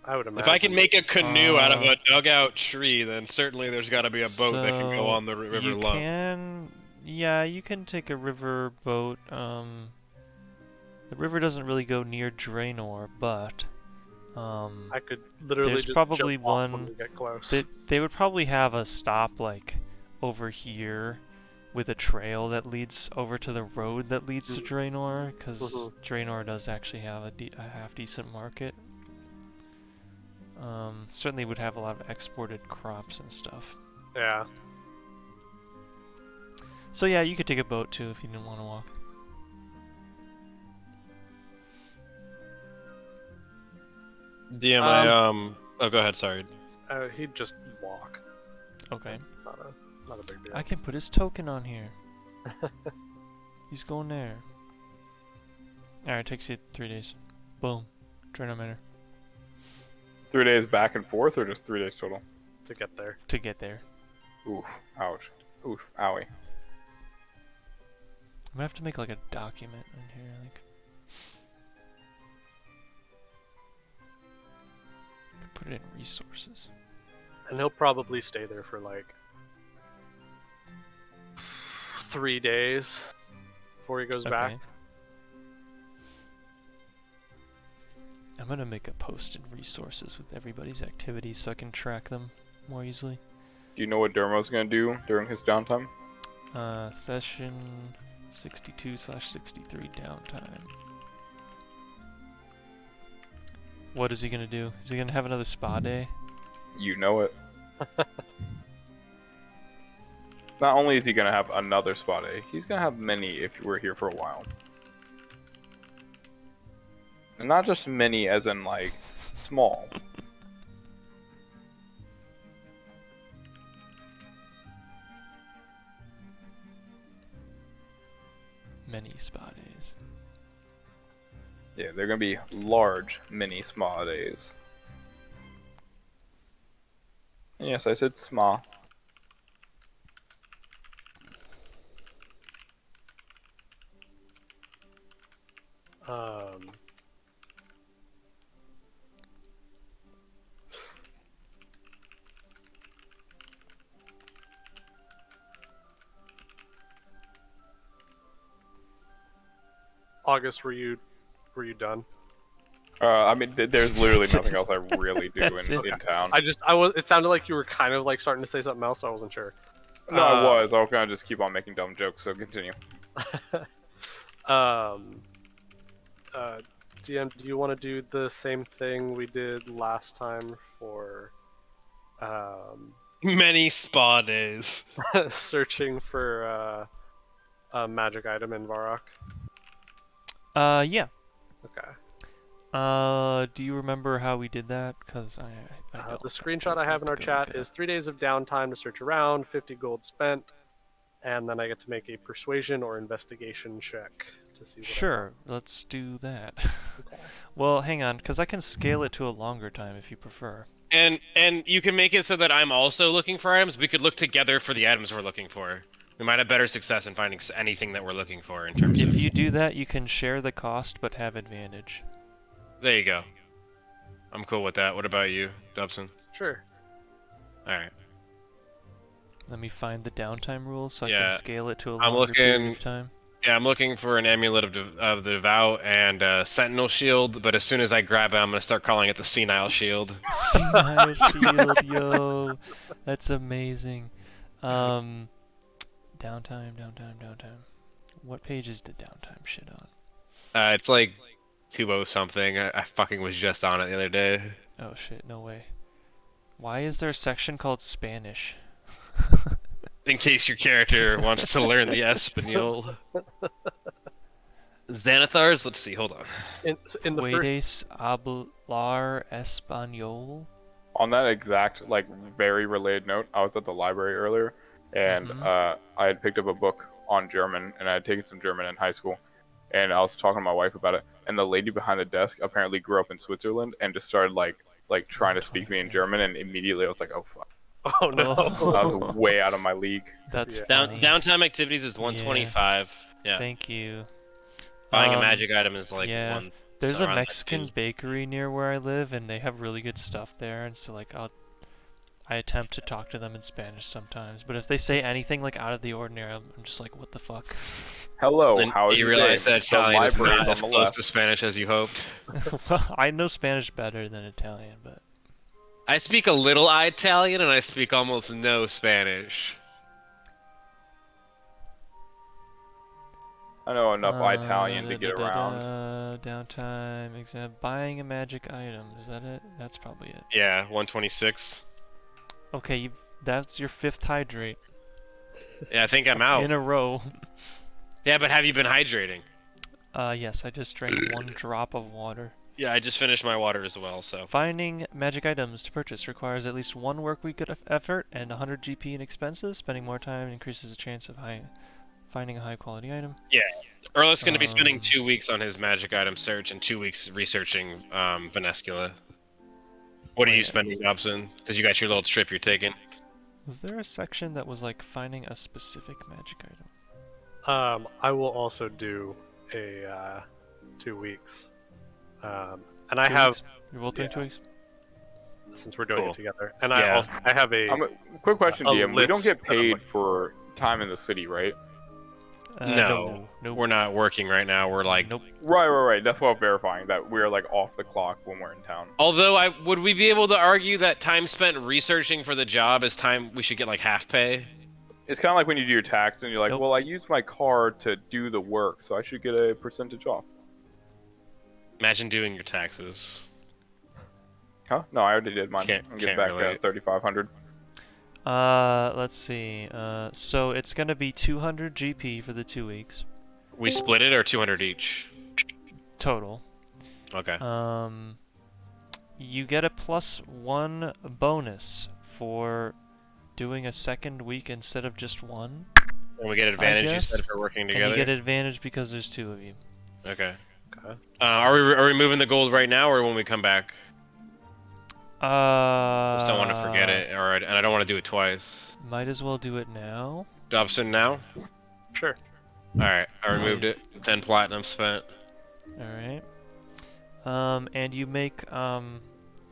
I would imagine. If I can make a canoe out of Uh, a dugout tree, then certainly there's got to be a boat that can go So, on the river you Lump. can, yeah, you can take a river boat. The river doesn't really go near Draenor, but I could literally there's just probably jump off when one we get close. they would probably have a stop like over here with a trail that leads over to the road that leads to Draenor, because Draenor does actually have a half decent market. Certainly would have a lot of exported crops and stuff. Yeah. So yeah, you could take a boat too if you didn't want to walk. DM, oh, go ahead. Sorry. He'd just walk. Okay. It's not a big deal. I can put his token on here. He's going there. Alright, takes you 3 days. Boom. Draenor Manor. 3 days back and forth, or just 3 days total? To get there. To get there. Oof. Ouch. Oof. Owie. I'm gonna have to make like a document in here, like. Put it in resources. And he'll probably stay there for like 3 days before he goes back. Okay. I'm gonna make a post in resources with everybody's activities so I can track them more easily. Do you know what Dermo's gonna do during his downtime? Session 62/63 downtime. What is he gonna do? Is he gonna have another spa day? You know it. Not only is he gonna have another spa day, he's gonna have many if we're here for a while. And not just many as in like small. Many spa days. Yeah, they're gonna be large mini spa days. And yes, I said sma. August, were you done? I mean, there's literally That's nothing it. else I really do That's in it. town. It sounded like you were kind of like starting to say something else, so I wasn't sure. No, I was. I was gonna just keep on making dumb jokes. So continue. DM, do you want to do the same thing we did last time for Many spa days. searching for a magic item in Varrock? Yeah. Okay. Do you remember how we did that? Because I don't. The screenshot I have in our chat is 3 days of downtime to search around, 50 gold spent, and then I get to make a persuasion or investigation check to see what I Sure, let's do that. Okay. Well, hang on, because I can scale it to a longer time if you prefer. And you can make it so that I'm also looking for items. We could look together for the items we're looking for. We might have better success in finding anything that we're looking for in terms of... If you do that, you can share the cost but have advantage. There you go. I'm cool with that. What about you, Dobson? Sure. Alright. Let me find the downtime rules so I Yeah, can scale it to a I'm longer period looking- of time. Yeah, I'm looking for an Amulet of the Devout and Sentinel Shield, but as soon as I grab it, I'm going to start calling it the Senile Shield. Senile Shield, yo! That's amazing. Downtime. What page is the downtime shit on? It's like 2.0 something. I fucking was just on it the other day. Oh shit, no way. Why is there a section called Spanish? In case your character wants to learn the Espanol. Xanathars? Let's see, hold on. In the first, Puedes hablar español? On that exact, like, very related note, I was at the library earlier, and I had picked up a book on German, and I had taken some German in high school, and I was talking to my wife about it, and the lady behind the desk apparently grew up in Switzerland and just started, like trying to speak me in German, and immediately I was like, oh, fuck. oh no. I was way out of my league. That's Yeah. funny. Downtime activities is 125. Yeah. Thank you. Buying a magic item is like yeah. one. There's so a around that Mexican too. bakery near where I live, and they have really good stuff there, and so like I attempt to talk to them in Spanish sometimes, but if they say anything like out of the ordinary, I'm just like, what the fuck? Hello, And how is you your realize day? that The Italian is library not is as on the close left. to Spanish as you hoped. Well, I know Spanish better than Italian, but I speak a little Italian and I speak almost no Spanish. I know enough Italian to get around. Downtime, buying a magic item. Is that it? That's probably it. Yeah, 126. Okay, that's your 5th hydrate Yeah, I think I'm out. in a row. Yeah, but have you been hydrating? Yes, I just drank 1 drop of water. Yeah, I just finished my water as well, so. Finding magic items to purchase requires at least 1 work week of effort and 100 GP in expenses. Spending more time increases the chance of finding a high quality item. Yeah. Erlo's going to be spending 2 weeks on his magic item search and 2 weeks researching Venescula. What are you spending, Dobson? Because you got your little trip you're taking. Was there a section that was like finding a specific magic item? I will also do a 2 weeks. And I 2 have weeks? You're both doing 2 weeks? since we're doing Cool. it together. And Yeah. I have a Quick question, a DM. We don't list get that I'm paid looking for time in the city, right? No, Nope. we're not working right now. We're like. Nope. Right. That's what I'm verifying, that we're, like, off the clock when we're in town. Although, would we be able to argue that time spent researching for the job is time we should get like half pay? It's kind of like when you do your tax and you're like, Nope. well, I used my car to do the work, so I should get a percentage off. Imagine doing your taxes. Huh? No, I already did mine. Can't I'm getting back relate. 3,500. Let's see. So it's gonna be 200 GP for the 2 weeks We split it or 200 each? total. Okay. You get a +1 bonus for doing a 2nd week instead of just 1. And we get advantage you guess. said for working And together. you get advantage because there's 2 of you. Okay. Okay. Are we moving the gold right now or when we come back? Just don't want to forget it, and I don't want to do it twice. Might as well do it now. Dobson now? sure. Alright, I removed it. 10 platinum spent. Alright. And you make,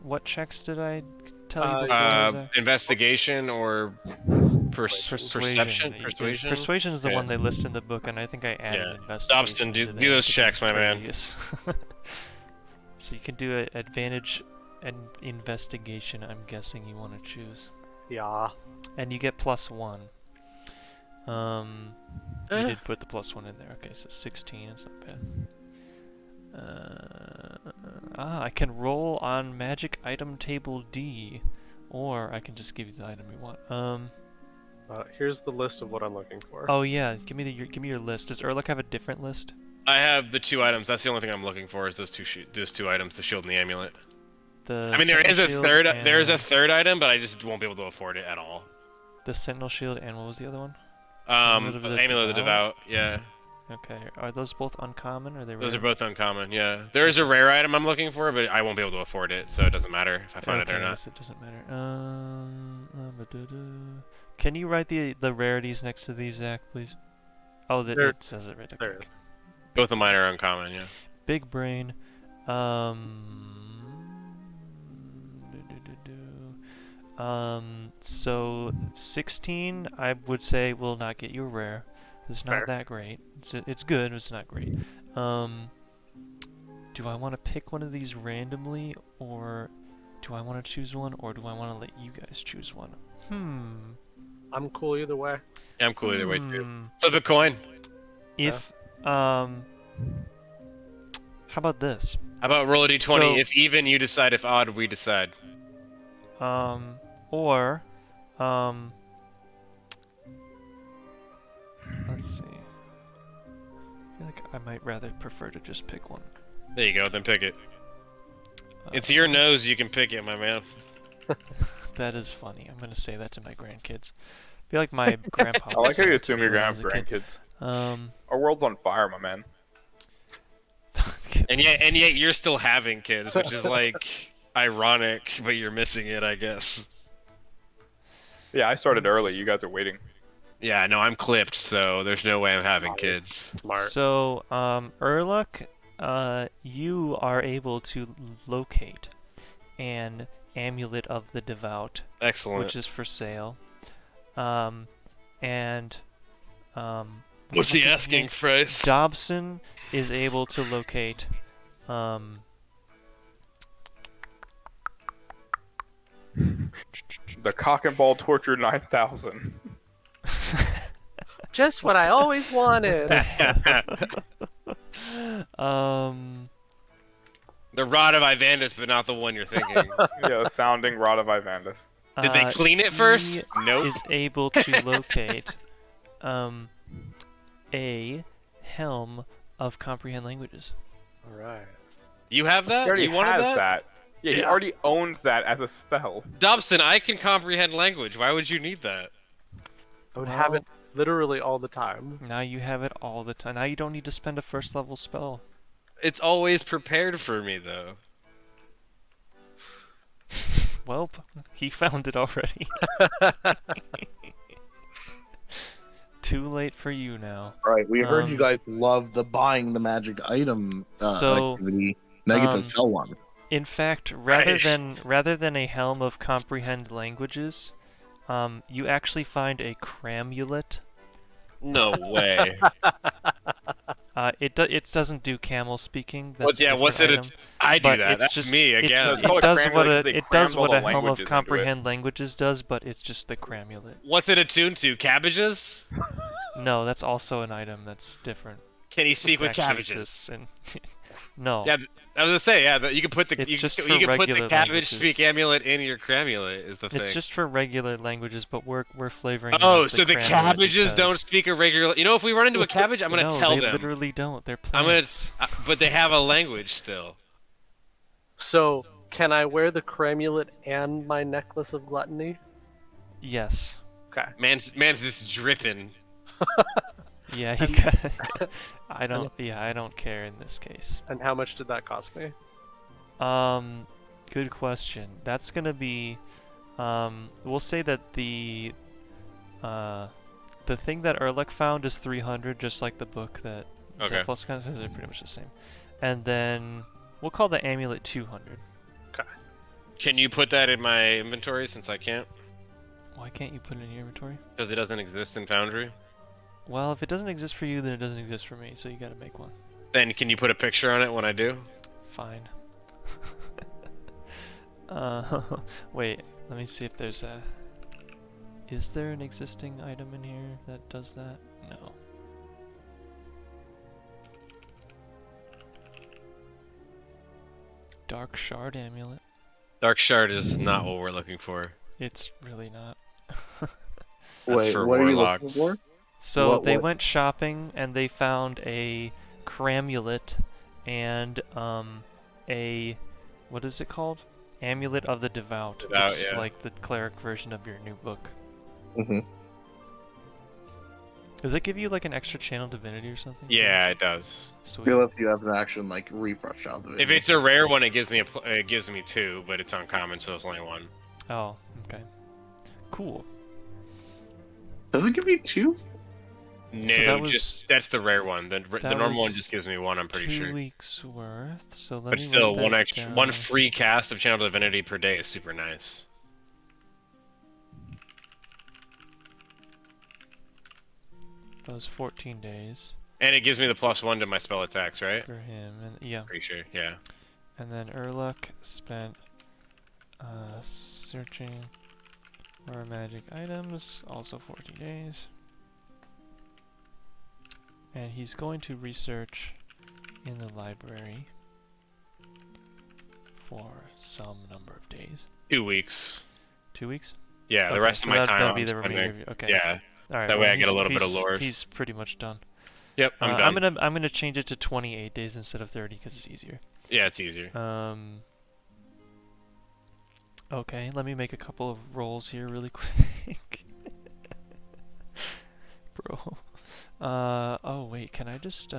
what checks did I tell you before, Zach? Investigation or Persuasion. Persuasion. Persuasion is the Yeah. one they list in the book, and I think I added Yeah. investigation. Dobson, into do that those to be checks, my man. courteous. So you can do an advantage and investigation. I'm guessing you want to choose, Yeah. and you get +1. You did put the +1 in there. Okay, so 16. It's not bad. I can roll on magic item table D, or I can just give you the item you want. Here's the list of what I'm looking for. Oh yeah, give me your list. Does Erlich have a different list? I have the 2 items. That's the only thing I'm looking for. Is those two items, the shield and the amulet. I mean, there is a third. There is a third item, but I just won't be able to afford it at all. The Sentinel Shield, and what was the other one? Amulet of the Devout. Yeah. Okay. Are those both uncommon, or are they rare? Those are both uncommon. Yeah. There is a rare item I'm looking for, but I won't be able to afford it, so it doesn't matter if I find it or I not. guess it doesn't matter. Can you write the rarities next to these, Zach, please? Oh, it says it right. Okay. There it is. Both of mine are uncommon. Yeah. Big brain. So 16, I would say, will not get you a rare. It's not Fair. that great. It's good, but it's not great. Do I want to pick one of these randomly, or do I want to choose one, or do I want to let you guys choose one? I'm cool either way. Yeah, I'm cool either way too. Flip a coin. If how about this? How about roll a d20? So- If even, you decide. If odd, we decide. Or let's see. I feel like I might rather prefer to just pick one. There you go. Then pick it. It's your nose. You can pick it, my man. That is funny. I'm gonna say that to my grandkids. I feel like my grandpa. I like how you was assume saying you're it gonna to have me when I was a grandkids. kid. Our world's on fire, my man. And yet you're still having kids, which is like ironic, but you're missing it, I guess. Yeah, I started early. You guys are waiting. Yeah, no, I'm clipped, so there's no way I'm having kids. Smart. So, Erlich, you are able to locate an amulet of the devout, Excellent. which is for sale. What's the asking price? Dobson is able to locate The Cock and Ball Torture 9000. Just what I always wanted. The Rod of Ivandis, but not the one you're thinking. Yeah, the sounding Rod of Ivandis. Did they clean it first? He Nope. is able to locate a helm of comprehend languages. All right. You have that? He already You wanted has that? that. Yeah, he already owns that as a spell. Dobson, I can comprehend language. Why would you need that? I would have it literally all the time. Now you have it all the time. Now you don't need to spend a first level spell. It's always prepared for me, though. Well, he found it already. Too late for you now. Right, we heard you guys love the buying the magic item activity. Now you get to sell one. In fact, rather than a helm of comprehend languages, you actually find a cramulet. No way. It doesn't do camel speaking. That's what's item, it? I do but that. it's That's just- me again. It's called a cramulet because they it does crammed what all a the helm languages of into comprehend languages does, but it's just the cramulet. What's it attuned to? Cabbages? No, that's also an item that's different. Can he speak with Actually cabbages? exists in- no. Yeah, I was gonna say, yeah, you can put the It's you just can for put the regular cabbage languages. speak amulet in your cramulet is the thing. It's just for regular languages, but we're flavoring it Oh, as so the cramulet cabbages don't because- speak a regular. You know, if we run into a cabbage, I'm gonna no, tell they them. literally don't. They're I'm plants. gonna, but they have a language still. So, can I wear the cramulet and my necklace of gluttony? Yes. Okay. Man's just dripping. Yeah, you got. I don't care in this case. And how much did that cost me? Good question. That's gonna be, we'll say that the thing that Erlich found is 300, just like the book that Okay. Zephylos kind of says. They're pretty much the same. And then we'll call the amulet 200. Okay. Can you put that in my inventory since I can't? Why can't you put it in your inventory? Because it doesn't exist in Foundry. Well, if it doesn't exist for you, then it doesn't exist for me, so you gotta make one. Then can you put a picture on it when I do? Fine. Wait, let me see if there's a... Is there an existing item in here that does that? No. Dark Shard Amulet. Dark Shard is not what we're looking for. It's really not. That's Wait, for what are you warlocks. looking for? So they What? went shopping and they found a cramulet and a what is it called? Amulet of the Devout, Devout, which is yeah. like the cleric version of your new book. Mm-hmm. Does it give you like an extra channel divinity or something? Yeah, it does. Sweet. It lets you as an action like refresh out of it. If it's a rare one, it gives me it gives me 2, but it's uncommon, so it's only 1. Oh, okay. Cool. Does it give you 2? No, that was- just that's the rare one. The that normal one was just gives me 1. I'm pretty 2 sure. weeks worth. So let But me still, write that one down. free cast of Channel Divinity per day is super nice. That was 14 days And it gives me the +1 to my spell attacks, right? for him, and yeah. Pretty sure, yeah. And then Urluk spent searching for magic items, also 40 days. And he's going to research in the library for some number of days. 2 weeks. 2 weeks? Yeah, the Okay, rest so of my that, time. that'll I'm be the spending- remainder of your, okay. Yeah. Alright, that way well, I get a he's- little bit of he's- lore. He's pretty much done. Yep, I'm done. I'm gonna change it to 28 days instead of 30 because it's easier. Yeah, it's easier. Okay, let me make a couple of rolls here really quick. Bro. Oh wait, can I just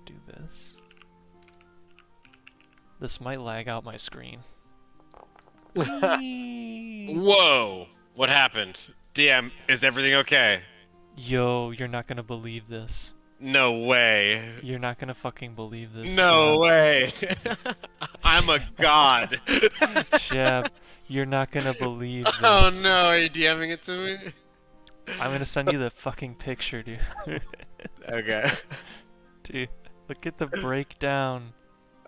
do this? This might lag out my screen. Whee! Whoa! What happened? DM, is everything okay? Yo, you're not gonna believe this. No way. You're not gonna fucking believe this. No way. I'm a god. Shab, you're not gonna believe this. Oh no, are you DMing it to me? I'm gonna send you the fucking picture, dude. Okay. Dude, look at the breakdown.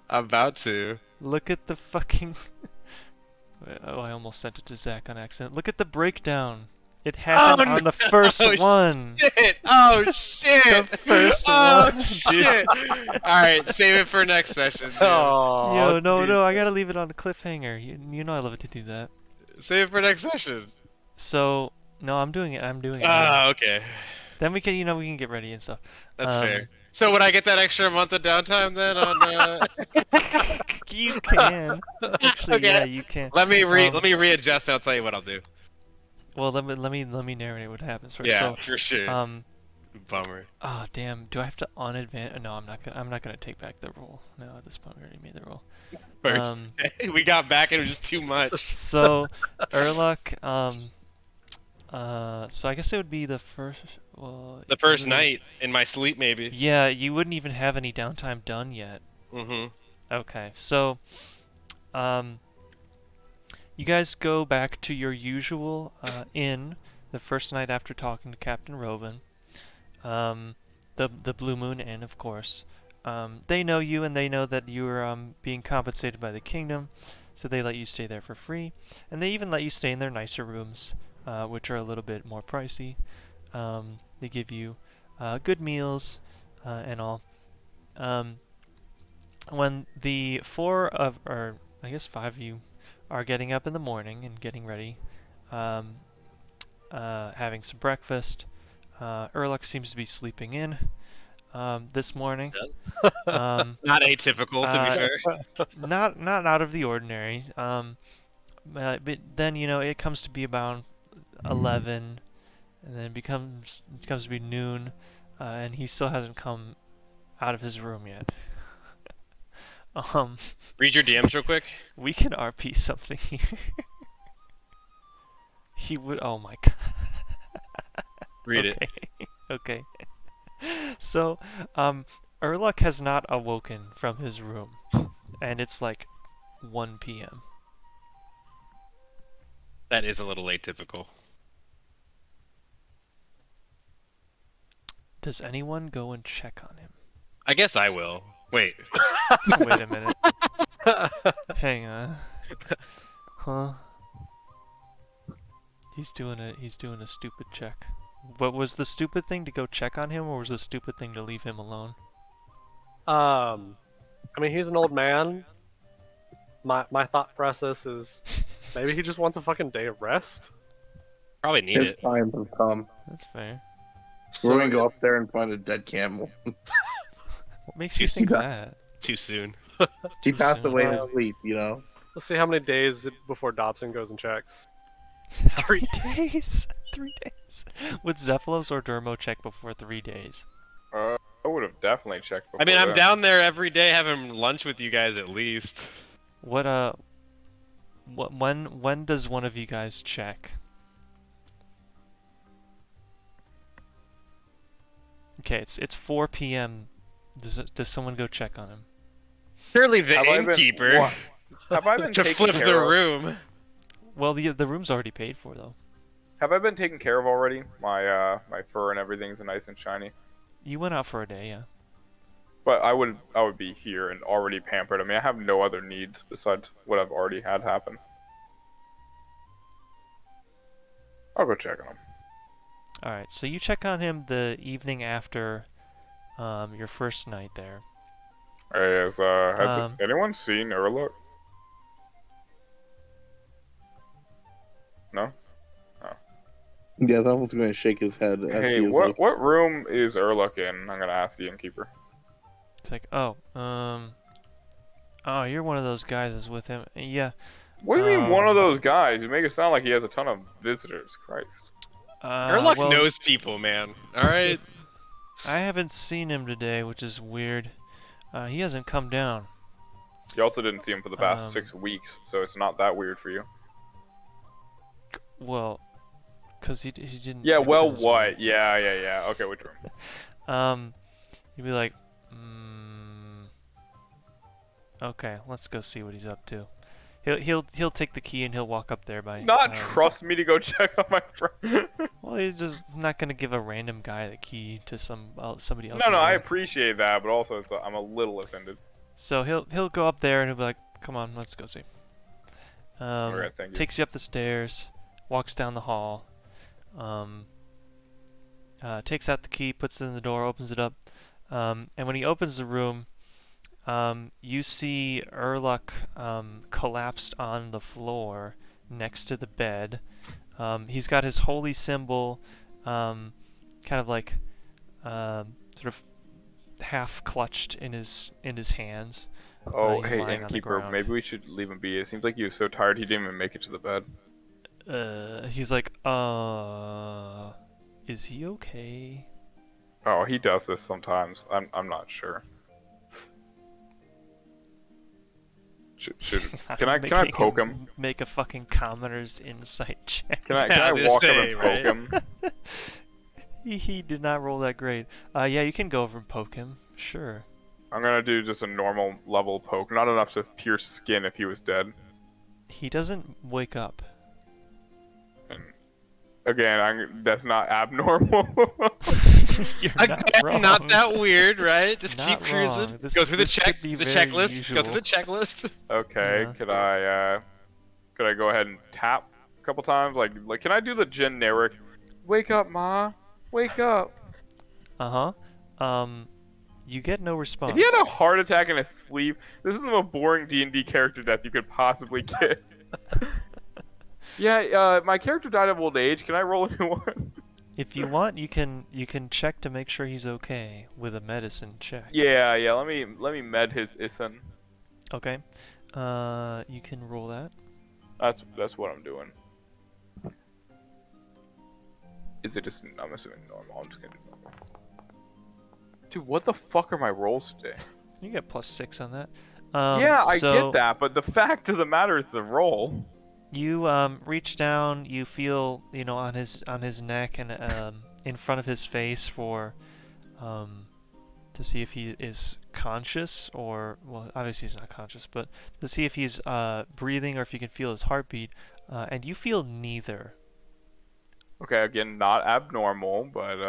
I'm about to. Look at the fucking... Oh, I almost sent it to Zach on accident. Look at the breakdown. It happened on the first one. Shit! Oh shit! The first oh one, shit! Alright, save it for next session. dude. Oh, Yo, no, I gotta leave it on a cliffhanger. You know I love it to do that. Save it for next session. So, no, I'm doing it. Ah, okay. Then we can, we can get ready and stuff. That's fair. So would I get that extra month of downtime then on You can. Actually, Okay. yeah, you can. let me readjust and I'll tell you what I'll do. Well, let me narrate what happens first. Yeah, So, for sure. Bummer. oh damn, do I have to unadvance? No, I'm not gonna take back the roll. No, at this point we already made the roll. First. We got back and it was just too much. So, Urluk, so I guess it would be the first. Well, The first you- night in my sleep, maybe. Yeah, you wouldn't even have any downtime done yet. Mm-hmm. Okay, so, you guys go back to your usual inn the first night after talking to Captain Rovan. The Blue Moon Inn, of course. They know you and they know that you're being compensated by the kingdom, so they let you stay there for free, and they even let you stay in their nicer rooms, which are a little bit more pricey. They give you good meals and all. When the 4 of, or I guess 5 of you, are getting up in the morning and getting ready, having some breakfast, Urluk seems to be sleeping in this morning. Not atypical, to be fair. Not out of the ordinary. But then it comes to be about 11, and then it comes to be noon, and he still hasn't come out of his room yet. Read your DMs real quick. We can RP something here. He would. Oh my god. Read it. Okay. So, Urluk has not awoken from his room, and it's like 1 p.m. That is a little atypical. Does anyone go and check on him? I guess I will. Wait. Wait a minute. Hang on. Huh? He's doing a stupid check. What was the stupid thing, to go check on him, or was the stupid thing to leave him alone? I mean, he's an old man. My thought process is maybe he just wants a fucking day of rest. Probably need His it. time has come. That's fair. We're gonna go up there and find a dead camel. What makes you think that? Too soon. She Too passed soon. away in sleep, you know. Let's see how many days before Dobson goes and checks. How many days? 3 days. Would Zephylos or Dermo check before 3 days? I would have definitely checked before I mean, I'm that. down there every day having lunch with you guys at least. When does one of you guys check? Okay, it's 4 p.m. Does someone go check on him? Surely the Have I been- innkeeper what? Have I been to taken flip care the of? room. Well, the room's already paid for though. Have I been taken care of already? My my fur and everything's nice and shiny. You went out for a day, yeah. But I would be here and already pampered. I mean, I have no other needs besides what I've already had happen. I'll go check on him. Alright, so you check on him the evening after your first night there. Hey, has Um, anyone seen Urluk? No? Yeah, that one's gonna shake his head as Hey, he is what room is Urluk in? I'm gonna ask the innkeeper. It's like, oh, you're one of those guys that's with him. Yeah. What do you mean one of those guys? You make it sound like he has a ton of visitors. Christ. Urluk Well, knows people, man. Alright? I haven't seen him today, which is weird. He hasn't come down. You also didn't see him for the past Um, 6 weeks, so it's not that weird for you. Well, because he didn't. Yeah, exit well, his what? room. Yeah. Okay, which room? You'd be like, okay, let's go see what he's up to. He'll take the key and he'll walk up there by. Not trust me to go check on my friend. Well, he's just not gonna give a random guy the key to somebody else. No, I appreciate that, but also I'm a little offended. So he'll go up there and he'll be like, "Come on, let's go see." Alright, thank you. Takes you up the stairs, walks down the hall, takes out the key, puts it in the door, opens it up, and when he opens the room, you see Urluk collapsed on the floor next to the bed. He's got his holy symbol, kind of like sort of half clutched in his hands. Oh, He's hey, lying on the innkeeper, ground. maybe we should leave him be. It seems like he was so tired he didn't even make it to the bed. He's like, is he okay? Oh, he does this sometimes. I'm not sure. Can I poke him? Make a fucking commoner's insight check. Can I Yeah, walk up say, and right? poke him? He did not roll that great. Yeah, you can go over and poke him. Sure. I'm gonna do just a normal level poke, not enough to pierce skin if he was dead. He doesn't wake up. And again, that's not abnormal. You're not Again, wrong. not that weird, right? Just Not keep cruising. wrong. This Go is- through the this check, could be the very checklist. Go through the checklist. Okay, Yeah. could I go ahead and tap a couple times? Like, can I do the generic? Wake up, ma. Wake up. You get no response. If he had a heart attack in his sleep, this is the most boring D&D character death you could possibly get. Yeah, my character died of old age. Can I roll a new one? If you want, you can check to make sure he's okay with a medicine check. Yeah. Let me med his Issen. Okay. You can roll that. That's what I'm doing. Is it just? I'm assuming normal. I'm just gonna do normal. Dude, what the fuck are my rolls today? You get +6 on that. Yeah, I so get that, but the fact of the matter is the roll. You reach down. You feel on his neck and in front of his face for to see if he is conscious or, well, obviously he's not conscious, but to see if he's breathing or if you can feel his heartbeat, and you feel neither. Okay, again, not abnormal, but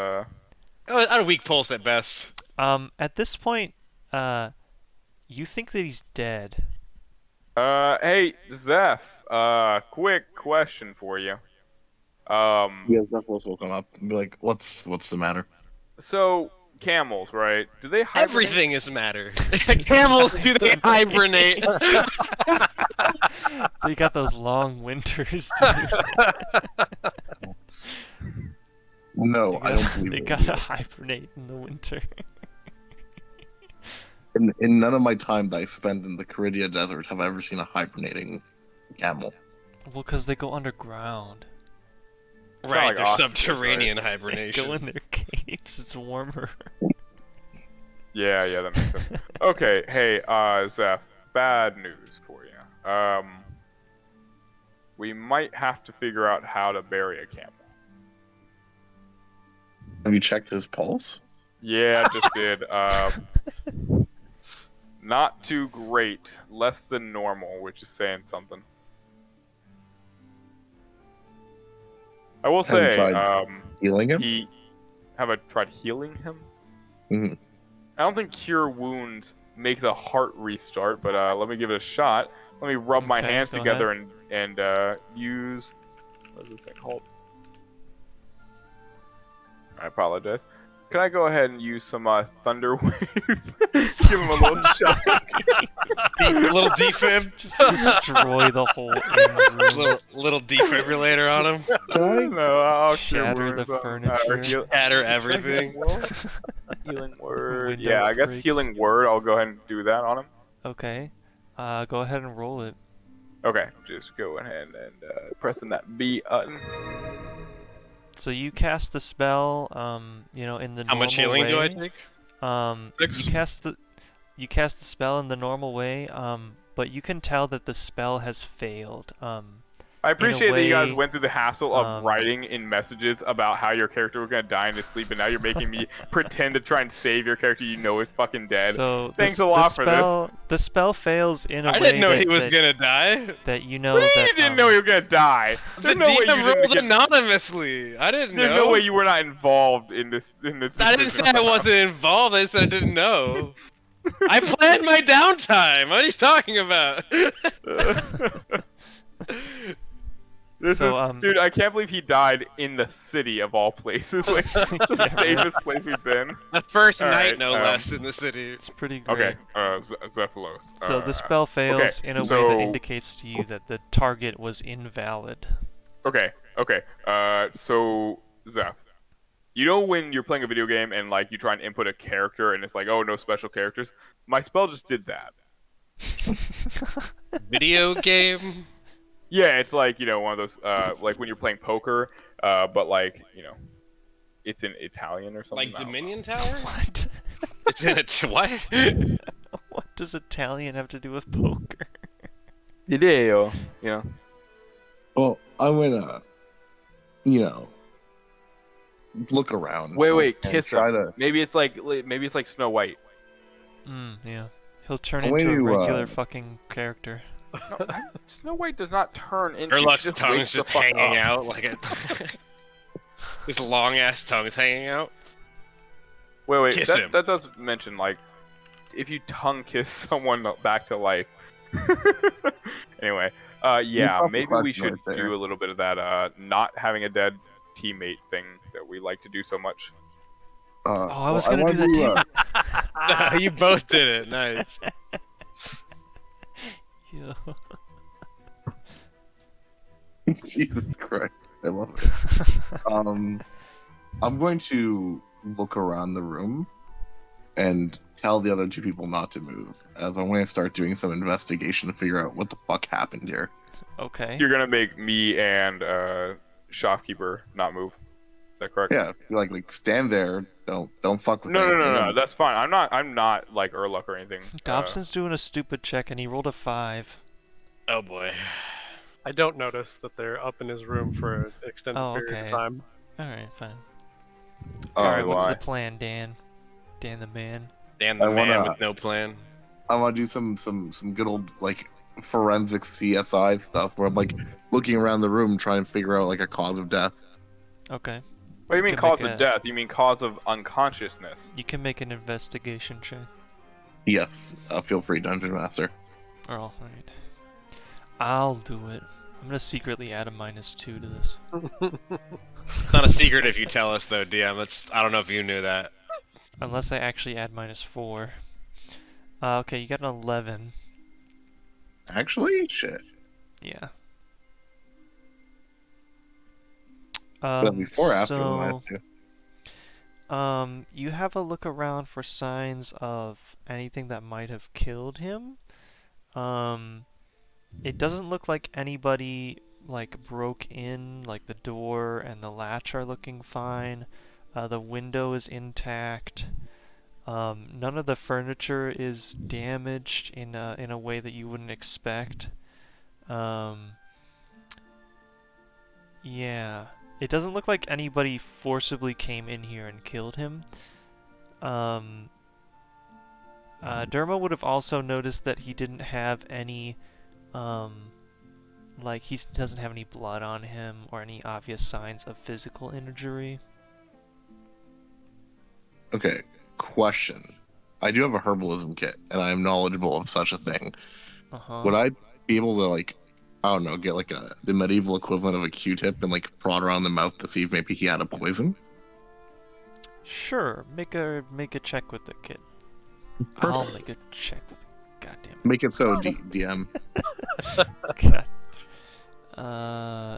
On a weak pulse at best. At this point, you think that he's dead. hey, Zeph, quick question for you. Yeah, Zephylos will come up and be like, "What's the matter?" So camels, right? Do they hibernate? Everything is matter. Camels, do they hibernate? They got those long winters, dude. No, I don't believe They it. gotta hibernate in the winter. In none of my time that I spent in the Caridia Desert have I ever seen a hibernating camel. Well, because they go underground. Right, like they're ostriches, subterranean They hibernation. go in their caves. It's warmer. Yeah, that makes sense. Okay, hey, Zeph, bad news for you. We might have to figure out how to bury a camel. Have you checked his pulse? Yeah, just did. Not too great. Less than normal, which is saying something. I will Have you say, tried healing him? have I tried healing him? Mhm. I don't think Cure Wounds makes a heart restart, but let me give it a shot. Let me rub my Okay, hands go together and use... What is this thing called? I apologize. Can I go ahead and use some Thunder Wave? Give him a little shot. A little defib. Just destroy the whole room. little defibrillator on him. Can I? No, I'll Shatter the furniture. Shatter everything. Healing word. Window Yeah, I guess breaks. healing word. I'll go ahead and do that on him. Okay. Go ahead and roll it. Okay, just go ahead and pressing that B button. So you cast the spell, you know, in the How normal much healing way. do I take? 6? You cast the spell in the normal way, but you can tell that the spell has failed. I appreciate that you guys way, went through the hassle of writing in messages about how your character was gonna die in his sleep, and now you're making me pretend to try and save your character you know is fucking dead. So Thanks a lot for this. The spell fails in a I way didn't know that, he was that, gonna die. that you know What do you that mean you didn't know you were gonna die? The There's no way you DM didn't rolled get... anonymously. I didn't There's know. no way you were not involved in this. I didn't decision say I somehow. wasn't involved. I said I didn't know. I planned my downtime. What are you talking about? Dude, I can't believe he died in the city of all places. Like, the safest place we've been. The first All night, right, no less, in the city. it's pretty great. Okay, Zephylos. So the spell fails in a way that so- indicates to you that the target was invalid. Okay. So Zeph, you know when you're playing a video game and like you try and input a character and it's like, oh, no special characters? My spell just did that. Video game? Yeah, it's like, you know, one of those like when you're playing poker, but like, you know, it's in Italian or something. Like I don't know. Dominion Tower? What? It's in it. What? What does Italian have to do with poker? Ideo, you know. Well, I'm gonna, look around. Wait, and kiss try him. to. Maybe it's like Snow White. Yeah. He'll turn I'm into a going to, regular fucking character. No, Snow White does not turn into. Herluck's she tongue's wakes the just fuck hanging up. out like a. His long ass tongue's hanging out. Wait, Kiss him. that does mention like if you tongue kiss someone back to life. Anyway, yeah, That's maybe the we question should right there. do a little bit of that not having a dead teammate thing that we like to do so much. I was gonna do that too. No, you both did it. Nice. Yeah. Jesus Christ, I love it. I'm going to look around the room and tell the other two people not to move, as I'm going to start doing some investigation to figure out what the fuck happened here. Okay. You're gonna make me and shopkeeper not move. Is that correct? Yeah, you like stand there. Don't fuck with No, anything. that's fine. I'm not like Urluk or anything. Dobson's doing a stupid check and he rolled a 5. Oh boy. I don't notice that they're up in his room for an extended period okay. of time. Alright, fine. Oh, Alright, what's why? the plan, Dan? Dan the man. Dan the I man wanna- with no plan. I want to do some good old like forensic CSI stuff where I'm like looking around the room trying to figure out like a cause of death. Okay. What do you mean can cause make of a- death? You mean cause of unconsciousness? You can make an investigation check. Yes, feel free, Dungeon Master. Or alright. I'll do it. I'm gonna secretly add a -2 to this. It's not a secret if you tell us though, DM. I don't know if you knew that. Unless I actually add -4. Okay, you got an 11. Actually, shit. Yeah. Before or after the so, -2? you have a look around for signs of anything that might have killed him. It doesn't look like anybody like broke in, like the door and the latch are looking fine. The window is intact. None of the furniture is damaged in a way that you wouldn't expect. Yeah. It doesn't look like anybody forcibly came in here and killed him. Dermo would have also noticed that he didn't have any, like he doesn't have any blood on him or any obvious signs of physical injury. Okay, question. I do have a herbalism kit, and I am knowledgeable of such a thing. Would I be able to, like, I don't know, get like the medieval equivalent of a Q-tip and like prod around the mouth to see if maybe he had a poison? Sure, make a check with the kit. I'll make a check with the goddamn. Make it so, DM. God.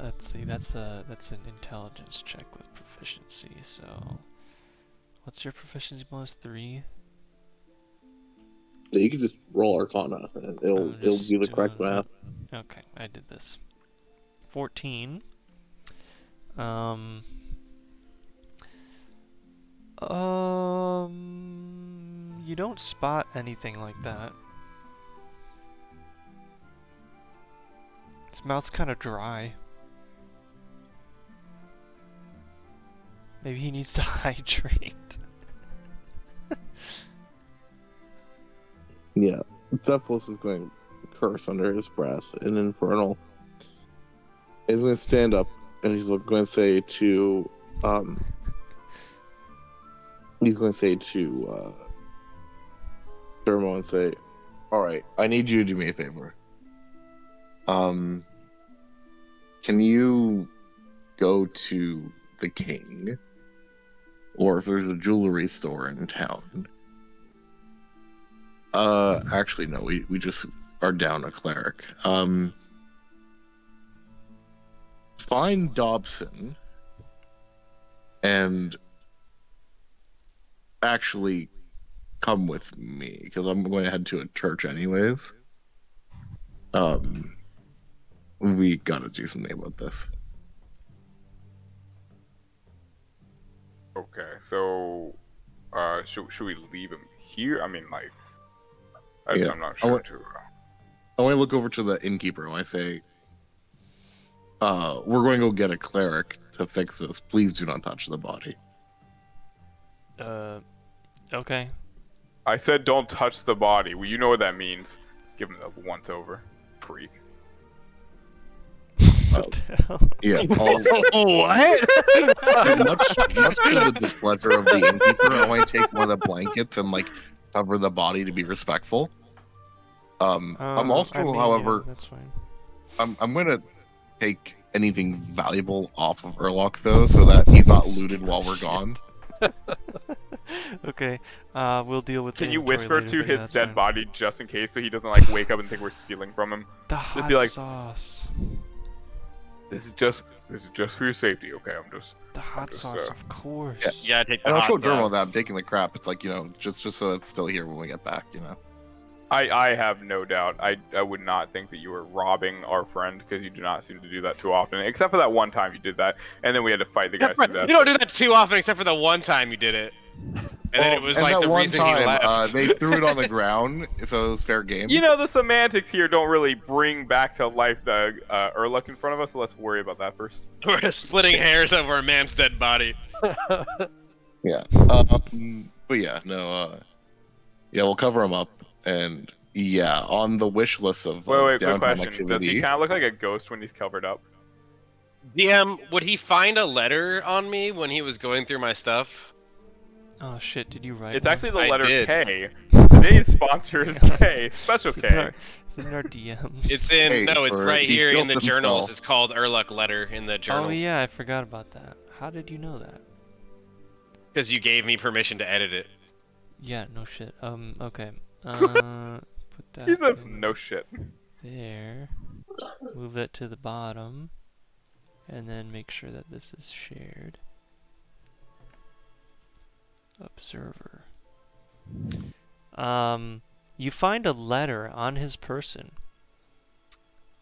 Let's see. That's an intelligence check with proficiency. So, what's your proficiency bonus? 3. Yeah, you can just roll Arcana, and it'll do the correct doing math. Okay, I did this. 14. You don't spot anything like that. His mouth's kind of dry. Maybe he needs to hydrate. Yeah, Cephalus is going to curse under his breath in Infernal. He's going to stand up and he's going to say to, Dermo and say, "All right, I need you to do me a favor. Can you go to the king, or if there's a jewelry store in town?" Actually, no, we just are down a cleric. Find Dobson and actually come with me, because I'm going to head to a church anyways. We gotta do something about this. Okay, so should we leave him here? I mean, like, Yeah, I'm not sure. I want to look over to the innkeeper and I say, we're going to go get a cleric to fix this. Please do not touch the body. Okay. I said don't touch the body. Well, you know what that means. Give him the once over, freak. What the hell? Yeah, What? much to the displeasure of the innkeeper, I want to take one of the blankets and like cover the body to be respectful. I'm also, I mean, however, yeah, that's fine. I'm gonna take anything valuable off of Urlock though, so that he's not looted while we're gone. Okay, we'll deal with. Can the you inventory whisper later, to but yeah, his that's dead fine. body just in case, so he doesn't like wake up and think we're stealing from him? The hot be like- sauce. This is just for your safety, okay? The hot just, sauce, of course. Yeah, take the And I'll hot show Dermo sauce. that I'm taking the crap. It's like, you know, just so it's still here when we get back, you know. I have no doubt. I would not think that you were robbing our friend, because you do not seem to do that too often, except for that one time you did that, and then we had to fight the guy to death. You don't do that too often, except for the one time you did it. And then it was like that the one reason time, he left. they threw it on the ground, so it was fair game. You know, the semantics here don't really bring back to life the Urluk in front of us, so let's worry about that first. We're splitting hairs over a man's dead body. Yeah. But yeah, no, yeah, we'll cover him up, and yeah, on the wish list of Wait, quick downtime question. Does he activity. kind of look like a ghost when he's covered up? DM, would he find a letter on me when he was going through my stuff? Oh shit, did you write It's one? actually the I letter did. K. Today's sponsor is K. Special Is it in our- K. is it in our DMs? It's in Hey, no, it's for- right he here in killed the journals. himself. It's called Urluk letter in the Oh journals. yeah, I forgot about that. How did you know that? Because you gave me permission to edit it. Yeah, no shit. Okay. Put that He says in no shit. there. Move it to the bottom. And then make sure that this is shared. Observer. You find a letter on his person.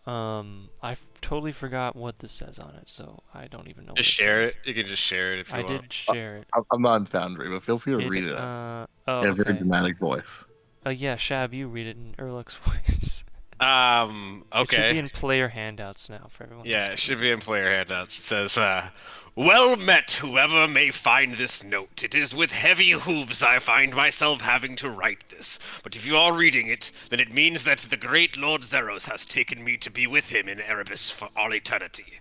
Totally forgot what this says on it, so I don't even know what Just it share says. it. You can just share it if you I want. did share it. I'm not in Foundry, but feel free to read it Oh, in a very okay. dramatic voice. Yeah, Shab, you read it in Urluk's voice. It should be Okay. in player handouts now for everyone. Yeah, it should be in player handouts. It says, well met, whoever may find this note. It is with heavy hooves I find myself having to write this. But if you are reading it, then it means that the great Lord Zeros has taken me to be with him in Erebus for all eternity.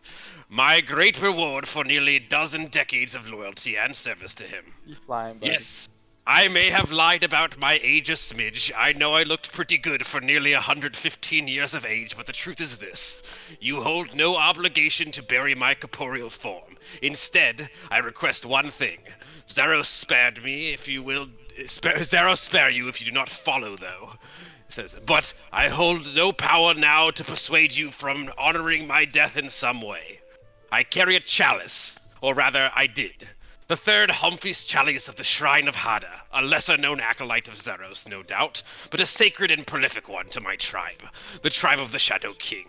My great reward for nearly a dozen decades of loyalty and service to him. He's flying, buddy. Yes. I may have lied about my age a smidge. I know I looked pretty good for nearly 115 years of age, but the truth is this. You hold no obligation to bury my corporeal form. Instead, I request one thing. Zeros spared me, if you will... Zeros spare you if you do not follow, though. It says, but I hold no power now to persuade you from honoring my death in some way. I carry a chalice, or rather, I did. The third Humphreys chalice of the Shrine of Hada, a lesser-known acolyte of Zeros, no doubt, but a sacred and prolific one to my tribe, the tribe of the Shadow King.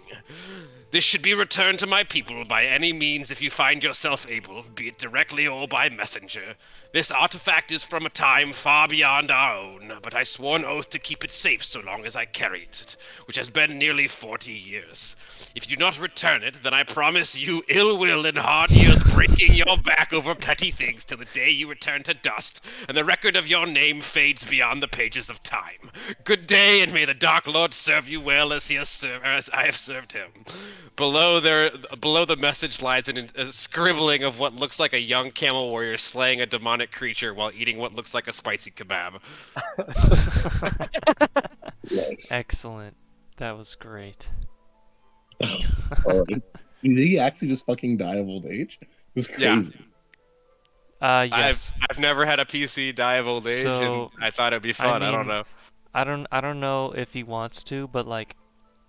This should be returned to my people by any means if you find yourself able, be it directly or by messenger. This artifact is from a time far beyond our own, but I swore an oath to keep it safe so long as I carried it, which has been nearly 40 years. If you do not return it, then I promise you ill will and hard years breaking your back over petty things till the day you return to dust, and the record of your name fades beyond the pages of time. Good day, and may the Dark Lord serve you well as as I have served him. Below the message lies a scribbling of what looks like a young camel warrior slaying a demonic creature while eating what looks like a spicy kebab. Yes. Excellent. That was great. Did he actually just fucking die of old age? It's crazy. Yeah. Yes. I've never had a PC die of old age, So, and I thought it'd be fun. I don't mean, know. I don't know if he wants to, but like,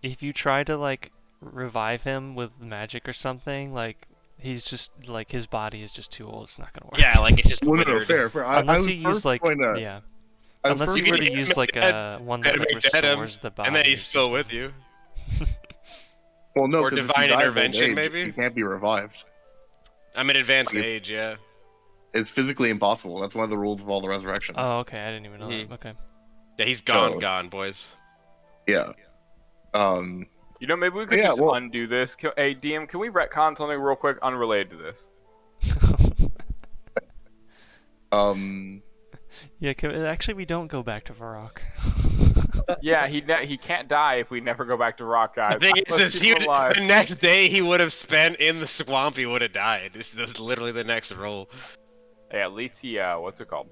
if you try to like revive him with magic or something, like he's just like his body is just too old. It's not gonna work. Yeah, like it's just Well, no, withered. fair. Unless I you was use like going to, yeah. I was Unless first you were going to use like a one that like make dead him, restores the body. and then or he's still something. with you. Well, no, or 'cause if divine you die of old intervention, age, maybe? you can't be revived. I'm in advanced You- age, yeah. It's physically impossible. That's one of the rules of all the resurrections. Oh, okay. I didn't even know Mhm. that. Okay. Yeah, he's gone, So- boys. Yeah. You know, maybe we could Yeah, just well- undo this. Hey, DM, can we retcon something real quick unrelated to this? Yeah. Actually, we don't go back to Varrock. Yeah, he can't die if we never go back to Rock, guys. The thing is, Let's if keep him alive. the next day he would have spent in the swamp, he would have died. This was literally the next roll. Hey, at least he, what's it called?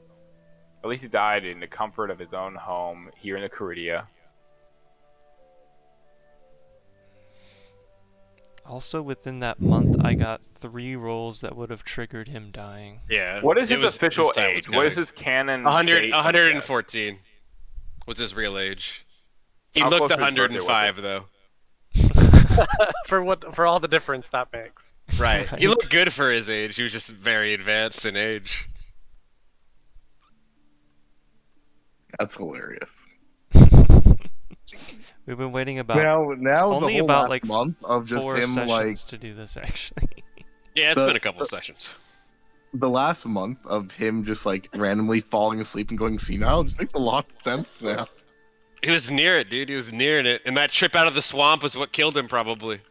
At least he died in the comfort of his own home here in the Caridia. Also, within that month, I got 3 rolls that would have triggered him dying. Yeah. What is it his was- official his time age? was What is coming. his canon? 100, date of death? 114 was his real age. He How looked close to his birthday was 105 though. For all the difference that makes. Right. He Right. looked good for his age. He was just very advanced in age. That's hilarious. We've been waiting about Now only the whole about, last like, month of just 4 him sessions like to do this, actually. Yeah, it's The- been a couple sessions. the last month of him just like randomly falling asleep and going senile just makes a lot of sense now. He was near it, dude. He was nearing it. And that trip out of the swamp was what killed him, probably.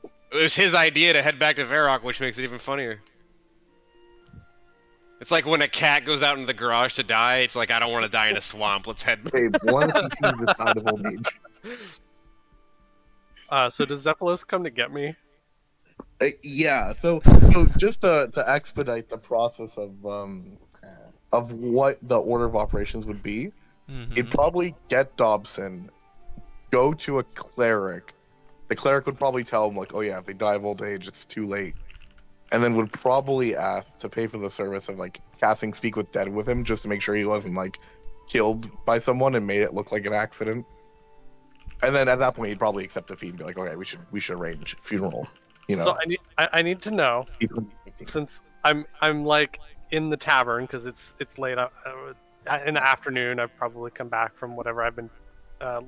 It was his idea to head back to Varrock, which makes it even funnier. It's like when a cat goes out into the garage to die. It's like I don't want to die in a swamp. Let's head. Hey, one of these sees the side of old age. So does Zephylos come to get me? Yeah. So just to expedite the process of what the order of operations would be, you'd probably get Dobson, go to a cleric. The cleric would probably tell him like, oh yeah, if they die of old age, it's too late, and then would probably ask to pay for the service of like casting Speak with Dead with him, just to make sure he wasn't like killed by someone and made it look like an accident. And then at that point, he'd probably accept the fee and be like, okay, we should arrange funeral. You know. So I need to know, since I'm like in the tavern because it's late in the afternoon. I've probably come back from whatever I've been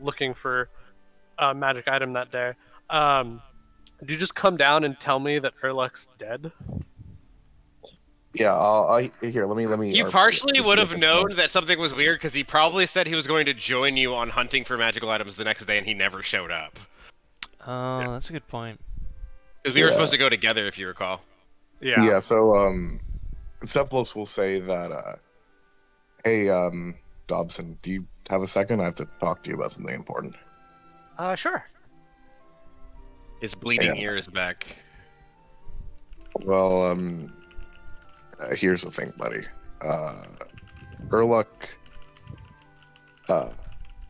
looking for a magic item that day. Do you just come down and tell me that Erluck's dead? Yeah, here. Let me. You partially would have known that something was weird because he probably said he was going to join you on hunting for magical items the next day, and he never showed up. Oh, that's a good point. Because we were supposed to go together, if you recall. Yeah. Yeah. So Zephylos will say that. Hey, Dobson, do you have a second? I have to talk to you about something important. Sure. His bleeding ear is back. Well, here's the thing, buddy. Erluck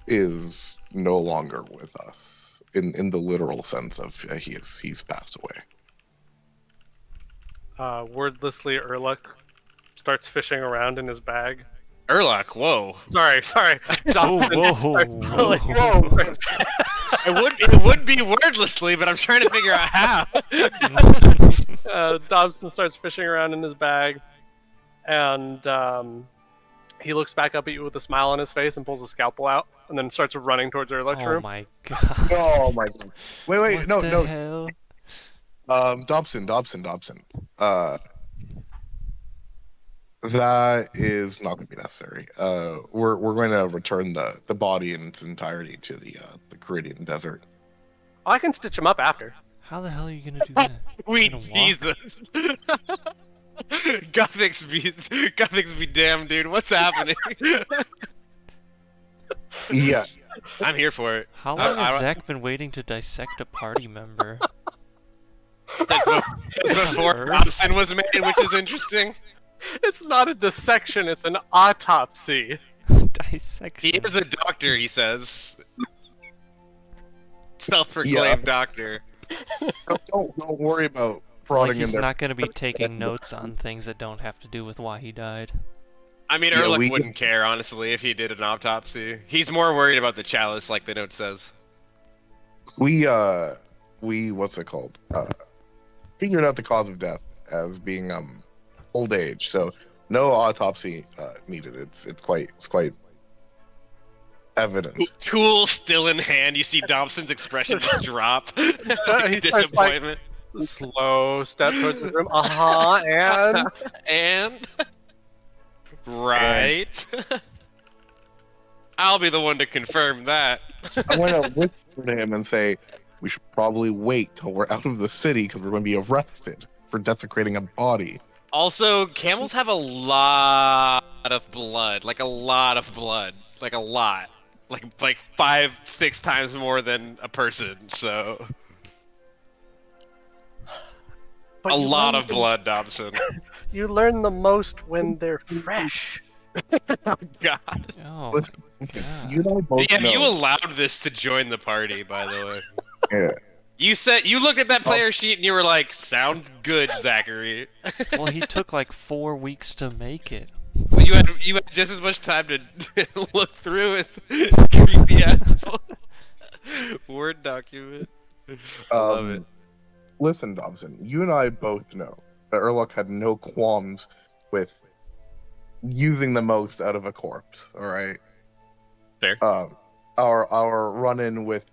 is no longer with us in the literal sense of he's passed away. Wordlessly, Erluck starts fishing around in his bag. Erluck, whoa. Sorry. Dobson Whoa. It would be wordlessly, but I'm trying to figure out how. Dobson starts fishing around in his bag, and he looks back up at you with a smile on his face and pulls a scalpel out, and then starts running towards Erluck's Oh room. my god. Oh my god! Wait, What the no. hell? Dobson. That is not going to be necessary. We're going to return the body in its entirety to the Caridian desert. I can stitch him up after. How the hell are you gonna do that? Sweet Gonna walk? Jesus. Gothics be damned, dude. What's happening? Yeah. I'm here for it. How long has Zach been waiting to dissect a party member? Before Dobson was made, which is interesting. It's not a dissection, it's an autopsy. Dissection. He is a doctor, he says. Self-proclaimed doctor. Don't worry about Like prodding he's in there. not gonna be taking notes on things that don't have to do with why he died. I mean, Yeah, Erluck wouldn't care, honestly, if he did an autopsy. He's more worried about the chalice, like the note says. We what's it called? Figured out the cause of death as being old age. So no autopsy needed. It's quite evident. Tool still in hand, you see Dobson's expression just drop. He starts, Disappointment. Slow step towards the room. And And right. I'll be the one to confirm that. I want to whisper to him and say we should probably wait till we're out of the city because we're going to be arrested for desecrating a body. Also, camels have a lot of blood. Like a lot of blood. Like a lot. Like 5-6 times more than a person, so But a you lot learn of blood, Dobson. You learn the most when they're fresh. Oh god. Oh, Listen, God. you know both Yeah, know. you allowed this to join the party, by the way. Yeah. You looked at that player sheet and you were like, sounds good, Zachary. Well, he took like 4 weeks to make it. But you had just as much time to look through it. Creepy ass Word document. Love it. Listen, Dobson, you and I both know that Erluck had no qualms with using the most out of a corpse. All right. Fair. Our run-in with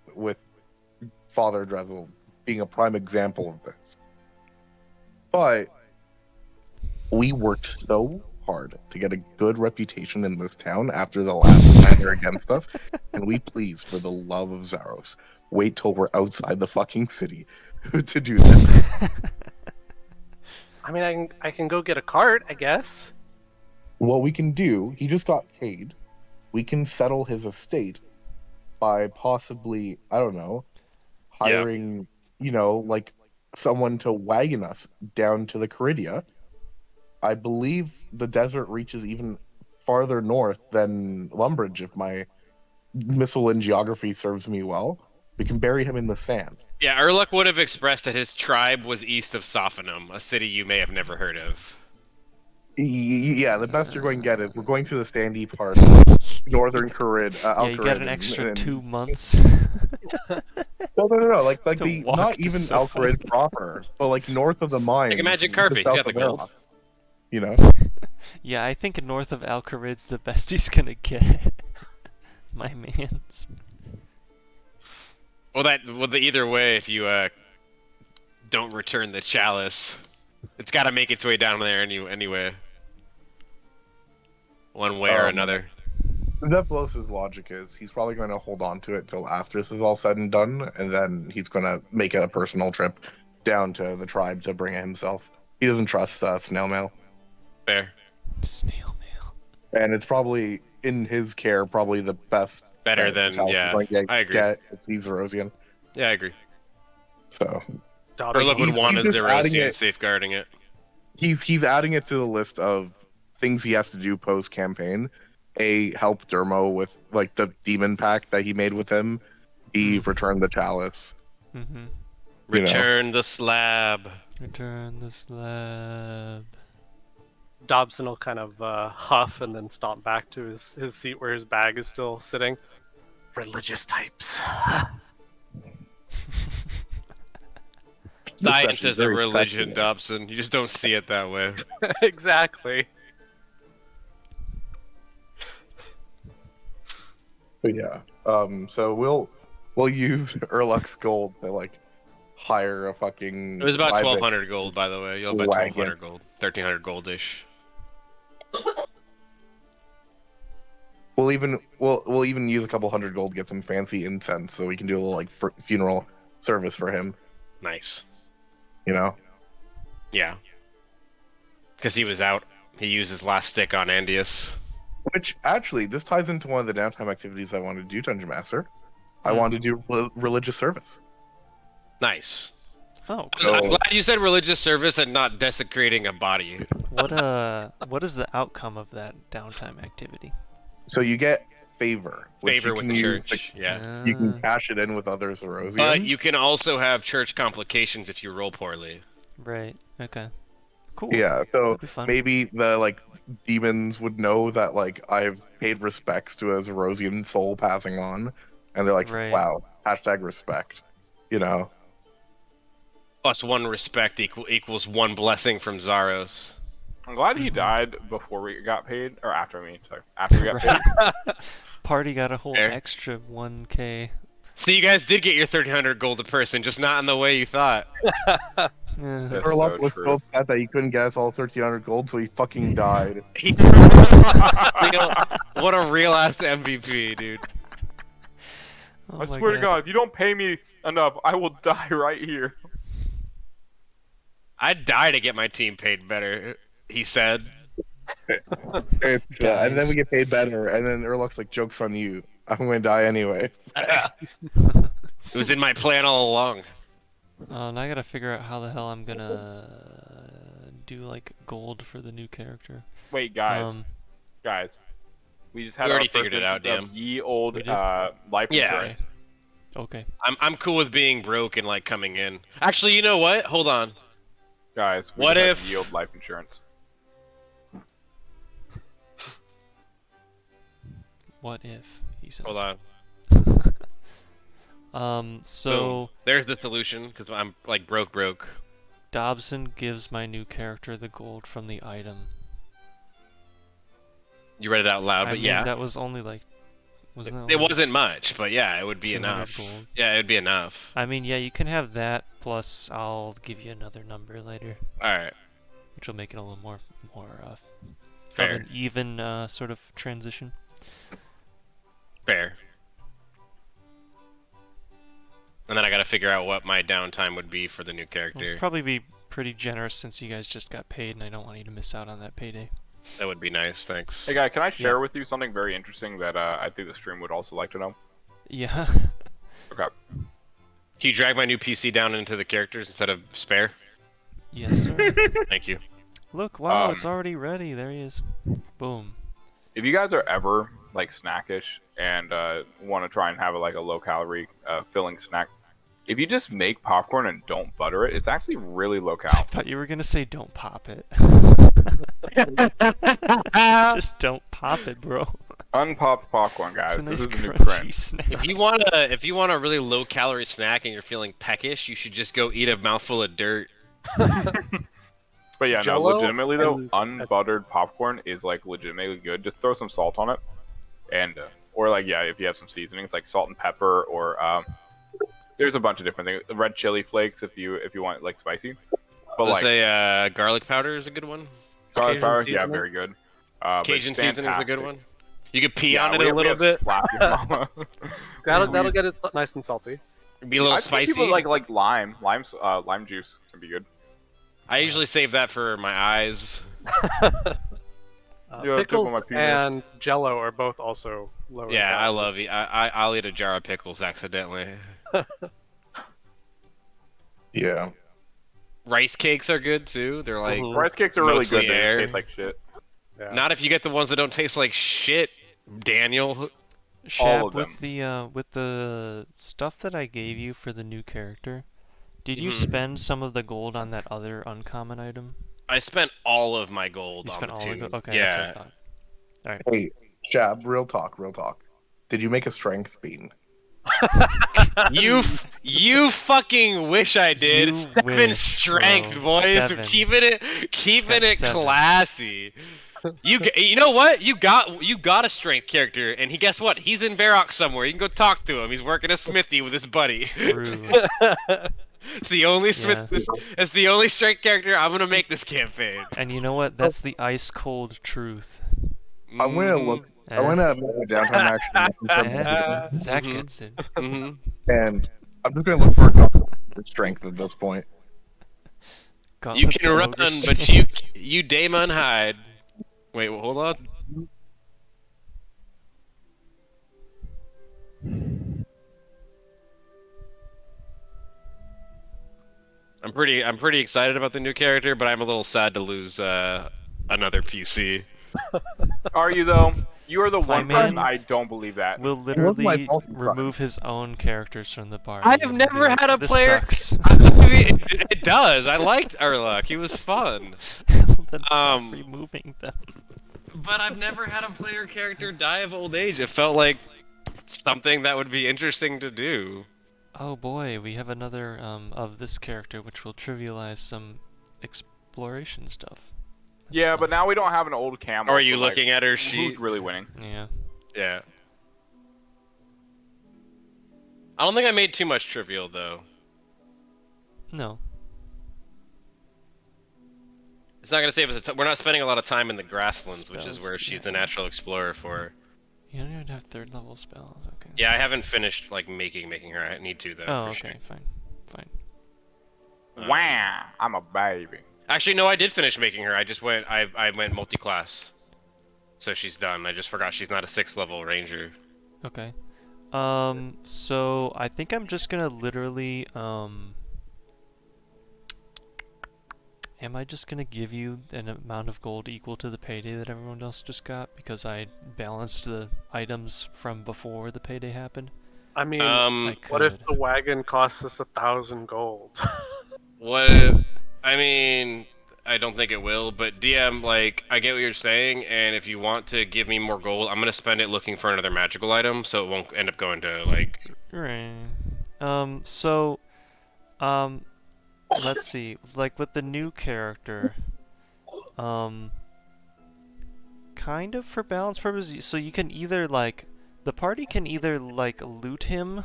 Father Drezel being a prime example of this. But we worked so hard to get a good reputation in this town after the last matter against us, and we please, for the love of Zaros, wait till we're outside the fucking city to do that. I mean, I can go get a cart, I guess. What we can do, he just got paid. We can settle his estate by possibly, I don't know, hiring, like someone to wagon us down to the Caridia. I believe the desert reaches even farther north than Lumbridge, if my Misthalin geography serves me well. We can bury him in the sand. Yeah, Urluk would have expressed that his tribe was east of Sophanum, a city you may have never heard of. Yeah, the best you're going to get is we're going to the sandy part, northern Carid. Yeah, you get an Al-Qarid, extra and- 2 months. No. Like to the walk not to even Sophanum. Al-Qarid proper, but like north of the mines, a magic just carpet, he's south got the of gold. Erlock, you know. Yeah, I think north of Al-Qarid's the best he's gonna get. My mans. Well, either way, if you don't return the chalice, it's got to make its way down there anyway. One way or another. Zephlos's logic is he's probably going to hold on to it till after this is all said and done, and then he's going to make it a personal trip down to the tribe to bring it himself. He doesn't trust snail mail, Fair. Snail mail. and it's probably in his care, probably the best. Better that than- Chalice is yeah, going to I agree. Get it's Zerosian. Yeah, I agree. So Urluk would he's want his just adding Derosian it- safeguarding it. he's adding it to the list of things he has to do post campaign. A, help Dermo with like the demon pact that he made with him. B, return the chalice. Mm-hmm. You know. Return the slab. Return the slab. Dobson will kind of huff and then stomp back to his seat where his bag is still sitting. Religious types. This Science session's is a very religion, sexual. Dobson. You just don't see it that way. Exactly. But yeah. So we'll use Urluk's gold to like hire a fucking. It was about private- 1,200 gold, by the way. You'll bet Wagon. 1,200 gold. 1,300 goldish. We'll even use a couple hundred gold to get some fancy incense, so we can do a little like funeral service for him. Nice. You know. Yeah. Because he was out. He used his last stick on Andius. Which actually, this ties into one of the downtime activities I want to do, Dungeon Master. I want to do religious service. Nice. Oh, I'm glad you said religious service and not desecrating a body. what is the outcome of that downtime activity? So you get favor, which Favor you with can the use church. Yeah. you can cash it in with other Zerosians. But you can also have church complications if you roll poorly. Right. Okay. Cool. Yeah, so That'd be fun. maybe the like demons would know that like I've paid respects to a Zerosian soul passing on, and they're like, Right. "Wow, #respect," you know. Plus one respect equals one blessing from Zaros. I'm glad he died before we got paid, or after me. Sorry, after we got paid. Right. Party got a whole Fair. extra 1k. So you guys did get your 1,300 gold a person, just not in the way you thought. Yeah. That's Urluk so was true. so upset that he couldn't get us all 1,300 gold, so he fucking died. What a real ass MVP, dude. Oh I my swear to God, if you don't pay me enough, I will die right here. I'd die to get my team paid better, he said. And then we get paid better, and then Urluk's like, "Joke's on you. I'm gonna die anyway." It was in my plan all along. Now I gotta figure out how the hell I'm gonna do like gold for the new character. Wait, guys, Um, guys, we just had We already our first figured it out, instance of ye old We did? life Yeah. insurance. Okay. I'm cool with being broke and like coming in. Actually, you know what? Hold on. Guys, we What just had if- ye old life insurance? What if he says? Hold on. So Boom. There's the solution because I'm like broke. Dobson gives my new character the gold from the item. You read it out loud, I but mean, yeah, that was only like, wasn't that it only wasn't much, but yeah, it would be 200 enough. gold? Yeah, it would be enough. I mean, yeah, you can have that. Plus, I'll give you another number later, All right, which will make it a little more of fair, an even sort of transition. fair. And then I gotta figure out what my downtime would be for the new It'll character. probably be pretty generous since you guys just got paid, and I don't want you to miss out on that payday. That would be nice. Thanks. Hey guy, can I share Yeah. with you something very interesting that I think the stream would also like to know? Yeah. Okay. Can you drag my new PC down into the characters instead of spare? Yes, sir. Thank you. Look, wow, Um, it's already ready. There he is. Boom. If you guys are ever like snackish and want to try and have like a low calorie filling snack, if you just make popcorn and don't butter it, it's actually really low I cal. thought you were gonna say don't pop it. Just don't pop it, bro. Unpopped popcorn, guys. It's a This nice is a new crunchy trend. snack. If you want a really low calorie snack and you're feeling peckish, you should just go eat a mouthful of dirt. But yeah, no, Jell-O legitimately though, and- unbuttered popcorn is like legitimately good. Just throw some salt on it, and or like yeah, if you have some seasonings like salt and pepper, or there's a bunch of different things. Red chili flakes if you want like spicy. But Let's like say garlic powder is a good one. garlic Cajun powder, yeah, seasoning? very good. But it's Cajun seasoning is a good fantastic. one. You could pee Yeah, on it we a have little bit. Slappy mama. That'll get it nice and salty. Be a little I've seen spicy. people like lime juice can be good. I usually save that for my eyes. Yeah, Pickles tip of my penis. and Jello are both also lower. in Yeah, I calories. love it. I'll eat a jar of pickles accidentally. Yeah. Rice cakes are good too. They're like Mhm. Rice cakes are really Mostly good. They air. just taste like shit. Yeah. not if you get the ones that don't taste like shit, Daniel. Shab, of with the stuff that I gave you for the new character, did you Mhm. spend some of the gold on that other uncommon item? I spent all of my gold You on spent the all two. the gold? Okay, yeah. that's what I thought. Hey, Jab, real talk, real talk. Did you make a strength bean? You fucking wish I did. You 7 wish, strength, bro. boys. 7. Keeping it 7. classy. You know what? You got a strength character, and guess what? He's in Varrock somewhere. You can go talk to him. He's working a smithy with his buddy. True. It's the only smith. Yeah. It's the only strength character I'm gonna make this campaign. And you know what? That's the ice cold truth. I'm gonna look. Eh? I wanna make a downtime action, Eh? Zach Mhm. gets it. Mhm. and I'm just gonna look for a gauntlet for strength at this point. You Gauntlets can of run, ogre but strength. you Daemon hide. Wait, well, hold on. I'm pretty excited about the new character, but I'm a little sad to lose another PC. Are you though? You are the My one person man I don't believe that. will wasn't my literally fault this time. remove his own characters from the party. I have and never be like, had a "This player- Sucks." It does. I liked Urlach. He was fun. Then stop Um, removing them. But I've never had a player character die of old age. It felt like something that would be interesting to do. Oh boy, we have another of this character, which will trivialize some exploration stuff. That's Yeah, fun. but now we don't have an old camel. Or are you so, like, looking at her who's sheet? really winning? Yeah. Yeah. I don't think I made too much trivial though. No. It's not gonna save us. We're not spending a lot of time in the grasslands, which is Spells where do she's not a natural explorer for. You don't even have 3rd level spells. Okay. Yeah, I haven't finished like making her. I need to though. Oh, for okay, fine. Fine. Sure. Wow, I'm a baby. Actually, no, I did finish making her. I went multi-class, so she's done. I just forgot she's not a 6th level ranger. Okay. So I think I'm just gonna literally, am I just gonna give you an amount of gold equal to the payday that everyone else just got because I balanced the items from before the payday happened? I mean, I what if could. the wagon costs us 1,000 gold? What? I mean, I don't think it will, but DM, like, I get what you're saying, and if you want to give me more gold, I'm gonna spend it looking for another magical item, so it won't end up going to, like... Right. Let's see. Like with the new character, kind of for balance purposes, so you can either like, the party can either like loot him,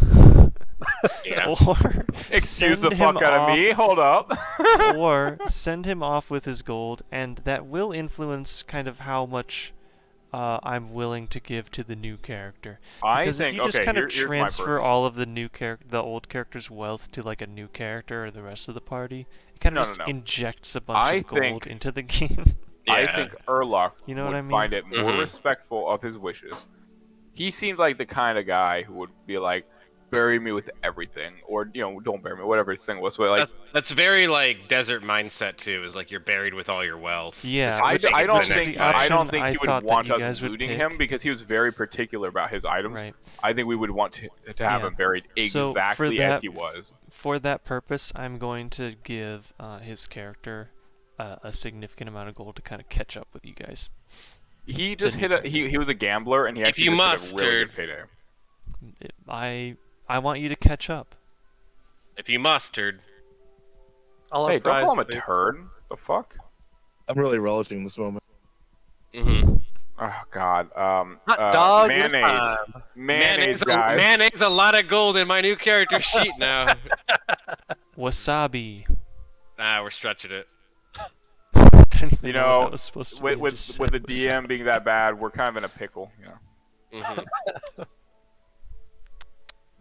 Yeah. or Excuse send the him fuck out of me. off- Hold up. or send him off with his gold, and that will influence kind of how much I'm willing to give to the new character. I Because think if you just okay. kind of here's my transfer personal- all of the old character's wealth to like a new character or the rest of the party, it kind of No, just no, no. injects a bunch I of gold think- into the game. I Yeah. think Urlach You know would what I mean? find it more Mhm. respectful of his wishes. He seems like the kind of guy who would be like, bury me with everything, or don't bury me, whatever his thing was. But like, That's very like desert mindset too. Is like you're buried with all your wealth. Yeah, It's which- like I it's don't the next think fight. I don't option think I he would thought that want you us guys would looting pick. him because he was very particular about his items. Right. I think we would want to have Yeah. him buried So, for exactly that- as he was. For that purpose, I'm going to give his character a significant amount of gold to kind of catch up with you guys. He just Didn't hit a he was a gambler and he If actually you just hit a really mustard. good payday. I want you to catch up. If you mustard, I'll Hey, have don't fries, call him a please. turd. The fuck? I'm really relishing this moment. mm-hmm. Oh god. Hot dog with mayonnaise. time. Mayonnaise, guys. mayonnaise, a lot of gold in my new character sheet now. Wasabi. We're stretching it. I didn't even You know what know, that was supposed to be. I with just with the said DM wasabi. being that bad, we're kind of in a pickle. Mm-hmm.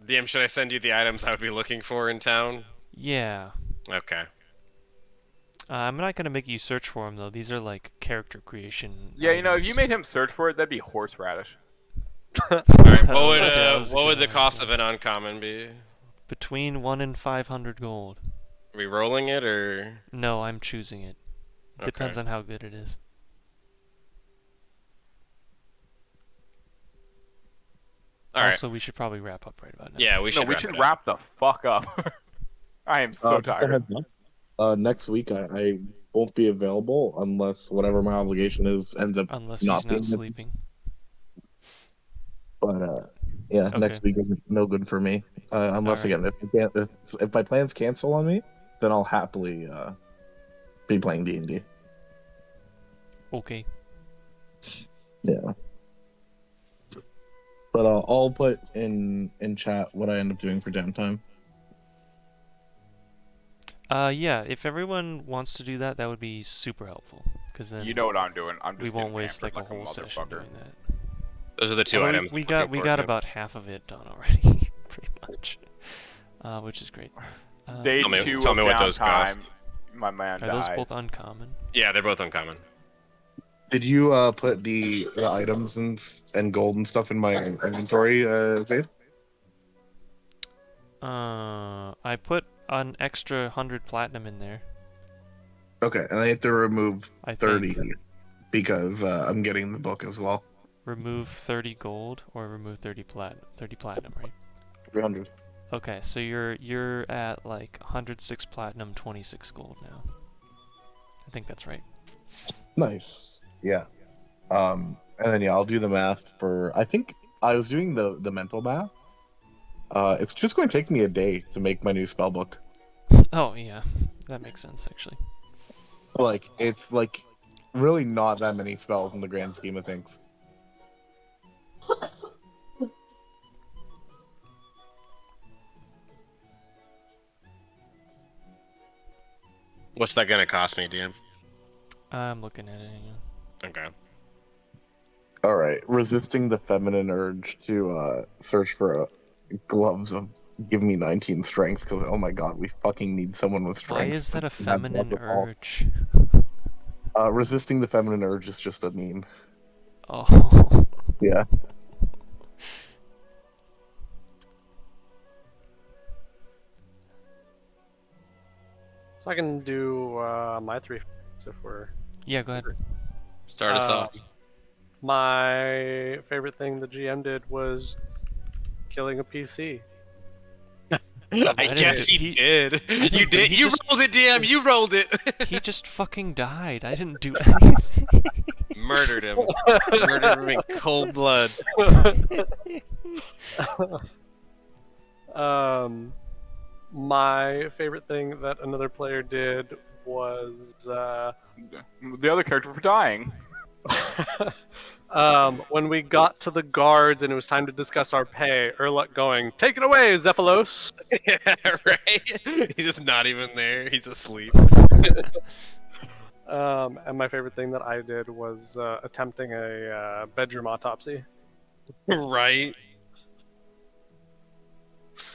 DM, should I send you the items I would be looking for in town? Yeah. Okay. I'm not gonna make you search for them though. These are like character creation. Yeah, if you items. made him search for it, that'd be horseradish. Alright, That was what a would good the one, cost yeah. of an uncommon be? Between 1 and 500 gold. Are we rolling it or? No, I'm choosing it. Depends Okay. on how good it is. Alright. Also, we should probably wrap up right about now. Yeah, we should. No, we wrap should it up. wrap the fuck up. I am so Just a tired. heads up. Next week I won't be available unless whatever my obligation is ends up Unless not he's being not it. sleeping. But yeah, Okay. next week is no good for me. Unless Alright. again, if my plans cancel on me, then I'll happily be playing D&D. Okay. Yeah. But I'll put in chat what I end up doing for downtime. Yeah, if everyone wants to do that, that would be super helpful. Because then You know what I'm doing. I'm just we won't getting waste like hammered a whole session motherfucker. doing that. Those are the two Although items. we I'm got looking for, got too. about half of it done already, pretty much, which is great. Day Tell me- 2 tell of me what those cost. downtime, my man Are those dies. both uncommon? Yeah, they're both uncommon. Did you put the items and gold and stuff in my inventory, Zaid? I put an extra 100 platinum in there. Okay, and I have to remove I 30 think. because I'm getting the book as well. Remove 30 gold or remove 30 platinum, right? 300. Okay, so you're at like 106 platinum, 26 gold now. I think that's right. Nice. Yeah. And then I'll do the math for. I think I was doing the mental math. It's just going to take me a day to make my new spell book. Oh yeah, that makes sense actually. Like it's like really not that many spells in the grand scheme of things. What's that gonna cost me, DM? I'm looking at it. Okay. All right, resisting the feminine urge to search for gloves of give me 19 strength because oh my god, we fucking need someone with Why strength. is that a to have feminine gloves of all. urge? Resisting the feminine urge is just a meme. Oh. Yeah. So I can do my three if we're. Yeah, go ahead. Start us off. My favorite thing the GM did was killing a PC. I didn't guess do- he did. You didn't- did. he You just- rolled it, DM. You rolled it. He just fucking died. I didn't do anything. Murdered him. Murdered him in cold blood. My favorite thing that another player did was The other character for dying. when we got to the guards and it was time to discuss our pay, Urluk going, "Take it away, Zephylos." Yeah, right. He's just not even there. He's asleep. And my favorite thing that I did was attempting a bedroom autopsy. Right.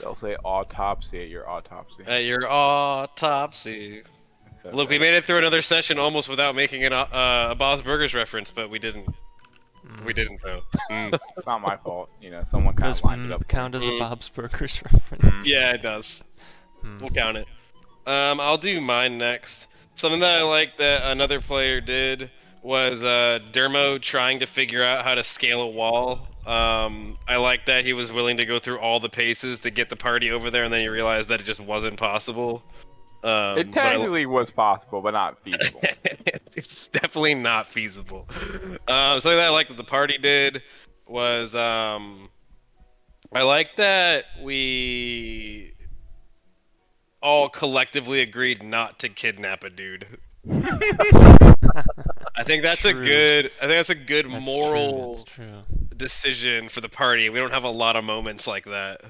They'll say autopsy at your autopsy. At your autopsy. So Look, we made it through another session almost without making a Bob's Burgers reference, but we didn't. We didn't though. It's not my fault. Someone kind Does of lined it up. count as a Mm. Bob's Burgers reference? Yeah, it does. Hmm. We'll count it. I'll do mine next. Something that I like that another player did was Dermo trying to figure out how to scale a wall. I like that he was willing to go through all the paces to get the party over there, and then he realized that it just wasn't possible. It technically was possible, but not feasible. It's definitely not feasible. Something that I liked that the party did was I like that we all collectively agreed not to kidnap a dude. I think that's True. a good That's moral true. decision for the party. We don't have a lot of moments like that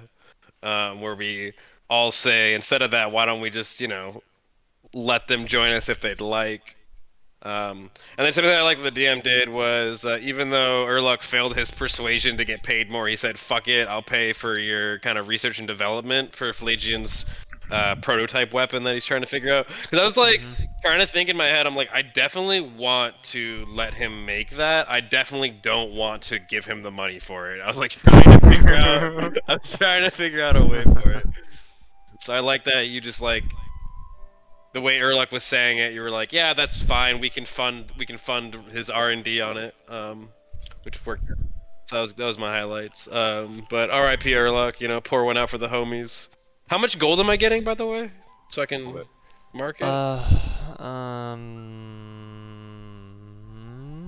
where we all say, instead of that, why don't we just let them join us if they'd like. And then something that I like that the DM did was, even though Urluk failed his persuasion to get paid more, he said, "Fuck it, I'll pay for your kind of research and development for Pelagian's prototype weapon that he's trying to figure out." Because I was like trying to think in my head, I'm like, I definitely want to let him make that. I definitely don't want to give him the money for it. I was like trying to figure out a way for it. So I like that you just like. The way Urluk was saying it, you were like, "Yeah, that's fine. We can fund his R&D on it," which worked. So that was my highlights. But R.I.P. Urluk, pour one out for the homies. How much gold am I getting, by the way, so I can mark it?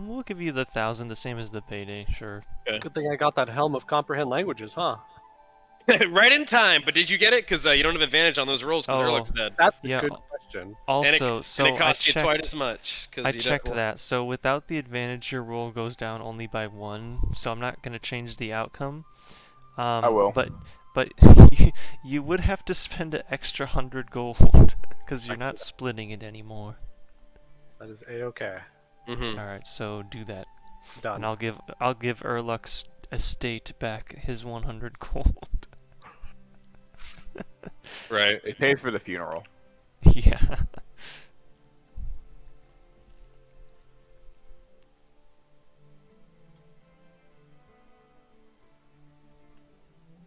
We'll give you the 1,000, the same as the payday, sure. Good thing I got that helm of comprehend languages, huh? Right in time. But did you get it? Because you don't have advantage on those rolls because Oh. Urluk's dead. That's a Yeah. good question. Also, And it costs you twice as much. I checked that. So without the advantage, your roll goes down only by 1. So I'm not gonna change the outcome. I will. But you would have to spend an extra 100 gold because you're not splitting it anymore. That is a-okay. Mm-hmm. All right, so do that, Done. and I'll give Urluk's estate back his 100 gold. Right. It pays for the funeral. Yeah.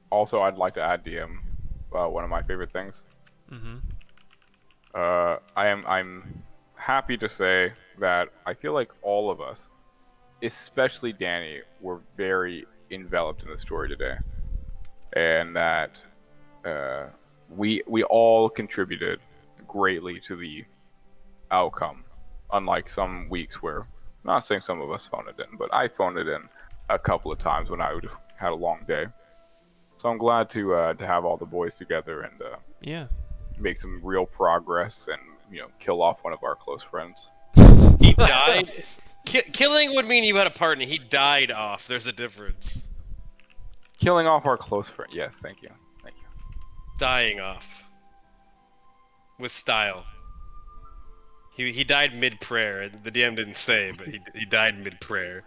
Also, I'd like to add DM one of my favorite things. Mhm. I'm happy to say that I feel like all of us, especially Danny, were very enveloped in the story today, and that we all contributed greatly to the outcome. Unlike some weeks where, I'm not saying some of us phoned it in, but I phoned it in a couple of times when I had a long day. So I'm glad to have all the boys together and Yeah. make some real progress and kill off one of our close friends. He died. Killing would mean you had a partner. He died off. There's a difference. Killing off our close friend. Yes, thank you. Dying off. With style. He died mid-prayer. The DM didn't say, but he died mid-prayer.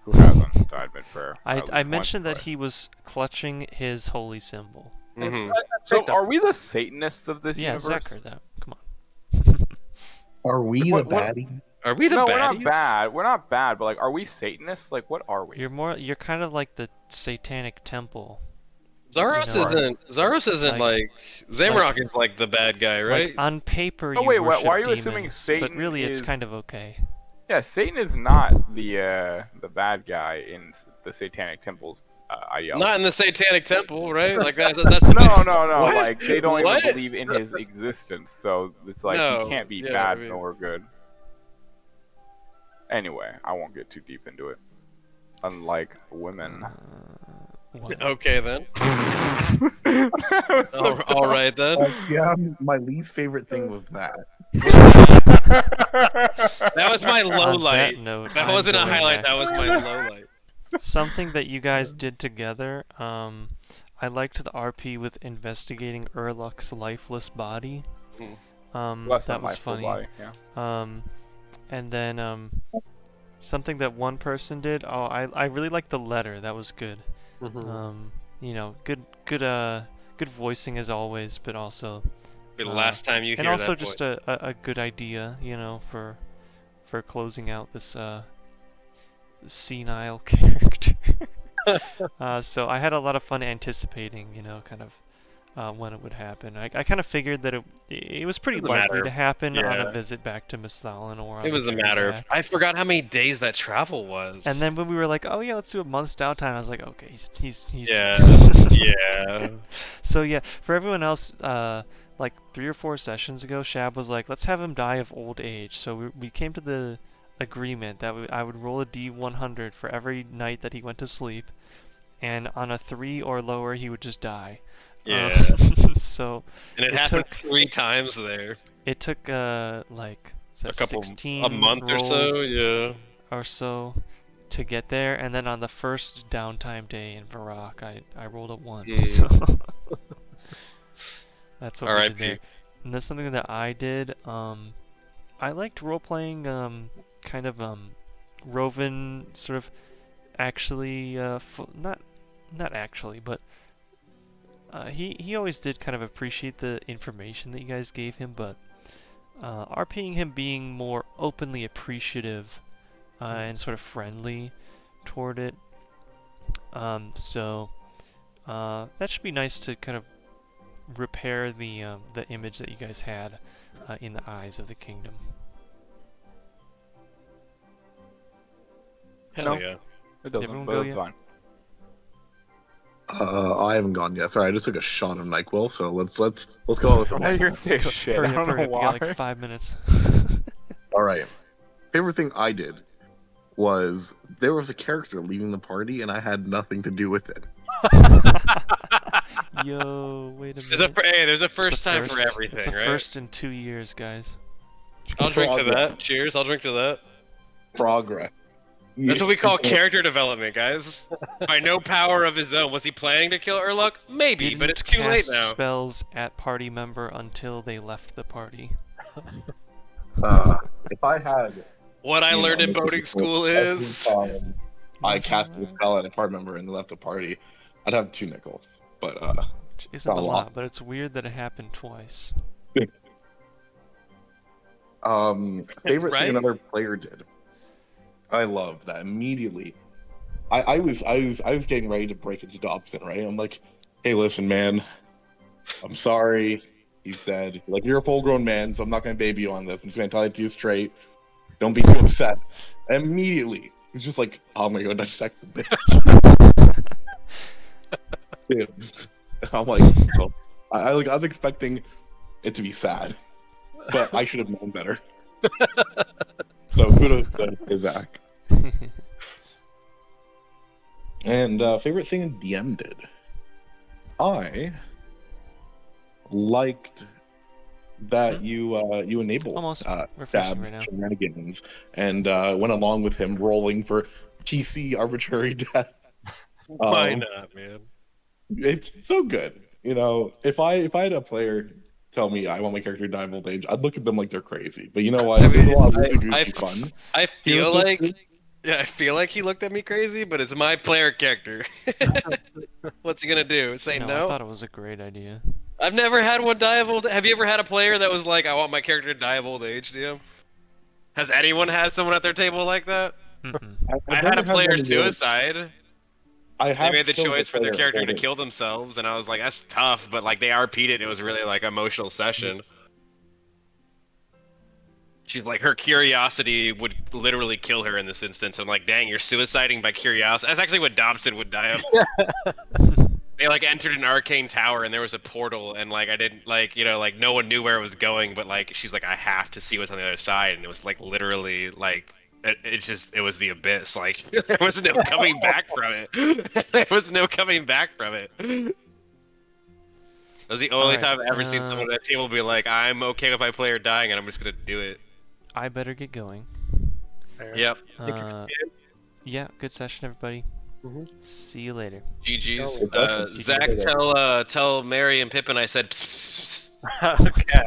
Who hasn't died mid-prayer? I mentioned that he was clutching his holy symbol. Mm-hmm. So are we the Satanists of this Yeah, universe? Zekker, that. Come on. Are we the What- baddie? Are we the No, baddies? we're not bad. We're not bad, but are we Satanists? What are we? You're kind of like the Satanic Temple. Zaros You know, isn't like- Zamorak is like the bad guy, right? Like on paper, Oh, you wait, why worship are you demons, assuming but Satan really it's is- kind of okay. Yeah, Satan is not the bad guy in the Satanic Temple's ideology. Not in the Satanic Temple, right? Like that's No. What? Like they don't What? even believe in his existence, so it's like No, he can't be yeah, bad I mean- nor good. Anyway, I won't get too deep into it. Unlike women. What? Okay then. That was so All right then. Yeah, my least favorite thing was that. That was my low On light. that note, That I'm wasn't a going highlight. That was next. my low light. Something that you guys did together, I liked the RP with investigating Urluk's lifeless body. Less That than was my full funny. body, yeah. And then something that one person did. Oh, I really liked the letter. That was good. Mhm. Good voicing as always, but also Be the last time you hear and also that just voice. a good idea, you know, for closing out this senile character. So I had a lot of fun anticipating, you know, kind of when it would happen. I kind of figured that it was pretty It was a likely matter to of- happen on a yeah. visit back to Misthalin or on It the was a journey matter of. back. I forgot how many days that travel was. And then when we were like, oh yeah, let's do a month's downtime, I was like, okay, he's Yeah. done. Yeah. So yeah, for everyone else, like 3 or 4 sessions ago, Shab was like, let's have him die of old age. So we came to the agreement that I would roll a D100 for every night that he went to sleep, and on a 3 or lower, he would just die. Yeah. So And it happened 3 times there. it took like A couple, 16 a month or so. rolls Yeah. or so to get there, and then on the first downtime day in Varrock, I rolled a 1. So that's what we did there. And that's something that I did. I liked role-playing, kind of Rovan sort of actually, not actually, but he always did kind of appreciate the information that you guys gave him, but RPing him being more openly appreciative and sort of friendly toward it. So that should be nice to kind of repair the image that you guys had in the eyes of the kingdom. Hell No. yeah. It doesn't, Everyone but go it's yet? fine. I haven't gone yet. Sorry, I just took a shot of NyQuil, so let's go with Now it. you're gonna say shit. Hurry I up, don't hurry know up. You got why. like 5 minutes. All right. Favorite thing I did was there was a character leaving the party, and I had nothing to do with it. Yo, wait a There's minute. there's a It's first time for first. everything, It's a right? first in 2 years, guys. I'll drink to Progress. that. Cheers. I'll drink to that. Progress. That's what we call character development, guys. By no power of his own. Was he planning to kill Urluk? Maybe, but it's too late cast now. spells at party member until they left the party. If I had What I you learned know, in boating school every is. time I cast a spell at a party member and they left the party, I'd have 2 nickels. But Which isn't not a a lot, lot. but it's weird that it happened twice. favorite Right? thing another player did. I love that immediately. I was getting ready to break into Dobson, right? I'm like, hey, listen, man, I'm sorry, he's dead. Like, you're a full-grown man, so I'm not gonna baby you on this. I'm just gonna tell it to you straight. Don't be too upset. Immediately, he's just like, oh my god, dissect the bitch. Dibs. I'm like, oh. I was expecting it to be sad, but I should have known better. So kudos to Zach. And favorite thing DM did. I liked that you enabled Almost refreshing Dab's right now. shenanigans and went along with him rolling for PC arbitrary death. Why not, man? It's so good. You know, if I had a player tell me I want my character to die of old age, I'd look at them like they're crazy. But you know what? I There's a mean, lot of loosey-goosey fun. I Here feel with this like. group. Yeah, I feel like he looked at me crazy, but it's my player character. What's he gonna do? Say I no? thought it was a great idea. I've never had one die of old. Have you ever had a player that was like, "I want my character to die of old age"? DM? Has anyone had someone at their table like that? Mm-mm. I had a player suicide. I They have made the killed a choice for their player character to over- kill themselves, and I was like, "That's tough," but like they RP'd it. It was really like emotional session. She's like, her curiosity would literally kill her in this instance. I'm like, dang, you're suiciding by curiosity. That's actually what Dobson would die of. They like entered an arcane tower and there was a portal and like I didn't like, you know, like no one knew where it was going, but like she's like, I have to see what's on the other side, and it was like literally like it was the abyss. Like there was no coming back from it. There was no coming back from it. That was the only Alright, time I've ever seen someone at that table be like, I'm okay with my player dying and I'm just gonna do it. I better get going. Yep. Yeah, good session, everybody. Mhm. See you later. GG's. GG. Zach, tell Mary and Pippin I said pss, pss, pss. Okay.